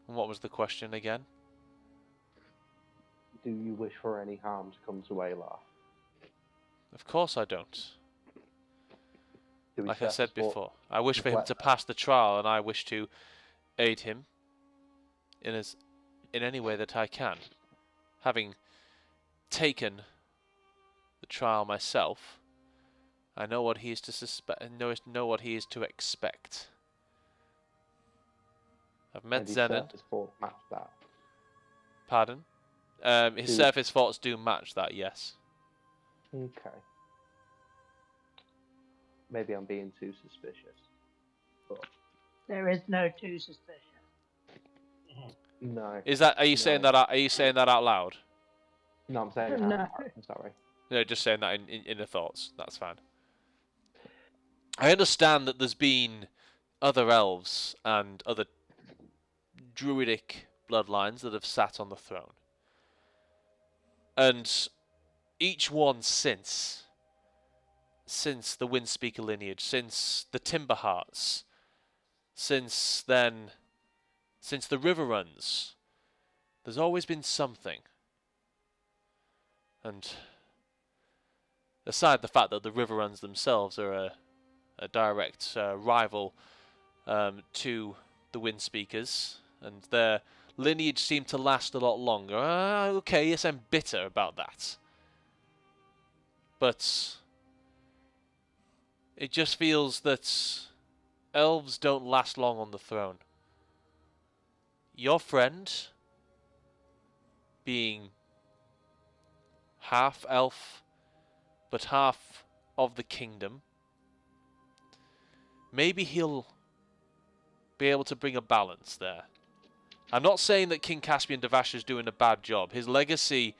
And what was the question again? Do you wish for any harm to come to Aelar? Of course I don't. Do we Like I surface said fort before, I wish for him reflect to that? pass the trial, and I wish to aid him in any way that I can. Having taken the trial myself, I know what he is to suspect. Know what he is to expect. I've met And his Zenon. surface fort match that. Pardon? His Do- surface forts do match that, yes. Okay. Maybe I'm being too suspicious. But There is no too suspicious. no. Is that? Are you No. saying that? Are you saying that out loud? No, I'm saying it No. out loud. I'm sorry. No, just saying that in the thoughts. That's fine. I understand that there's been other elves and other druidic bloodlines that have sat on the throne. And each one since the Windspeaker lineage, since the Timberhearts, since the River Runs, there's always been something. And aside the fact that the River Runs themselves are a direct rival to the Windspeakers, and their lineage seemed to last a lot longer. Okay, yes, I'm bitter about that. But it just feels that elves don't last long on the throne. Your friend, being half elf, but half of the kingdom, maybe he'll be able to bring a balance there. I'm not saying that King Caspian Devastar is doing a bad job. His legacy,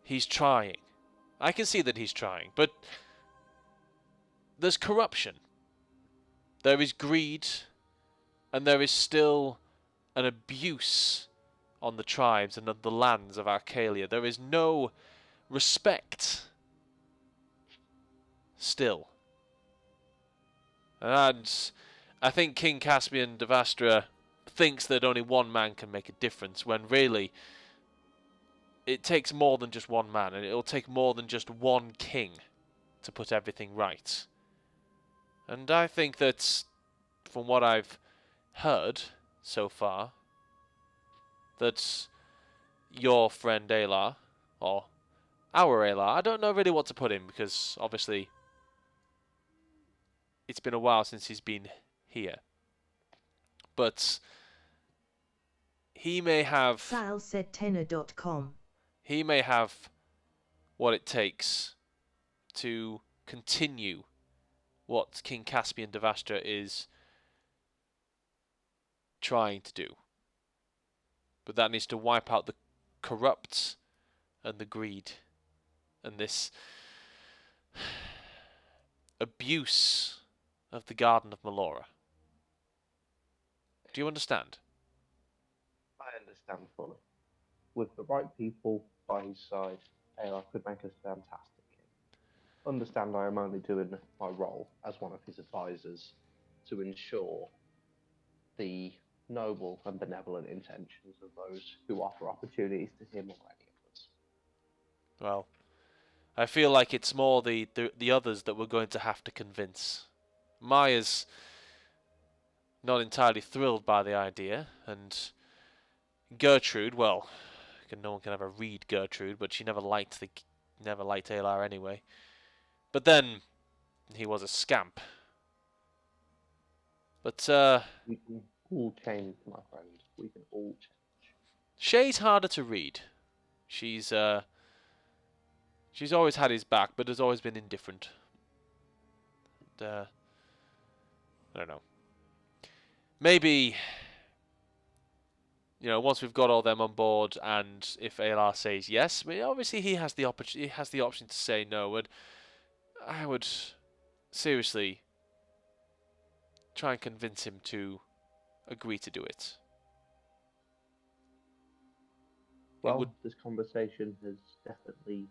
he's trying. I can see that he's trying, but there's corruption. There is greed, and there is still an abuse on the tribes and on the lands of Accalia. There is no respect still. And I think King Caspian Devastar thinks that only one man can make a difference, when really it takes more than just one man, and it'll take more than just one king to put everything right. And I think that, from what I've heard so far, that your friend Aelar, or our Aelar, I don't know really what to put him, because obviously it's been a while since he's been here. But he may have... Sal said tenor.com. He may have what it takes to continue what King Caspian Devastar is trying to do. But that needs to wipe out the corrupt and the greed and this abuse of the Garden of Melora. Do you understand? I understand fully. With the right people by his side, Aelar could make us fantastic king. Understand I am only doing my role as one of his advisors to ensure the noble and benevolent intentions of those who offer opportunities to him or any others. Well, I feel like it's more the others that we're going to have to convince. Maya's not entirely thrilled by the idea, and Gertrude, well, no one can ever read Gertrude, but she never liked Aelar anyway. But then he was a scamp. But We can all change, my friend. We can all change. Shay's harder to read. She's always had his back, but has always been indifferent. And, I don't know. Maybe, once we've got all them on board, and if Aelar says yes, obviously he has the option to say no, and I would seriously try and convince him to agree to do it. Well, this conversation has definitely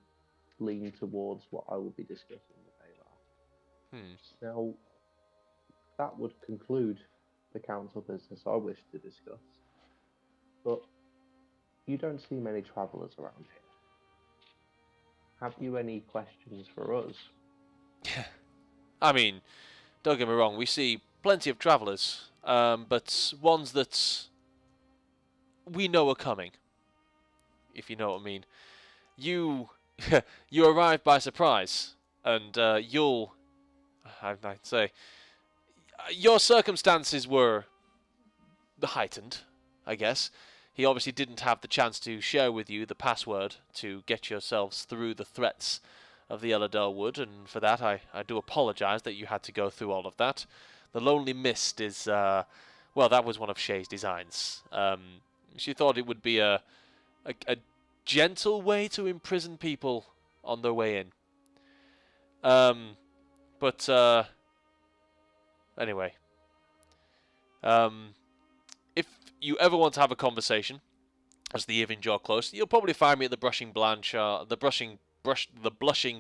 leaned towards what I will be discussing with Aelar. Now, that would conclude the council business I wish to discuss. But you don't see many travellers around here. Have you any questions for us? I mean, don't get me wrong, we see plenty of travellers, but ones that we know are coming, if you know what I mean. You you arrived by surprise, and I'd say, your circumstances were heightened, I guess. He obviously didn't have the chance to share with you the password to get yourselves through the threats of the Aelar Wood, and for that I do apologise that you had to go through all of that. The Lonely Mist is, well, that was one of Shay's designs. She thought it would be a gentle way to imprison people on their way in. But anyway, if you ever want to have a conversation, as the evening draw close, you'll probably find me at the Blushing Branch. The Blushing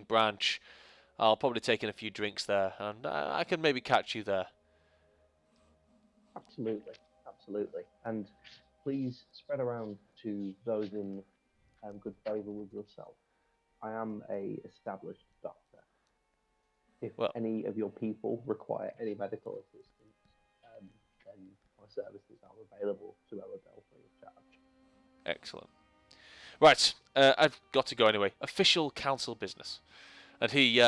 Branch. I'll probably take in a few drinks there, and I can maybe catch you there. Absolutely, absolutely. And please spread around to those in good favour with yourself. I am a established doctor. If any of your people require any medical assistance, then my services are available to Aelar free of charge. Excellent. Right, I've got to go anyway. Official council business. And he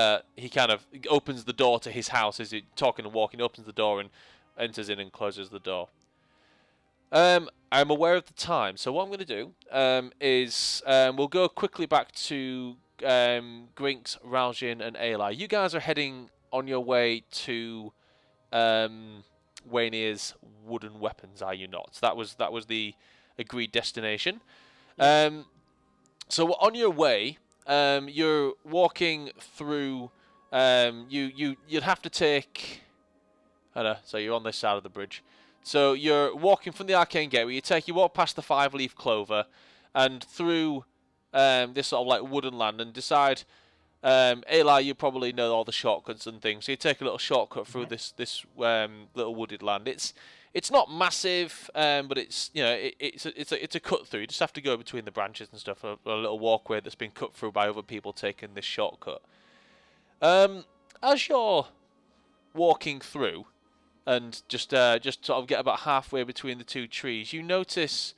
kind of opens the door to his house as he's talking and walking, opens the door and enters in and closes the door. I'm aware of the time, so what I'm going to do is we'll go quickly back to Grinks, Raljin, and Aelar. You guys are heading on your way to Waynir's wooden weapons, are you not? That was the agreed destination. So on your way, you're walking through. You'd have to take. I don't know. So you're on this side of the bridge. So you're walking from the Arcane Gateway. You walk past the Five-Leaf Clover, and through this sort of like wooden land, and decide. Aelar, you probably know all the shortcuts and things. So you take a little shortcut through this little wooded land. It's not massive, but it's it's a cut through. You just have to go between the branches and stuff. A little walkway that's been cut through by other people taking this shortcut. As you're walking through, and just sort of get about halfway between the two trees, you notice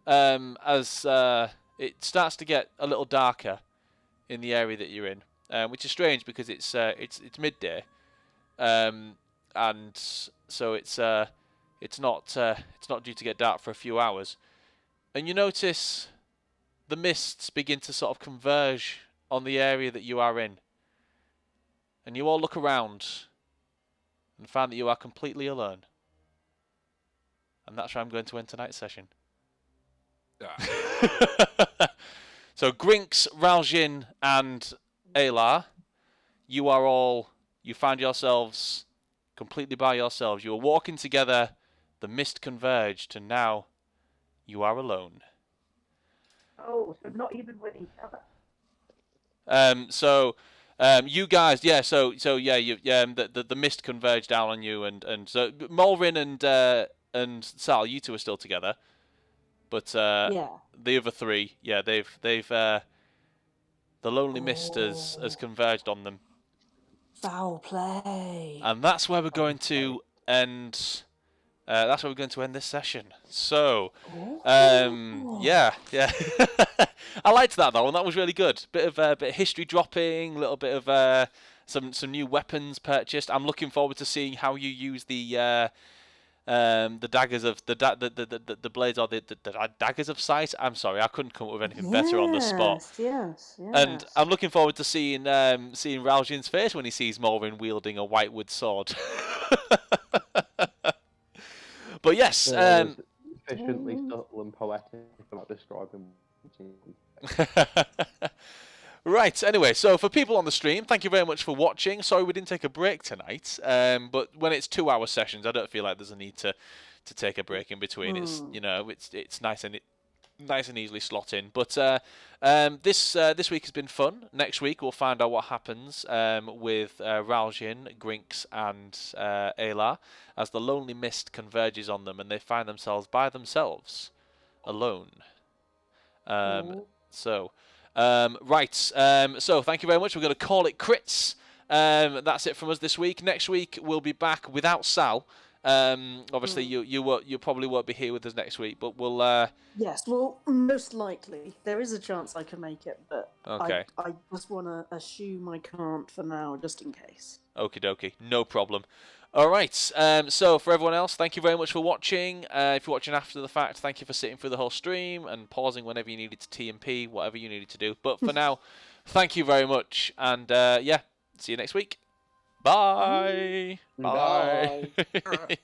as it starts to get a little darker in the area that you're in, which is strange because it's midday, and so it's not due to get dark for a few hours, and you notice the mists begin to sort of converge on the area that you are in, and you all look around and find that you are completely alone, and that's where I'm going to end tonight's session. So Grinks, Raljin, and Aelar, you find yourselves completely by yourselves. You were walking together, the mist converged, and now you are alone. Oh, so not even with each other. You guys, yeah. So yeah, the mist converged down on you, and so Mulrin and Sal, you two are still together, but the other three, yeah, they've the lonely mist has converged on them. Foul play. And that's where we're going to end. That's where we're going to end this session. So, yeah. I liked that though, and that was really good. Bit of history dropping, a little bit of some new weapons purchased. I'm looking forward to seeing how you use the daggers of the blades or the daggers of sight. I'm sorry, I couldn't come up with anything better on the spot. Yes. And I'm looking forward to seeing Raljin's face when he sees Morvin wielding a whitewood sword. But yes, sufficiently subtle and poetic about describing. Right, anyway, so for people on the stream, thank you very much for watching. Sorry we didn't take a break tonight, but when it's 2-hour sessions, I don't feel like there's a need to take a break in between. It's it's nice and nice and easily slot in. But this week has been fun. Next week we'll find out what happens with Ralgin, Grinks, and Aelar as the lonely mist converges on them and they find themselves by themselves, alone. So thank you very much. We're going to call it crits. That's it from us this week. Next week we'll be back without Sal. Obviously you probably won't be here with us next week, but we'll. Yes, well, most likely there is a chance I can make it, but Okay. I just want to assume I can't for now, just in case. Okie dokie, no problem. All right. So for everyone else, thank you very much for watching. If you're watching after the fact, thank you for sitting through the whole stream and pausing whenever you needed to TMP, whatever you needed to do. But for now, thank you very much, and see you next week. Bye. Bye. Bye.